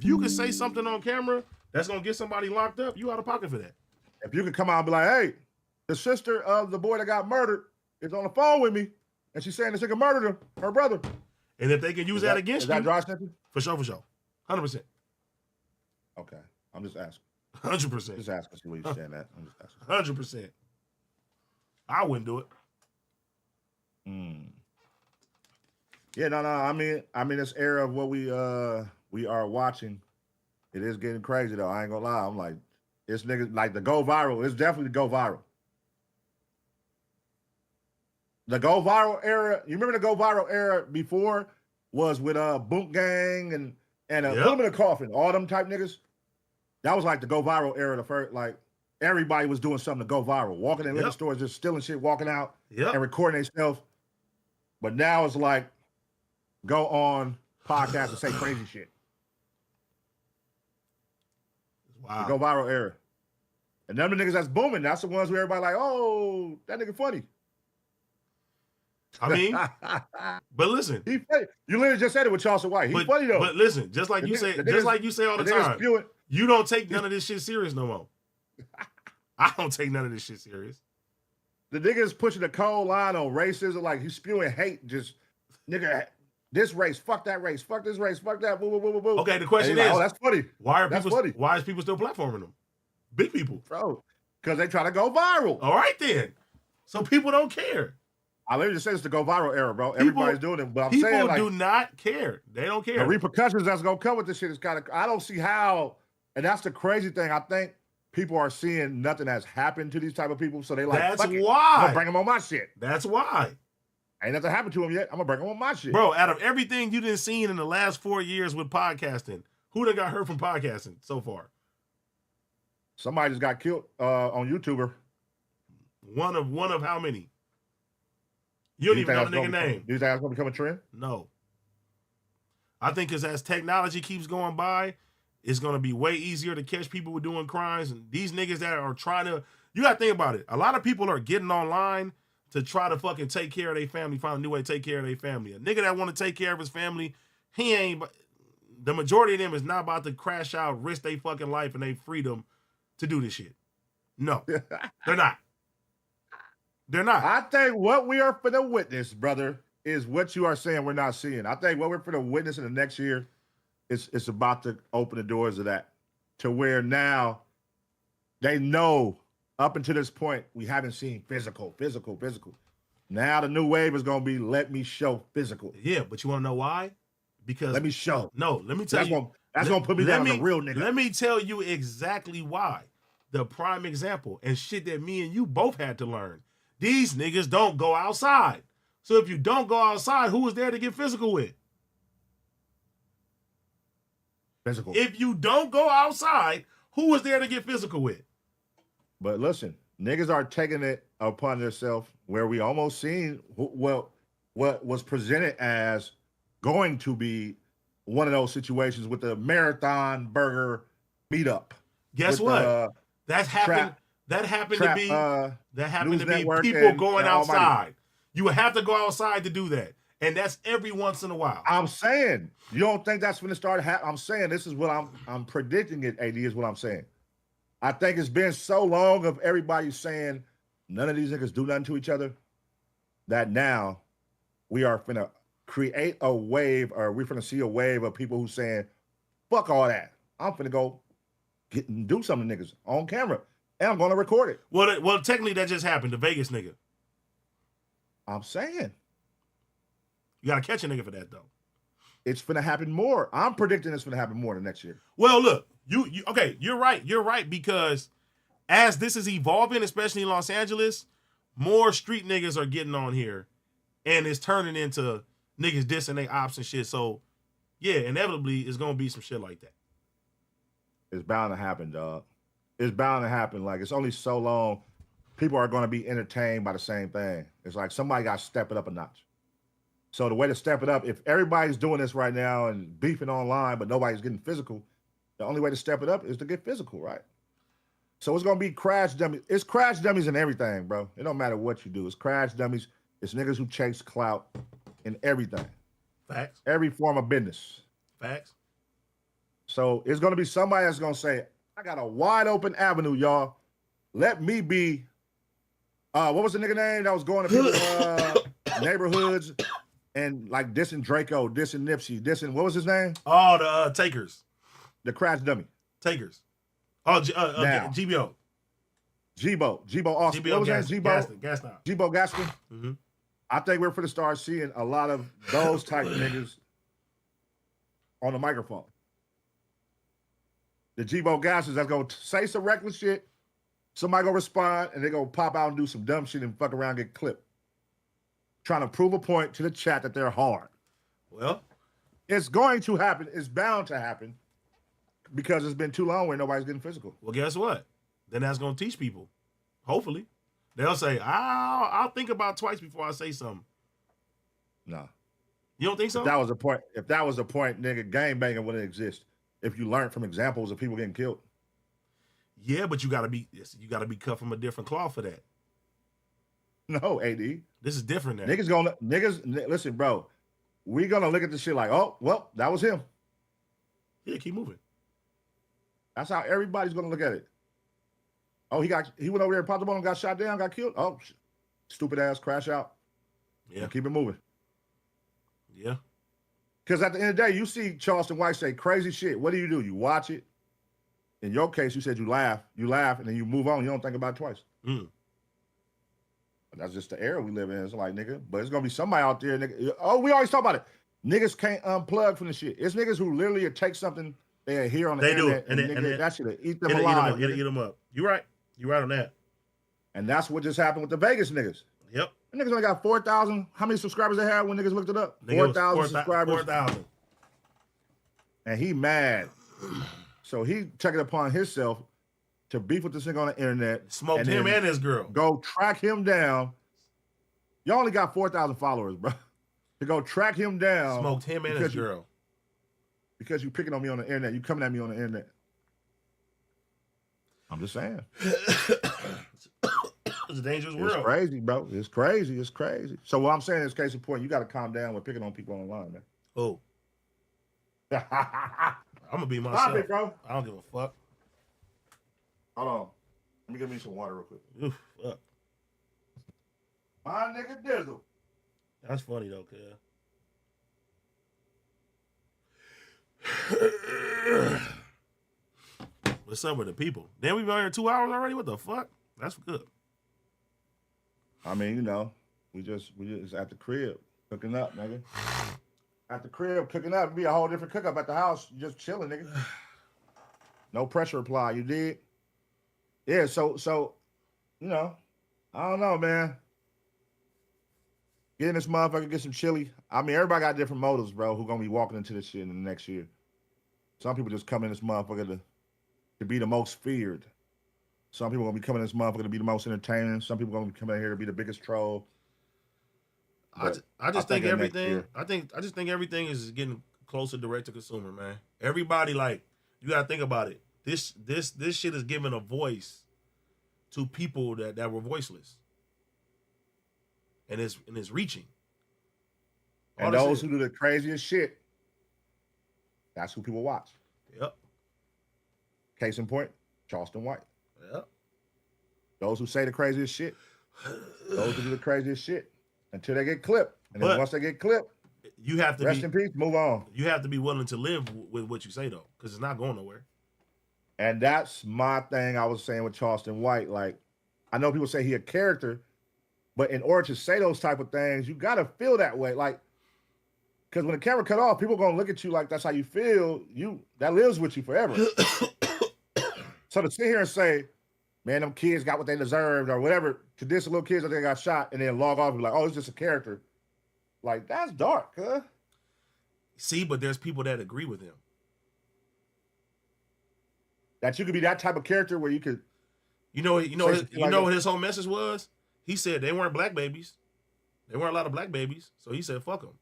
you can say something on camera that's gonna get somebody locked up, you out of pocket for that. If you could come out and be like, hey, the sister of the boy that got murdered is on the phone with me, and she's saying this nigga murdered him, her brother. And if they can use that against you, is that dry snitching? For sure, 100%. Okay, I'm just asking. 100%. Just asking. See what you're saying that. I'm just asking. 100%. I wouldn't do it. Yeah, no. I mean, this era of what we are watching, it is getting crazy though. I ain't gonna lie. I'm like, this nigga like the go viral. It's definitely the go viral. The go viral era. You remember the go viral era before was with Boot Gang and put them in a coffin. All them type niggas. That was like the go viral era. The first, like, everybody was doing something to go viral. Walking in liquor stores, just stealing shit, walking out and recording themselves. But now it's like, go on podcasts and say crazy shit. Wow. The go viral era. And them the niggas that's booming, that's the ones where everybody like, oh, that nigga funny. I mean, but listen. He funny. You literally just said it with Charleston White. He's funny though. But listen, just like you say all the time, you don't take none of this shit serious no more. I don't take none of this shit serious. The nigga's pushing a cold line on racism, like he's spewing hate, just nigga, this race, fuck that race, fuck this race, fuck that, boo, boo, boo, boo, boo. Okay, the question is, like, oh, that's funny. Why is people still platforming them? Big people. Bro, because they try to go viral. All right then. So people don't care. I literally just said it's the go viral era, bro. Everybody's doing it, but I'm saying like, people do not care. They don't care. The repercussions that's gonna come with this shit is kind of. I don't see how, and that's the crazy thing. I think people are seeing nothing has happened to these type of people, so they like. That's why I'm gonna bring them on my shit. That's why. Ain't nothing happened to them yet. I'm gonna bring them on my shit, bro. Out of everything you done seen in the last 4 years with podcasting, who done got hurt from podcasting so far? Somebody just got killed on YouTuber. One of how many? You don't even know the nigga name. Do you think that's going to become a trend? No. I think because as technology keeps going by, it's going to be way easier to catch people with doing crimes. And these niggas that are trying to, you got to think about it. A lot of people are getting online to try to fucking take care of their family, find a new way to take care of their family. A nigga that want to take care of his family, the majority of them is not about to crash out, risk their fucking life and their freedom to do this shit. No, they're not. They're not. I think what we are finna witness, brother, is what you are saying we're not seeing. I think what we're finna witness in the next year, it's about to open the doors of that. To where now they know up until this point, we haven't seen physical. Now the new wave is gonna be let me show physical. Yeah, but you wanna know why? Because let me show. No, let me tell you. That's gonna put me down as a real nigga. Let me tell you exactly why. The prime example and shit that me and you both had to learn. These niggas don't go outside. So if you don't go outside, who is there to get physical with? Physical. If you don't go outside, who is there to get physical with? But listen, niggas are taking it upon themselves where we almost seen what was presented as going to be one of those situations with the marathon burger meetup. Guess what? That happened. That happened to be people going outside. You would have to go outside to do that. And that's every once in a while. I'm saying, you don't think that's when it started happening? I'm saying this is what I'm predicting it, AD, is what I'm saying. I think it's been so long of everybody saying none of these niggas do nothing to each other that now we are finna create a wave, or we're finna see a wave of people who saying, fuck all that. I'm finna go get and do something to niggas on camera. And I'm going to record it. Well, technically that just happened. The Vegas nigga. I'm saying. You got to catch a nigga for that, though. it's finna happen more. I'm predicting it's finna happen more the next year. Well, look, you okay? You're right because as this is evolving, especially in Los Angeles, more street niggas are getting on here, and it's turning into niggas dissing their ops and shit. So, yeah, inevitably, it's gonna be some shit like that. It's bound to happen, dog. It's bound to happen. Like, it's only so long people are gonna be entertained by the same thing. It's like somebody got to step it up a notch. So the way to step it up, if everybody's doing this right now and beefing online, but nobody's getting physical, the only way to step it up is to get physical, right? So it's gonna be crash dummies. It's crash dummies in everything, bro. It don't matter what you do. It's crash dummies. It's niggas who chase clout in everything. Facts. Every form of business. Facts. So it's gonna be somebody that's gonna say, I got a wide open avenue, y'all. Let me be. What was the nigga name that was going to people's neighborhoods and like dissing Draco, dissing Nipsey, dissing, what was his name? Oh, the Takers. The crash dummy. Takers. Oh, GBO. Jibo Austin. What was that? Jibo Gaston. Mm-hmm. I think we're going to start seeing a lot of those type of niggas on the microphone. The Jibo Gaston that's going to say some reckless shit. Somebody going to respond and they're going to pop out and do some dumb shit and fuck around and get clipped. Trying to prove a point to the chat that they're hard. Well, it's going to happen. It's bound to happen because it's been too long where nobody's getting physical. Well, guess what? Then that's going to teach people. Hopefully. They'll say, I'll think about twice before I say something. No. You don't think so? If that was the point, nigga, gang banging wouldn't exist. If you learn from examples of people getting killed. Yeah, but you gotta be cut from a different cloth for that. No, AD. This is different now. Niggas, listen, bro. We gonna look at this shit like, oh, well, that was him. Yeah, keep moving. That's how everybody's gonna look at it. Oh, he went over there and popped the ball and got shot down, got killed. Oh, stupid ass, crash out. Yeah. Keep it moving. Yeah. Because at the end of the day, you see Charleston White say crazy shit. What do? You watch it. In your case, you said you laugh, and then you move on. You don't think about it twice. Mm. That's just the era we live in. It's like, nigga, but it's gonna be somebody out there, nigga. Oh, we always talk about it. Niggas can't unplug from the shit. It's niggas who literally take something they hear on the internet, and that shit eat them alive. Eat them up. You right. You right on that. And that's what just happened with the Vegas niggas. Yep. The niggas only got 4,000. How many subscribers they had when niggas looked it up? 4,000 subscribers. 4,000. And he mad. So he took it upon himself to beef with this nigga on the internet. Smoked him and his girl. Go track him down. Y'all only got 4,000 followers, bro. To go track him down. Smoked him and his girl. Because you picking on me on the internet. You coming at me on the internet. I'm just saying. It's a dangerous world. It's crazy, bro. It's crazy. It's crazy. So what I'm saying is, case in point, you got to calm down with picking on people online, man. Oh. I'm going to be myself. Stop it, bro. I don't give a fuck. Hold on. Let me get me some water real quick. Oof, fuck. My nigga Dizzle. That's funny, though, cuz. What's up with the people? Damn, we've been here 2 hours already? What the fuck? That's good. I mean, you know, we just at the crib cooking up, nigga. At the crib cooking up, it'd be a whole different cook up at the house. You just chilling, nigga. No pressure apply. You did? Yeah. So you know, I don't know, man. Get in this motherfucker, get some chili. I mean, everybody got different motives, bro. Who gonna be walking into this shit in the next year? Some people just come in this motherfucker to be the most feared. Some people gonna be coming in this motherfucker to be the most entertaining. Some people gonna be coming here to be the biggest troll. I just think everything. I just think everything is getting closer direct to consumer, man. Everybody, like, you gotta think about it. This shit is giving a voice to people that were voiceless, and it's reaching. And those who do the craziest shit, that's who people watch. Yep. Case in point, Charleston White. Yep. Those who say the craziest shit, those who do the craziest shit, until they get clipped. And then once they get clipped, you have to rest in peace, move on. You have to be willing to live with what you say, though, because it's not going nowhere. And that's my thing I was saying with Charleston White. Like, I know people say he a character, but in order to say those type of things, you got to feel that way. Like, Because when the camera cut off, people gonna look at you like that's how you feel. That lives with you forever. So to sit here and say, man, them kids got what they deserved or whatever, to diss the little kids that they got shot and then log off and be like, oh, it's just a character. Like, that's dark, huh? See, but there's people that agree with him. That you could be that type of character where you could. You know what his whole message was? He said they weren't black babies. There weren't a lot of black babies. So he said, fuck them.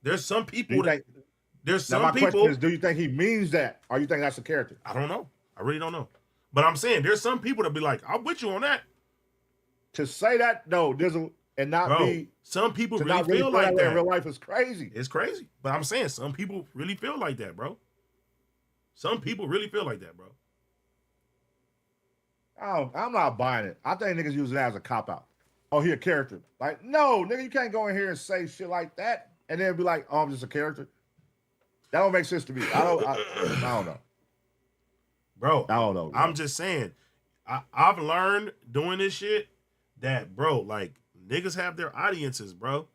There's some people question is, do you think he means that? Or you think that's a character? I don't know. I really don't know. But I'm saying there's some people that be like, I'm with you on that. To say that, no, and not Bro, be. Some people really feel like that. In real life is crazy. It's crazy. But I'm saying some people really feel like that, bro. Some people really feel like that, bro. I'm not buying it. I think niggas use it as a cop-out. Oh, he a character. Like, no, nigga, you can't go in here and say shit like that and then be like, oh, I'm just a character. That don't make sense to me. I don't know. Bro, I don't know. I'm just saying, I've learned doing this shit that, bro, like, niggas have their audiences, bro.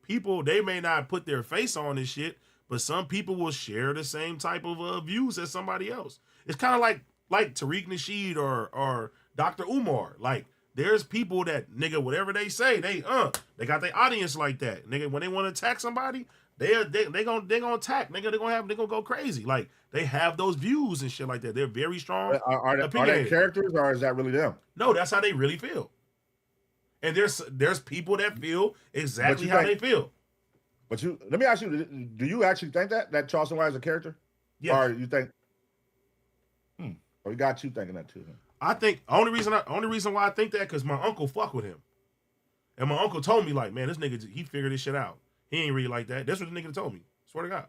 People, they may not put their face on this shit, but some people will share the same type of views as somebody else. It's kind of like Tariq Nasheed or Dr. Umar. Like, there's people that, nigga, whatever they say, they got their audience like that. Nigga, when they want to attack somebody, they gonna attack. Nigga, they gonna go crazy. Like, they have those views and shit like that. They're very strong. Are they characters or is that really them? No, that's how they really feel. And there's people that feel exactly how they feel. But let me ask you, do you actually think that Charleston White is a character? Yeah. Or you think, or you got you thinking that too? Huh? I think only reason why I think that because my uncle fuck with him. And my uncle told me, like, man, this nigga, he figured this shit out. He ain't really like that. That's what the nigga told me. Swear to God.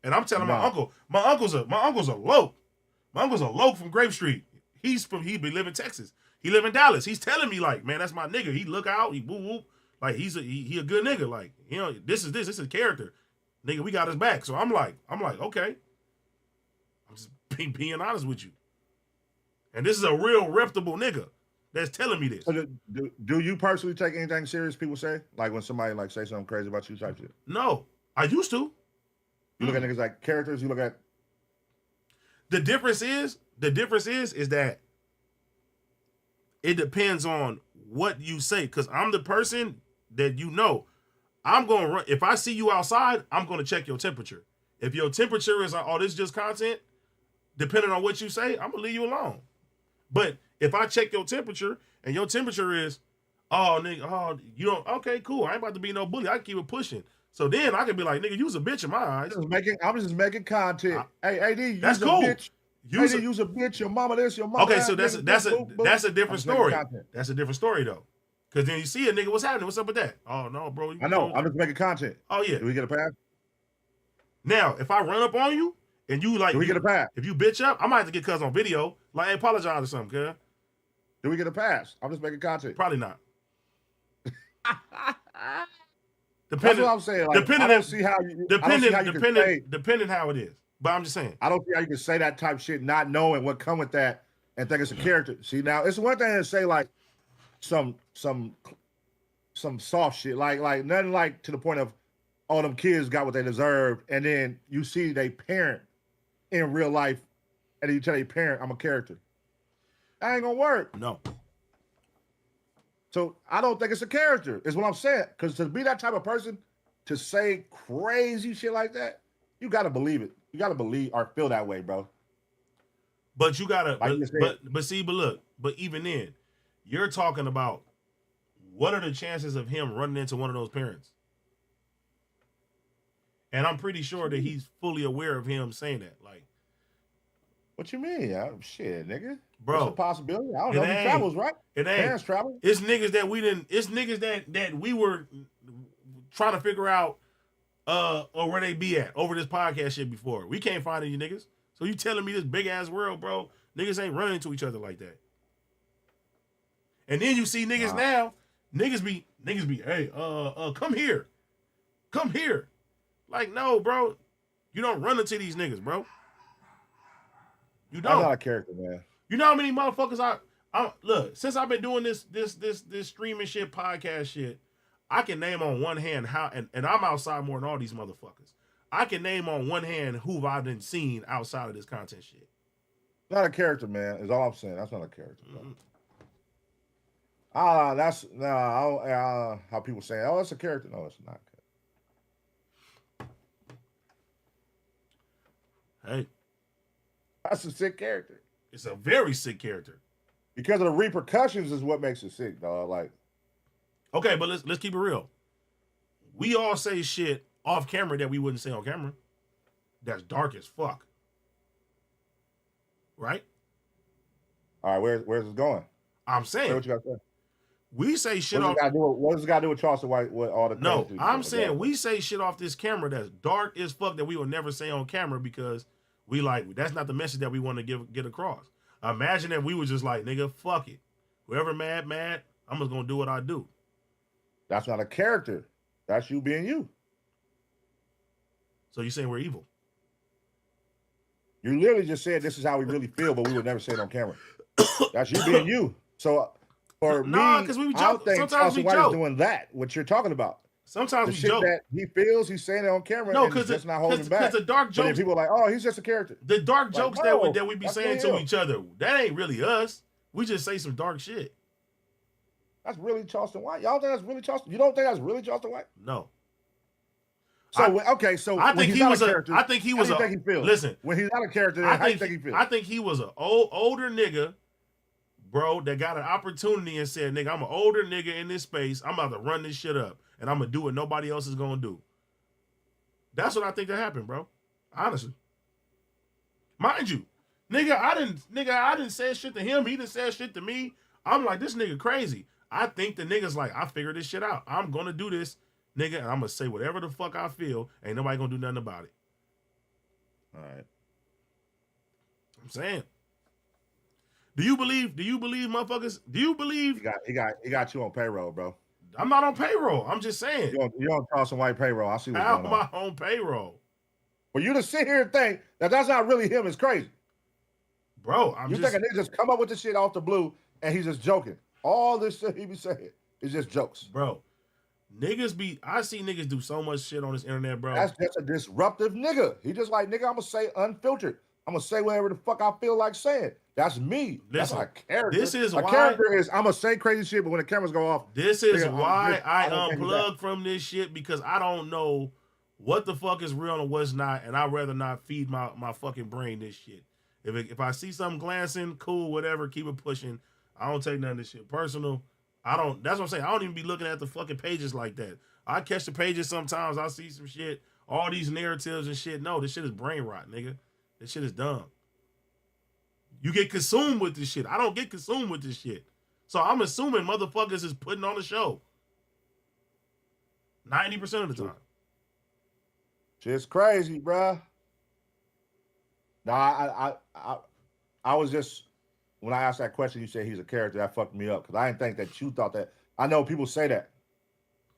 And I'm telling my uncle's a loke. My uncle's a loke from Grape Street. He be live in Texas. He live in Dallas. He's telling me, like, man, that's my nigga. He look out, he whoop whoop. Like, he a good nigga. Like, you know, this is a character. Nigga, we got his back. So I'm like, okay. I'm just being honest with you. And this is a real reputable nigga that's telling me this. So do you personally take anything serious people say? Like when somebody like say something crazy about you type shit? No. I used to. You look at niggas like characters, you look at The difference is that it depends on what you say. Cause I'm the person that I'm going to run. If I see you outside, I'm going to check your temperature. If your temperature is like, oh, this is just content, depending on what you say, I'm going to leave you alone. But if I check your temperature and your temperature is, oh, nigga, oh, you don't, okay, cool. I ain't about to be no bully. I can keep it pushing. So then I can be like, nigga, you's a bitch in my eyes. I'm just making content. Hey, AD, that's cool. Bitch. Use a bitch. Your mama this, your mama okay, that. So that's a different story. That's a different story, though. Because then you see a nigga, what's happening? What's up with that? Oh, no, bro. I know. I'm just making content. Oh, yeah. Do we get a pass? Now, if I run up on you and you like... Do we get a pass? If you bitch up, I might have to get cuz on video. Like, hey, apologize or something, cuz. Do we get a pass? I'm just making content. Probably not. That's what I'm saying. Like, I don't see how you depending how it is. But I'm just saying. I don't see how you can say that type of shit not knowing what come with that and think it's a character. See, now, it's one thing to say, like, some soft shit, like nothing like to the point of all them kids got what they deserved, and then you see they parent in real life, and then you tell their parent, I'm a character. That ain't gonna work. No. So I don't think it's a character, is what I'm saying. Because to be that type of person, to say crazy shit like that, you gotta believe it. You gotta believe or feel that way, bro. But you gotta, like but look, but even then, you're talking about what are the chances of him running into one of those parents? And I'm pretty sure that he's fully aware of him saying that. Like, what you mean? Shit, nigga. Bro. It's a possibility. I don't know. He travels, right? It ain't. Parents travel. It's niggas that we didn't, it's niggas that we were trying to figure out or where they be at over this podcast shit before. We can't find any niggas. So you telling me this big ass world, bro, niggas ain't running into each other like that. And then you see niggas now, niggas be, hey, come here. Come here. Like, no, bro. You don't run into these niggas, bro. You don't. I'm not a character, man. You know how many motherfuckers Look, since I've been doing this streaming shit, podcast shit, I can name on one hand how, and I'm outside more than all these motherfuckers. I can name on one hand who I've been seen outside of this content shit. Not a character, man. Is all I'm saying. That's not a character. Mm-hmm. That's how people say, oh, it's a character. No, it's not. Hey, that's a sick character. It's a very sick character. Because of the repercussions is what makes it sick, dog. Like, okay, but let's keep it real. We all say shit off camera that we wouldn't say on camera. That's dark as fuck. Right? All right, where's it going? I'm saying. Say what you got to say. We say shit off. What does it got to do with Charleston White? With all the no, I'm saying we say shit off this camera that's dark as fuck that we will never say on camera because we like that's not the message that we want to get across. Imagine that we were just like, nigga, fuck it. Whoever mad, I'm just gonna do what I do. That's not a character. That's you being you. So you saying we're evil? You literally just said this is how we really feel, but we would never say it on camera. That's you being you. So for me, because we joke. I don't think sometimes we White joke. is doing that. What you're talking about. Sometimes the we shit joke. That he feels, he's saying it on camera. No, because it's not holding back. Because the dark jokes. But people are like, oh, he's just a character. The dark jokes no, that we be saying to each other, that ain't really us. We just say some dark shit. That's really Charleston White. Y'all think that's really Charleston? You don't think that's really Charleston White? No. So I think he was a character. I think he was a. Think he feels? Listen, when he's not a character, how do you think he feels? I think he was an older nigga, bro, that got an opportunity and said, "Nigga, I'm an older nigga in this space. I'm about to run this shit up, and I'm gonna do what nobody else is gonna do." That's what I think that happened, bro. Honestly, mind you, nigga, I didn't say shit to him. He didn't say shit to me. I'm like, this nigga crazy. I think the nigga's like, I figured this shit out. I'm gonna do this, nigga, and I'm gonna say whatever the fuck I feel. Ain't nobody gonna do nothing about it. All right. I'm saying. Do you believe motherfuckers? Do you believe he got you on payroll, bro? I'm not on payroll. I'm just saying. You're on Charleston White payroll. I see what's going on. I'm on my own payroll. For you to sit here and think that that's not really him is crazy. Bro, you think a nigga just come up with this shit off the blue and he's just joking. All this shit he be saying is just jokes. Bro, I see niggas do so much shit on this internet, bro. That's just a disruptive nigga. He just like, nigga, I'm gonna say unfiltered. I'm gonna say whatever the fuck I feel like saying. That's me. Listen, that's not a character. This is a character is I'm gonna say crazy shit, but when the cameras go off, this is why I unplug from this shit because I don't know what the fuck is real and what's not, and I'd rather not feed my fucking brain this shit. If I see something glancing, cool, whatever, keep it pushing. I don't take none of this shit personal. That's what I'm saying. I don't even be looking at the fucking pages like that. I catch the pages sometimes. I see some shit, all these narratives and shit. No, this shit is brain rot, nigga. This shit is dumb. You get consumed with this shit. I don't get consumed with this shit. So I'm assuming motherfuckers is putting on the show. 90% of the time. Shit's crazy, bruh. Nah, I was just, when I asked that question, you said he's a character. That fucked me up because I didn't think that you thought that. I know people say that,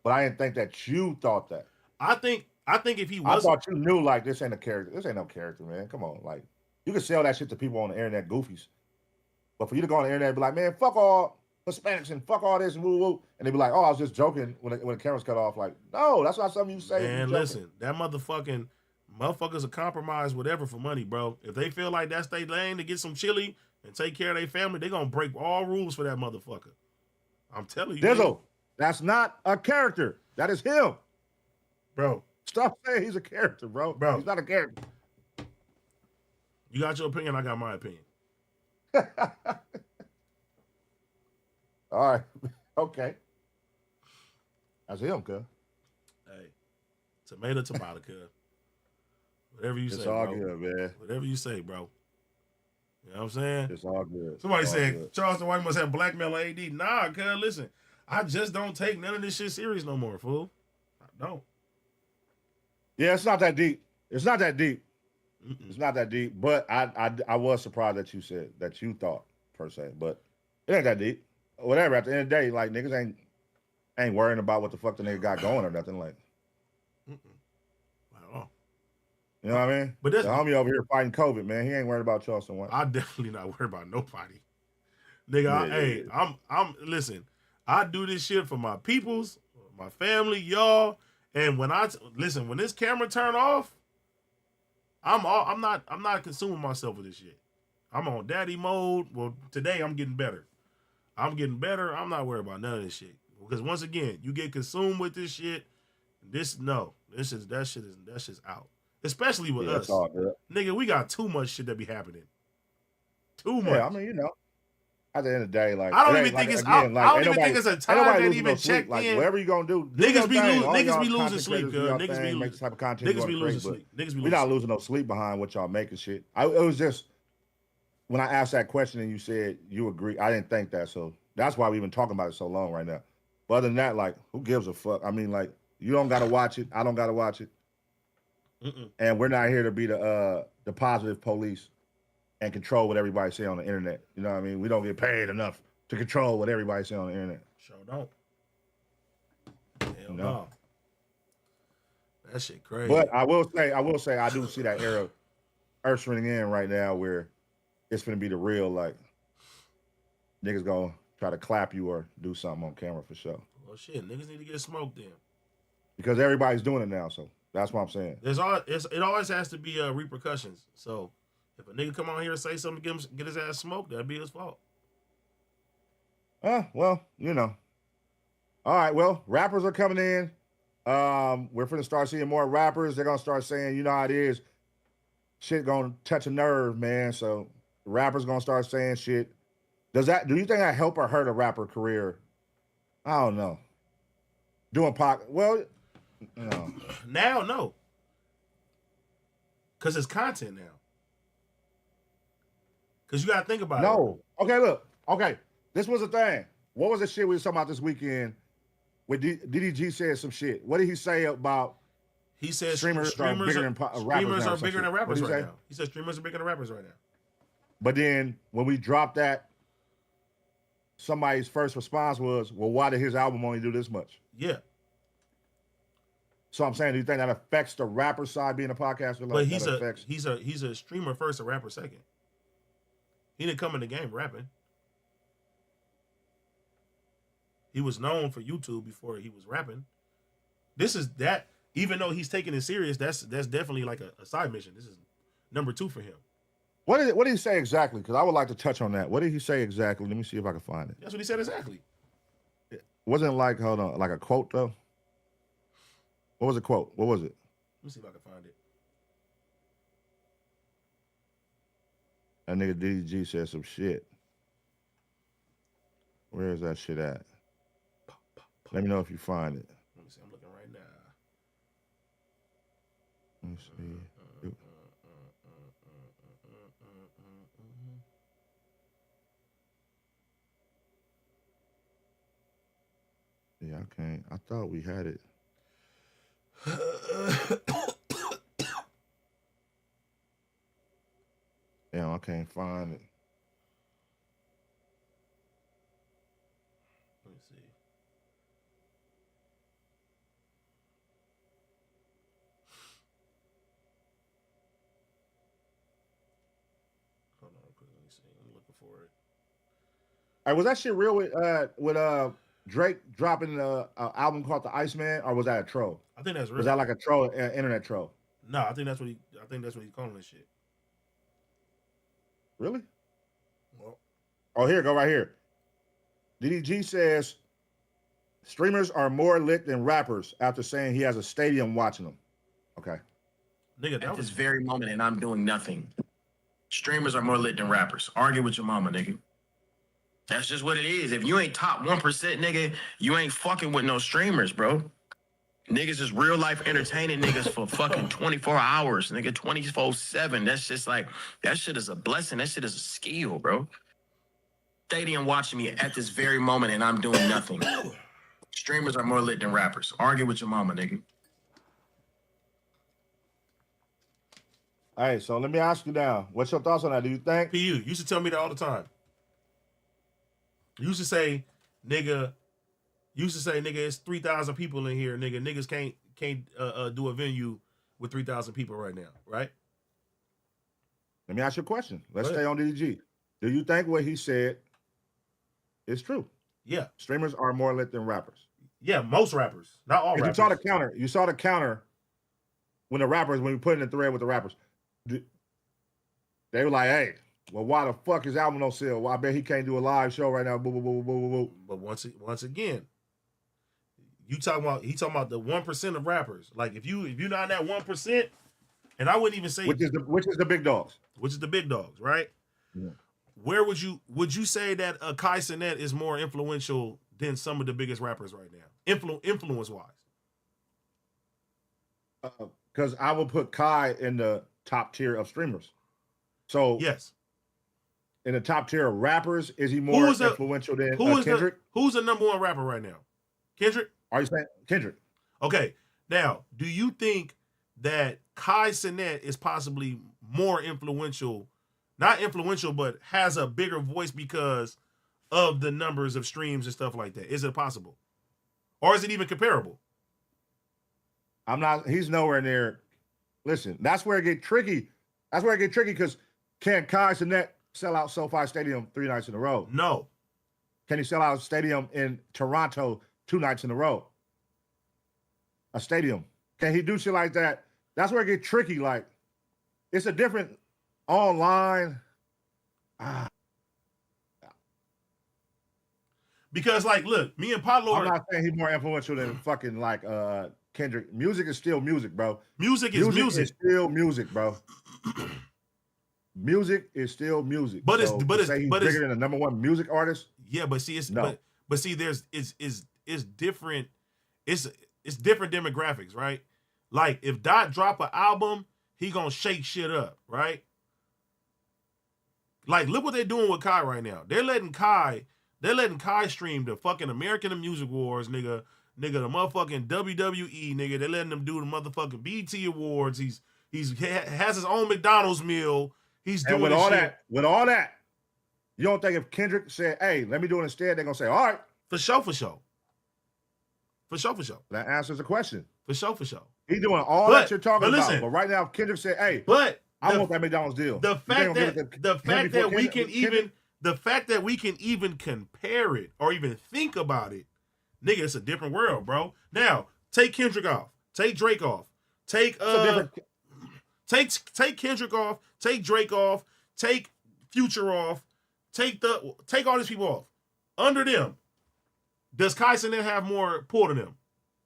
but I didn't think that you thought that. I think if he was, I thought you knew like this ain't a character. This ain't no character, man. Come on, like you can sell that shit to people on the internet, goofies. But for you to go on the internet and be like, man, fuck all Hispanics and fuck all this and woo woo, and they be like, oh, I was just joking when the camera's cut off. Like, no, that's not something you say. Man, listen, that motherfuckers are compromised whatever for money, bro. If they feel like that's their lane to get some chili and take care of their family, they gonna break all rules for that motherfucker. I'm telling you. Dizzle, that's not a character. That is him. Bro. Stop saying he's a character, bro. He's not a character. You got your opinion, I got my opinion. All right. Okay. That's him, cuz. Hey. Tomato, cuz. Whatever you say, it's all bro. Good, man. Whatever you say, bro. You know what I'm saying? It's all good. Somebody said Charleston White must have blackmail AD. Nah, cuz, listen. I just don't take none of this shit serious no more, fool. I don't. Yeah, it's not that deep. It's not that deep. Mm-mm. It's not that deep. But I was surprised that you said that you thought per se. But it ain't that deep. Whatever. At the end of the day, like niggas ain't worrying about what the fuck the nigga got going or nothing. Like, not at all. You know what I mean? But that's the homie over here fighting COVID, man. He ain't worried about Charleston White. I'm definitely not worried about nobody. Nigga, listen, I do this shit for my peoples, my family, y'all. And when when this camera turn off, I'm not consuming myself with this shit. I'm on daddy mode. Well, today I'm getting better. I'm not worried about none of this shit. Because once again, you get consumed with this shit. That shit's out. Especially with us. Nigga, we got too much shit that be happening. Too much. Yeah, I mean, at the end of the day, like I don't even think it's out. I don't even think it's a time that even checked like, in. whatever you gonna do, niggas be losing sleep, girl. Niggas be make the type of content niggas be losing sleep. We're not losing no sleep behind what y'all making shit. It was just when I asked that question and you said you agree, I didn't think that, so that's why we've been talking about it so long right now. But other than that, like, who gives a fuck? I mean, like, you don't gotta watch it. I don't gotta watch it. And we're not here to be the positive police and control what everybody say on the internet. You know what I mean? We don't get paid enough to control what everybody say on the internet. Sure don't. Hell no. That shit crazy. But I will say, I do see that era ushering in right now where it's gonna be the real, like, niggas gonna try to clap you or do something on camera for sure. Well, shit, niggas need to get smoked then. Because everybody's doing it now, so that's what I'm saying. It always has to be repercussions. So if a nigga come on here and say something, get his ass smoked, that'd be his fault. Well, All right, well, rappers are coming in. We're finna start seeing more rappers. They're gonna start saying, you know how it is. Shit gonna touch a nerve, man. So rappers gonna start saying shit. Do you think that help or hurt a rapper career? I don't know. Doing well, no. Now, no. Because it's content now. Because you got to think about it. No. Okay, look. Okay, this was the thing. What was the shit we was talking about this weekend? With DDG said some shit. What did he say about? He said streamers are bigger than rappers right now. He said streamers are bigger than rappers right now. But then when we dropped that, somebody's first response was, well, why did his album only do this much? Yeah. So I'm saying, do you think that affects the rapper side being a podcaster? But he's a streamer first, a rapper second. He didn't come in the game rapping. He was known for YouTube before he was rapping. Even though he's taking it serious, that's definitely like a side mission. This is number 2 for him. What did he say exactly? Because I would like to touch on that. What did he say exactly? Let me see if I can find it. That's what he said exactly. It wasn't like, hold on, like a quote though? What was the quote? What was it? Let me see if I can find it. That nigga DDG said some shit. Where is that shit at? Let me know if you find it. Let me see. I'm looking right now. Let me see. Yeah, I can't. I thought we had it. Damn, I can't find it. Let me see. Hold on, let me see. I'm looking for it. All right, was that shit real with Drake dropping the album called The Iceman, or was that a troll? I think that's real. Was that like a troll, internet troll? No, I think that's what he's calling this shit. Really? Well, here, go right here. DDG says streamers are more lit than rappers after saying he has a stadium watching them. Okay. Nigga, at this very moment, and I'm doing nothing. Streamers are more lit than rappers. Argue with your mama, nigga. That's just what it is. If you ain't top 1%, nigga, you ain't fucking with no streamers, bro. Niggas is real life entertaining niggas for fucking 24 hours, nigga, 24/7. That's just like, that shit is a blessing. That shit is a skill, bro. Stadium watching me at this very moment and I'm doing nothing. Streamers are more lit than rappers. Argue with your mama, nigga. All right, so let me ask you now. What's your thoughts on that? Do you think? PU, you used to tell me that all the time. You used to say, nigga, it's 3,000 people in here, nigga. Niggas can't do a venue with 3,000 people right now, right? Let me ask you a question. Let's stay on DDG. Do you think what he said It's true. Yeah. Streamers are more lit than rappers. Yeah, most rappers. Not all rappers. You saw the counter when we put in the thread with the rappers. They were like, hey, well, why the fuck his album don't sell? Well, I bet he can't do a live show right now. Boo, boo, boo, boo, boo, boo. But once again, he talking about the 1% of rappers. Like if you're not in that 1%, and I wouldn't even say which is the big dogs. Which is the big dogs, right? Yeah. Where would you say that Kai Cenat is more influential than some of the biggest rappers right now? Influence wise. Because I would put Kai in the top tier of streamers. So yes. In the top tier of rappers, is he more influential than Kendrick? Who's the number one rapper right now? Kendrick? Are you saying Kendrick? Okay. Now, do you think that Kai Cenat is possibly more influential, not influential, but has a bigger voice because of the numbers of streams and stuff like that? Is it possible? Or is it even comparable? He's nowhere near. Listen, that's where it get tricky. Because can Kai Cenat sell out SoFi Stadium 3 nights in a row? No. Can he sell out a stadium in Toronto 2 nights in a row? A stadium. Can he do shit like that? That's where it get tricky. Like, it's a different online. Because, like, look, me and Pablo I'm not saying he's more influential than fucking like Kendrick. Music is still music, bro. Music is still music, bro. Music is still music. But he's bigger than the number one music artist. Yeah, but see, but see, it's different. It's different demographics, right? Like if Dot drop an album, he gonna shake shit up, right? Like look what they're doing with Kai right now. They're letting Kai stream the fucking American Music Awards, nigga, the motherfucking WWE, nigga. They're letting him do the motherfucking BT Awards. He has his own McDonald's meal. He's doing with all that, you don't think if Kendrick said, "Hey, let me do it instead," they're gonna say, "All right, for sure." That answers the question. For sure. He's doing all that you're talking about. But right now, if Kendrick said, "Hey, I want that McDonald's deal," the fact that we can even compare it or even think about it, nigga, it's a different world, bro. Now take Kendrick off, take Drake off, take Kendrick off, take Drake off, take Future off, take all these people off. Under them, does Kai Cenat have more pull than them?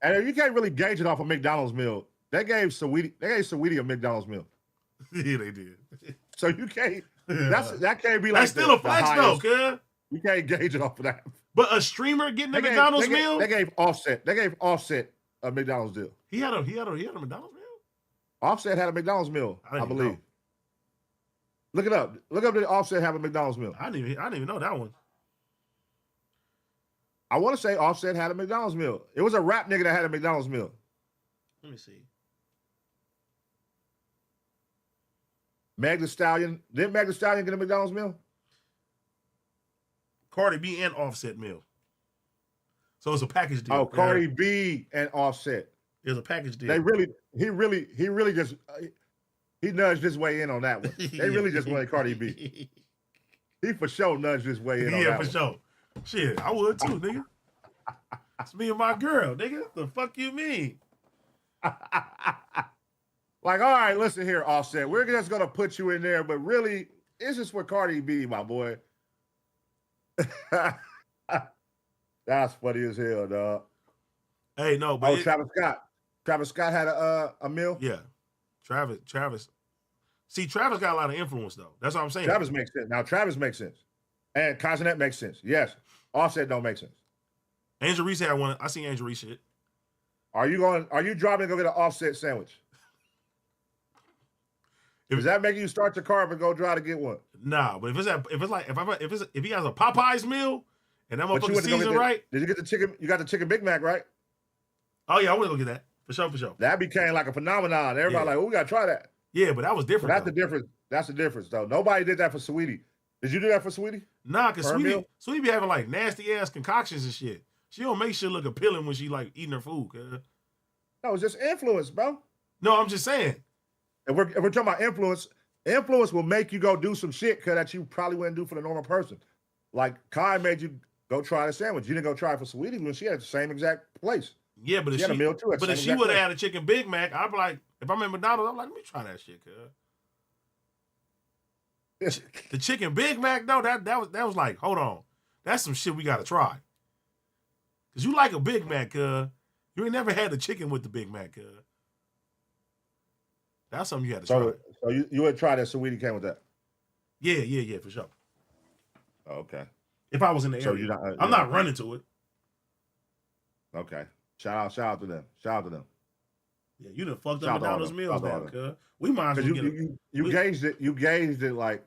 And you can't really gauge it off a McDonald's meal. They gave Saweetie a McDonald's meal. Yeah, they did. So you can't. That can't be like. That's still a flex though, cuz. You can't gauge it off of that. But a streamer getting a McDonald's meal. They gave Offset a McDonald's deal. He had a McDonald's meal. Offset had a McDonald's meal, I believe. Look it up. Look up, did Offset have a McDonald's meal? I didn't even know that one. I want to say Offset had a McDonald's meal. It was a rap nigga that had a McDonald's meal. Let me see. Meg Thee Stallion. Didn't Meg Thee Stallion get a McDonald's meal? Cardi B and Offset meal. So it's a package deal. Oh, Cardi B and Offset. It was a package deal. He really just he nudged his way in on that one. They really just wanted Cardi B. He for sure nudged his way in on that one. Yeah, for sure. Shit, I would too, nigga. It's me and my girl, nigga. The fuck you mean? Like, all right, listen here, Offset. We're just gonna put you in there, but really, this is for Cardi B, my boy. That's funny as hell, dog. Hey, no, but Travis Scott. Travis Scott had a meal. Yeah, Travis. See, Travis got a lot of influence though. That's what I'm saying. Travis makes sense. Now, Travis makes sense, and Kai Cenat makes sense. Yes, Offset don't make sense. Angel Reese had one. I seen Angel Reese shit. Are you driving to go get an Offset sandwich? Is that making you start your car and go drive to get one? Nah, but if he has a Popeyes meal and that motherfucker seasoned right. Did you get the chicken? You got the chicken Big Mac, right? Oh yeah, I want to go get that for sure. That became like a phenomenon. Everybody like, we gotta try that. Yeah, but that was different. That's the difference. That's the difference, though. Nobody did that for Saweetie. Did you do that for Saweetie? Nah, because Saweetie be having like nasty ass concoctions and shit. She don't make shit look appealing when she like eating her food. No, it's just influence, bro. No, I'm just saying. If we're talking about influence will make you go do some shit that you probably wouldn't do for the normal person. Like Kai made you Go try the sandwich. You didn't go try it for Sweetie when she had the same exact place. Yeah, but she had a meal too. But if she would have had a chicken Big Mac, I'd be like, if I'm at McDonald's, I'm like, let me try that shit, cuz. The chicken Big Mac, though, that was like, hold on. That's some shit we gotta try. Cause you like a Big Mac, cuz. You ain't never had the chicken with the Big Mac, cuz. That's something you had to try. So you would try that Sweetie came with that? Yeah, for sure. Oh, okay. If I was in the area. So I'm not running to it. Okay. Shout out to them. Shout out to them. Yeah, you done fucked up McDonald's meals now, cuz. We might as well get you gauged it like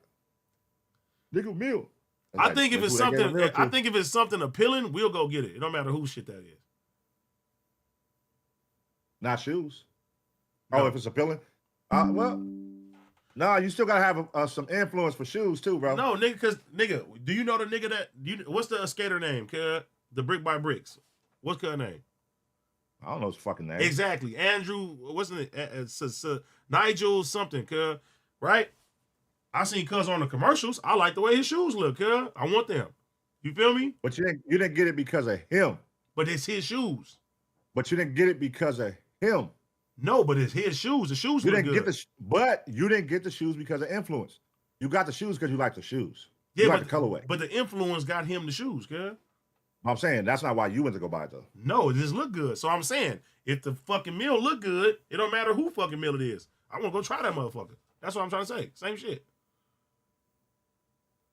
nigga meal. I think if it's something appealing, we'll go get it. It don't matter whose shit that is. Not shoes. No. Oh, if it's appealing? Well, no, you still gotta have some influence for shoes too, bro. No, nigga, cause nigga, do you know the nigga what's the skater name, cuz? The Brick by Bricks. What's her name? I don't know his fucking name. Exactly. Andrew, what's it? Nigel something, cuz. Right? I seen cuz on the commercials. I like the way his shoes look, cuz. I want them. You feel me? But you didn't get it because of him. But it's his shoes. But you didn't get it because of him. No, but it's his shoes. The shoes look good. But you didn't get the shoes because of influence. You got the shoes because you like the shoes. Yeah, you like the colorway. But the influence got him the shoes, cuz. I'm saying that's not why you went to go buy it though. No, it just look good. So I'm saying if the fucking meal look good, it don't matter who fucking meal it is. I want to go try that motherfucker. That's what I'm trying to say. Same shit.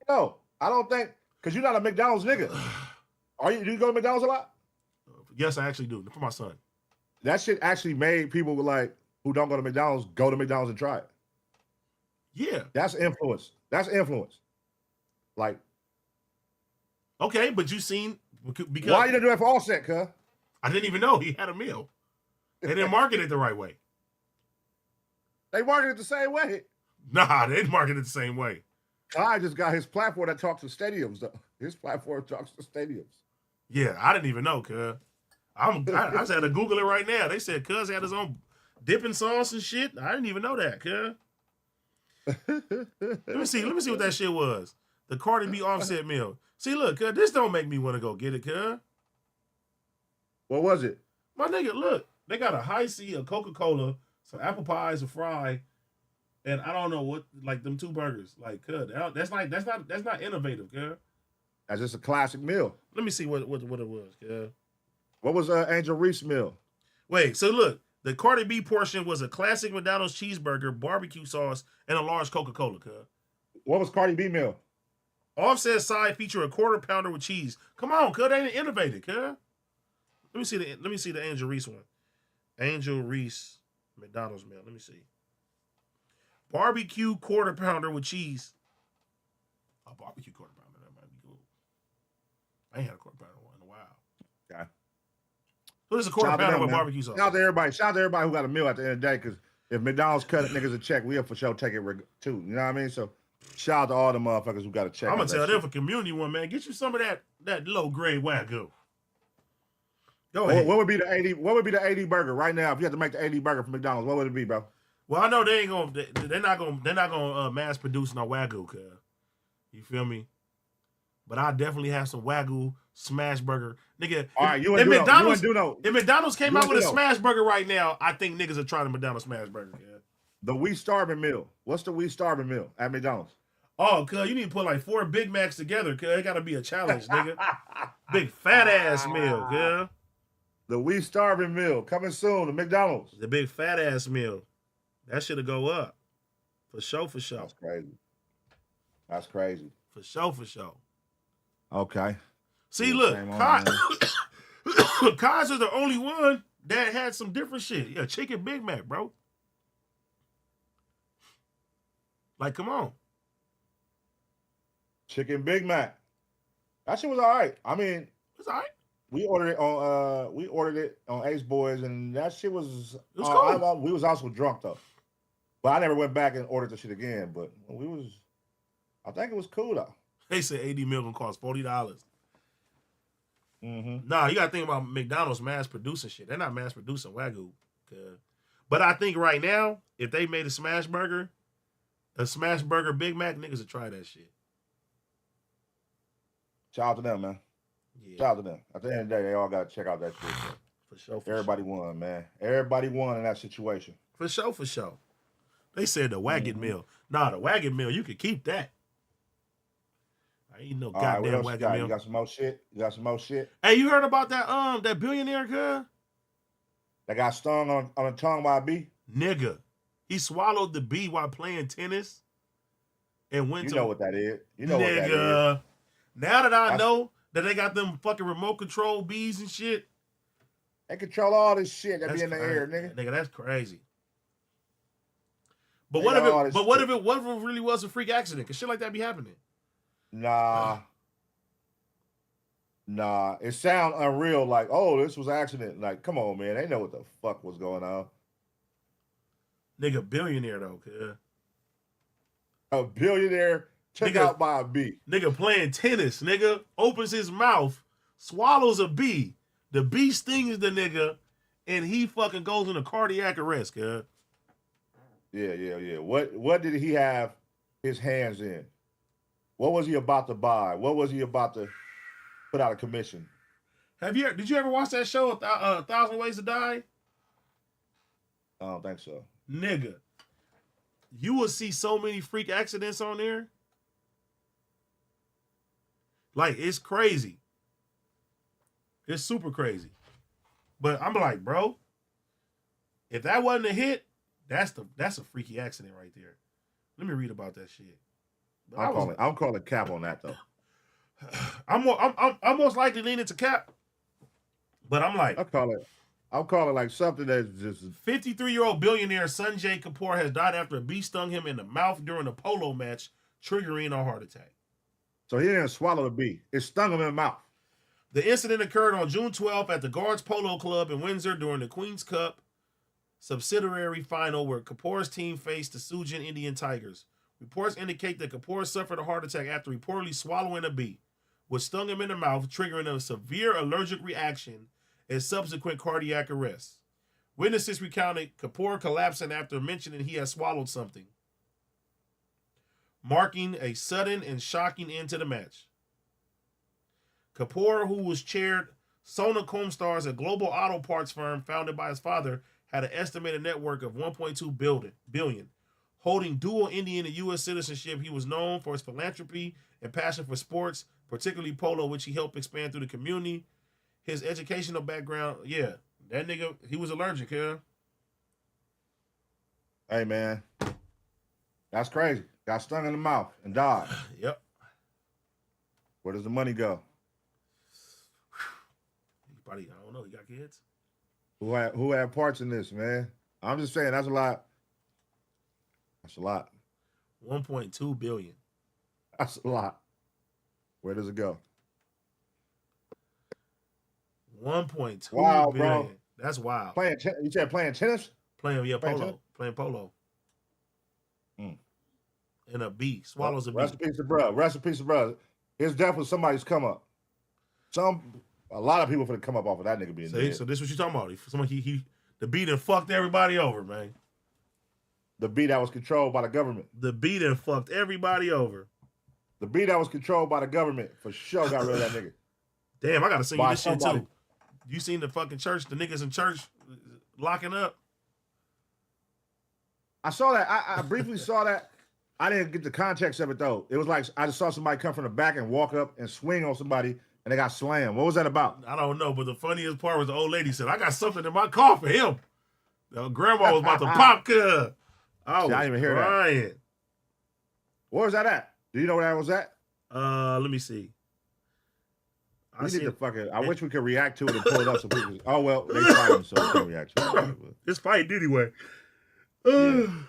No, I don't think because you're not a McDonald's nigga. Do you go to McDonald's a lot? Yes, I actually do for my son. That shit actually made people like who don't go to McDonald's go to McDonald's and try it. Yeah, that's influence. That's influence. Like, okay, but you seen because why you didn't do that for Offset, cuz? I didn't even know he had a meal. They didn't market it the right way. They marketed it the same way. Nah, they didn't market it the same way. I just got his platform that talks to stadiums, though. His platform talks to stadiums. Yeah, I didn't even know, cuz. I just had to Google it right now. They said cuz had his own dipping sauce and shit. I didn't even know that, cuz. Let me see what that shit was. The Cardi B Offset meal. See, look, cuz, this don't make me want to go get it, cuz. What was it? My nigga, look. They got a high C, a Coca-Cola, some apple pies, a fry, and I don't know what, like them 2 burgers. Like, cuz, that's not innovative, cuz. That's just a classic meal. Let me see what it was, cuz. What was Angel Reese meal? Wait, so look, the Cardi B portion was a classic McDonald's cheeseburger, barbecue sauce, and a large Coca-Cola, cuz. What was Cardi B meal? Offset side feature a quarter pounder with cheese. Come on, cuz, they ain't innovative, cuz. Let me see the Angel Reese one. Angel Reese McDonald's meal. Let me see. Barbecue quarter pounder with cheese. A barbecue quarter pounder, that might be good. I ain't had a quarter pounder one in a while. Okay. So this is a quarter pounder with barbecue sauce. Shout out to everybody who got a meal at the end of the day, because if McDonald's cut niggas a check, we'll for sure take it too. You know what I mean? So shout out to all the motherfuckers who got a check. I'm gonna tell them for community one, man. Get you some of that low grade Wagyu. Go ahead. What would be the 80? What would be the 80 burger right now? If you had to make the 80 burger for McDonald's, what would it be, bro? Well, I know they're not gonna mass produce no Wagyu, cuz. You feel me? But I definitely have some Wagyu smash burger, nigga. All right, if McDonald's came out with a smash burger right now, I think niggas are trying the McDonald's smash burger. Yeah. The We Starving meal. What's the We Starving meal at McDonald's? Oh, cuz, you need to put like 4 Big Macs together, cuz. It gotta be a challenge, nigga. Big fat ass meal, cuz. The We Starving meal coming soon to McDonald's. The big fat ass meal. That should go up. For sure. That's crazy. That's crazy. For sure. Okay. See, look, Kaiser's the only one that had some different shit. Yeah, chicken Big Mac, bro. Like, come on. Chicken Big Mac. That shit was all right. I mean, it's all right. We ordered it on Ace Boys, and that shit was cool. We was also drunk though. But I never went back and ordered the shit again. But I think it was cool though. They said 80 meal gonna cost $40. Mm-hmm. Nah, you gotta think about McDonald's mass producing shit. They're not mass producing Wagyu. But I think right now, if they made a smash burger Big Mac, niggas would try that shit. Shout out to them, man. Yeah. Shout out to them. At the end of the day, they all got to check out that shit. For sure. Everybody won, man. Everybody won in that situation. For sure. They said the wagon meal. Nah, the wagon meal, you could keep that. I ain't no goddamn wagon meal. You got some more shit? Hey, you heard about that billionaire girl? That got stung on the tongue by a bee? Nigga. He swallowed the bee while playing tennis and went to... You know what that is. You know what that is. Now that I know that they got them fucking remote control bees and shit. They control all this shit that be in the air, nigga. Nigga, that's crazy. But what if it really was a freak accident? Cause shit like that be happening. Nah. It sound unreal. Like, oh, this was an accident. Like, come on, man. They know what the fuck was going on. Nigga, billionaire though, cuz. A billionaire took out by a bee. Nigga playing tennis. Nigga opens his mouth, swallows a bee. The bee stings the nigga, and he fucking goes into cardiac arrest, cuz. Yeah. What did he have his hands in? What was he about to buy? What was he about to put out of commission? Did you ever watch that show, 1,000 Ways to Die? I don't think so. Nigga, you will see so many freak accidents on there. Like, it's crazy. It's super crazy. But I'm like, bro, if that wasn't a hit, that's a freaky accident right there. Let me read about that shit. I'm calling cap on that though. I'm most likely leaning to cap. But I'm like, I'll call it like something that's just 53-year-old billionaire Sanjay Kapoor has died after a bee stung him in the mouth during a polo match, triggering a heart attack. So he didn't swallow the bee. It stung him in the mouth. The incident occurred on June 12th at the Guards Polo Club in Windsor during the Queen's Cup subsidiary final where Kapoor's team faced the Sujin Indian Tigers. Reports indicate that Kapoor suffered a heart attack after reportedly swallowing a bee, which stung him in the mouth, triggering a severe allergic reaction and subsequent cardiac arrest. Witnesses recounted Kapoor collapsing after mentioning he had swallowed something, marking a sudden and shocking end to the match. Kapoor, who was chaired Sona Comstars, a global auto parts firm founded by his father, had an estimated net worth of $1.2 billion. Holding dual Indian and U.S. citizenship, he was known for his philanthropy and passion for sports, particularly polo, which he helped expand through the community. His educational background, that nigga, he was allergic, huh? Hey, man. That's crazy. Got stung in the mouth and died. Yep. Where does the money go? I don't know. He got kids? Who had parts in this, man? I'm just saying, that's a lot. That's a lot. 1.2 billion. That's a lot. Where does it go? 1.2 wow, billion. Bro. That's wild. You said playing tennis? Playing polo. And a bee. Swallows a bee. Rest in peace to brother. It's definitely somebody's come up. A lot of people finna come up off of that nigga being dead. So this is what you talking about. The bee done fucked everybody over, man. The bee that was controlled by the government. The bee done fucked everybody over. The bee that was controlled by the government for sure got rid of that nigga. Damn, I gotta send you this shit too. You seen the fucking church, the niggas in church locking up? I saw that. I briefly saw that. I didn't get the context of it though. It was like I just saw somebody come from the back and walk up and swing on somebody and they got slammed. What was that about? I don't know, but the funniest part was the old lady said, I got something in my car for him. The grandma was about to pop cuz. I didn't even hear that. Where was that at? Do you know where that was at? Let me see. I wish we could react to it and pull it up so people. Oh well, they fighting, so we can't react to it. This fight anyway. Ooh.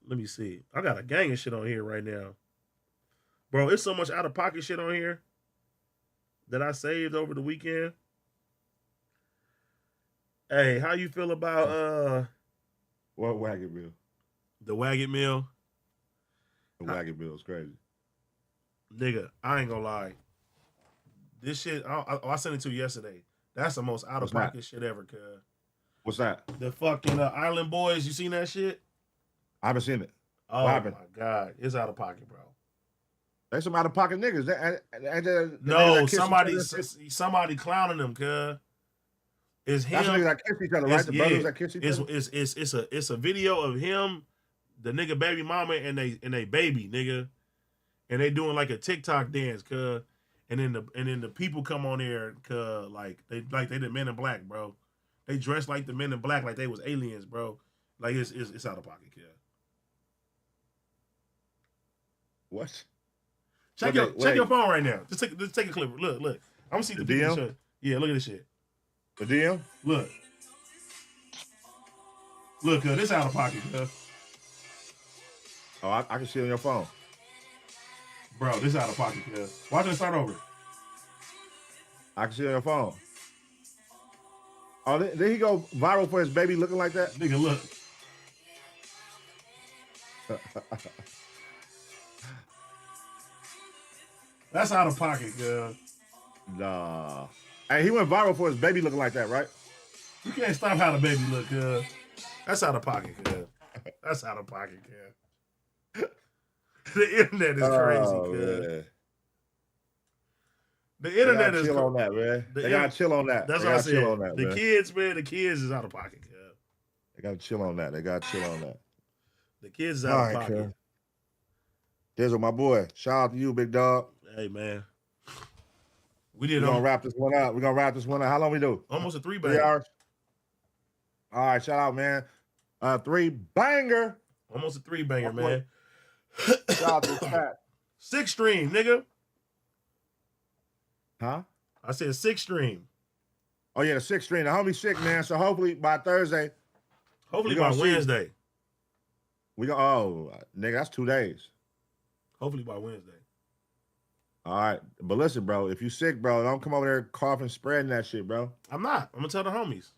Let me see. I got a gang of shit on here right now. Bro, it's so much out of pocket shit on here that I saved over the weekend. Hey, how you feel about what wagon meal? The wagon meal? The wagon meal is crazy. Nigga, I ain't gonna lie. This shit, I sent it to you yesterday. That's the most out of pocket shit ever, cuz. What's that? The fucking Island Boys, you seen that shit? I haven't seen it. Oh my God. It's out of pocket, bro. They some out of pocket niggas. No, somebody clowning them, cuz. It's him. That's the niggas that kiss each other, right? The brothers that kiss each other. It's a video of him, the nigga baby mama, and they baby, nigga. And they doing like a TikTok dance, cuz. And then the people come on there, cuz they the Men in Black, bro. They dress like the Men in Black, like they was aliens, bro. Like it's out of pocket, kid. What? Check your phone right now. Just take a clip. Look. I'm gonna see the DM. Show. Yeah, look at this shit. The DM. Look, this out of pocket, cuz. Oh, I can see it on your phone. Bro, this out of pocket, cuz. Watch it start over. I can see it on your phone. Oh, did he go viral for his baby looking like that? Nigga, look. That's out of pocket, girl. Nah. Hey, he went viral for his baby looking like that, right? You can't stop how the baby look, girl. That's out of pocket, girl. That's out of pocket, girl. The internet is crazy, girl. The internet is chill on that, man. They gotta chill on that. That's what I said. Chill on that, the kids, man. The kids is out of pocket, girl. They gotta chill on that. The kids is out of pocket. Kid. Dizzle, my boy. Shout out to you, big dog. Hey, man. We're gonna wrap this one up. How long we do? Almost a 3 banger. 3 hours. All right, shout out, man. 3 banger. Almost a 3 banger, man. Shout out to the chat. 6 stream, nigga. Huh? I said 6 stream. Oh yeah, the 6 stream. The homie sick, man. So hopefully by Thursday. Hopefully by Wednesday. Nigga, that's 2 days. Hopefully by Wednesday. All right. But listen, bro, if you sick, bro, don't come over there coughing, spreading that shit, bro. I'm not. I'm gonna tell the homies.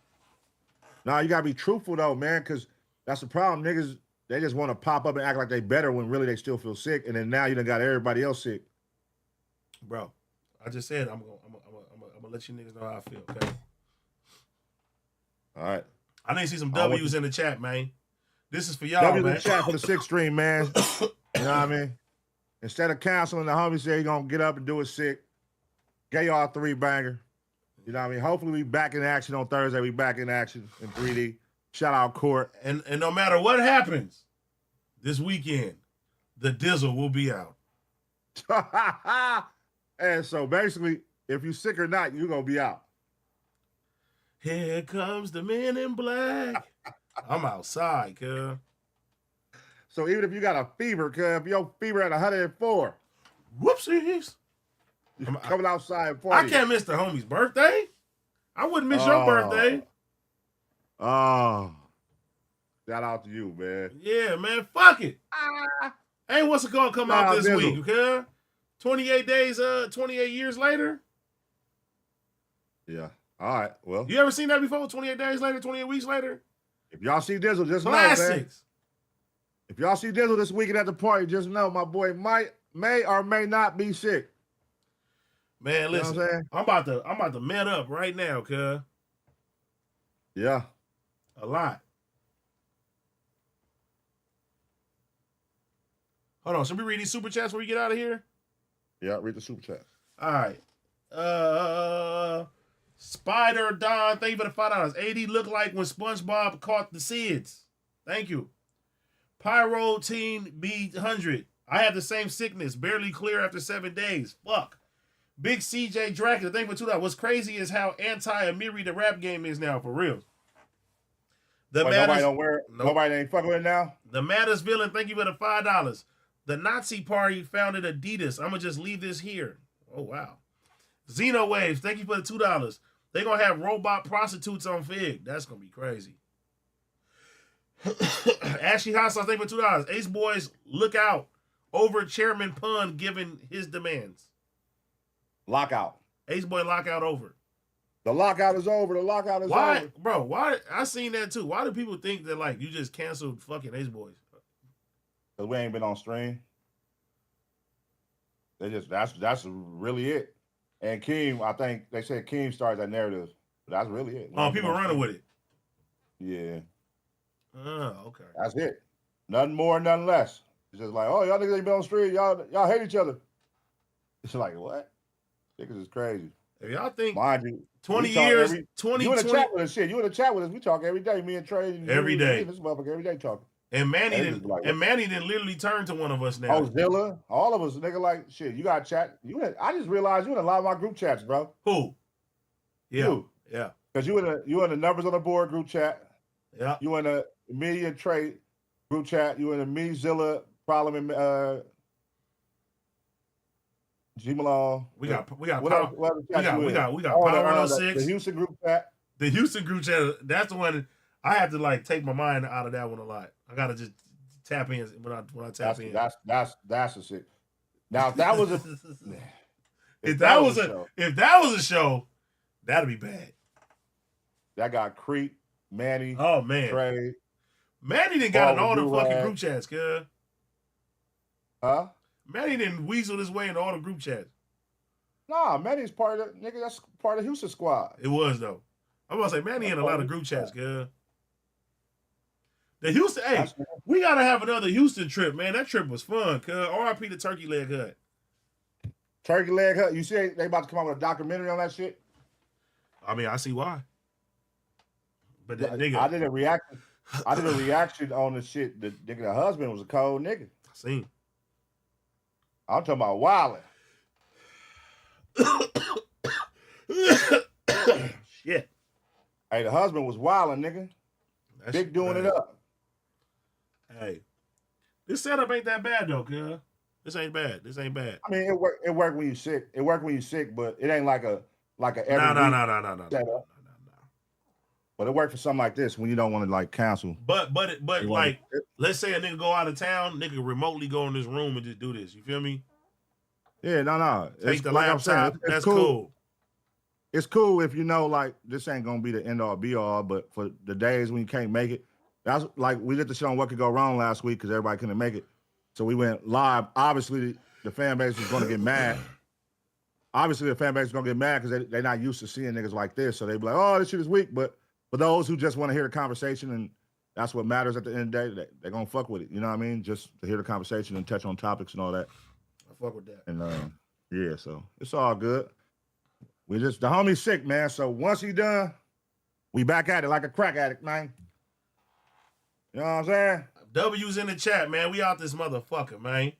Nah, you gotta be truthful though, man, because that's the problem. Niggas, they just want to pop up and act like they better when really they still feel sick, and then now you done got everybody else sick. Bro, I just said I'm gonna let you niggas know how I feel, okay? All right. I didn't see some W's in the chat, man. This is for y'all, W's man. in the chat for the 6 stream, man. You know what I mean? Instead of canceling, the homie said he gonna get up and do it sick. Get y'all 3 banger. You know what I mean? Hopefully we back in action on Thursday. We back in action in 3D. Shout out Court. And no matter what happens this weekend, the Dizzle will be out. And so basically, if you sick or not, you're gonna be out. Here comes the Men in Black. I'm outside, cuz. So even if you got a fever, cuz if your fever at 104, whoopsies. You're coming outside for I can't miss the homie's birthday. I wouldn't miss your birthday. Oh. Shout out to you, man. Yeah, man. Fuck it. Ain't what's it gonna come out this week, okay? 28 days, 28 years later. Yeah. All right. Well. You ever seen that before? 28 days later, 28 weeks later? If y'all see Dizzle, just know, man. If y'all see Dizzle this weekend at the party, just know my boy may or may not be sick. Man, listen, you know I'm about to man up right now, cuz. Yeah. A lot. Hold on, should we read these super chats before we get out of here? Yeah, read the super chats. All right. Spider Don, thank you for the $5. 80 look like when SpongeBob caught the SIDS. Thank you. Pyro Teen B100. I have the same sickness, barely clear after 7 days. Fuck. Big CJ Dracula, thank you for $2. What's crazy is how anti-Amiri the rap game is now, for real. Nobody ain't fucking with it now? The Matters villain, thank you for the $5. The Nazi Party founded Adidas. I'm going to just leave this here. Oh, wow. Xeno Waves, thank you for the $2. They're going to have robot prostitutes on Fig. That's going to be crazy. Ashley Hostile, thank you for $2. Ace Boys, look out. Over Chairman Pun giving his demands. Lockout. Ace Boy lockout over. The lockout is over. Over. Bro, why? I seen that too. Why do people think that like you just canceled fucking Ace Boys? Because we ain't been on stream. That's really it. And Keem, I think they said Keem started that narrative. But that's really it. People running with it. Yeah. Oh, okay. That's it. Nothing more, nothing less. It's just like, oh, y'all niggas ain't been on stream. Y'all hate each other. It's like, what? Niggas is crazy. If y'all think mind you, 20 years, 20, you in the 20, chat with us, shit. You in the chat with us. We talk every day. Me and Trey. Every day. This motherfucker every day talking. And Manny didn't literally turn to one of us now. Oh, Zilla, all of us, nigga, like shit. You got chat. I just realized you in a lot of my group chats, bro. Who? Yeah, you. Yeah. Because you in the numbers on the board group chat. Yeah. You in the me and Trey group chat. You in the me Zilla problem and G Malone. We got power 106. The Houston group chat. The Houston group chat. That's the one I have to like take my mind out of that one a lot. I gotta just tap in when I tap in. That's a shit. Now if that was a if that was a show, that'd be bad. That got Creep, Manny. Oh man, Trey. Manny didn't got in all the fucking group chats, cuz. Huh? Manny didn't weasel his way into all the group chats. Nah, Manny's part of the nigga. That's part of the Houston squad. It was though. I'm gonna say Manny in a lot of group chats, cuz. The Houston, hey, we gotta have another Houston trip, man. That trip was fun, cuz. R.I.P. the Turkey Leg Hut. Turkey Leg Hut. You see they about to come out with a documentary on that shit? I mean, I see why. But that nigga, I did a reaction on the shit. The nigga, the husband was a cold nigga. I seen. I'm talking about wilding. Shit. Hey, the husband was wilding, nigga. That's Big doing it up. Hey, this setup ain't that bad though, cuz. This ain't bad. I mean, it work when you sick. It work when you sick, but it ain't like a every no. setup. But it worked for something like this when you don't want to like cancel. But like, let's say a nigga go out of town, nigga remotely go in this room and just do this. You feel me? Yeah, no. Take the laptop. That's cool. It's cool if you know like this ain't gonna be the end all be all, but for the days when you can't make it, that's like we did the show on What Could Go Wrong last week because everybody couldn't make it. So we went live. Obviously, the fan base is gonna get mad. Obviously, the fan base is gonna get mad because they're not used to seeing niggas like this. So they be like, oh, this shit is weak. But for those who just want to hear the conversation and that's what matters at the end of the day, they're gonna fuck with it. You know what I mean? Just to hear the conversation and touch on topics and all that. I fuck with that. And yeah, so it's all good. The homie's sick, man. So once he done, we back at it like a crack addict, man. You know what I'm saying? W's in the chat, man. We out this motherfucker, man.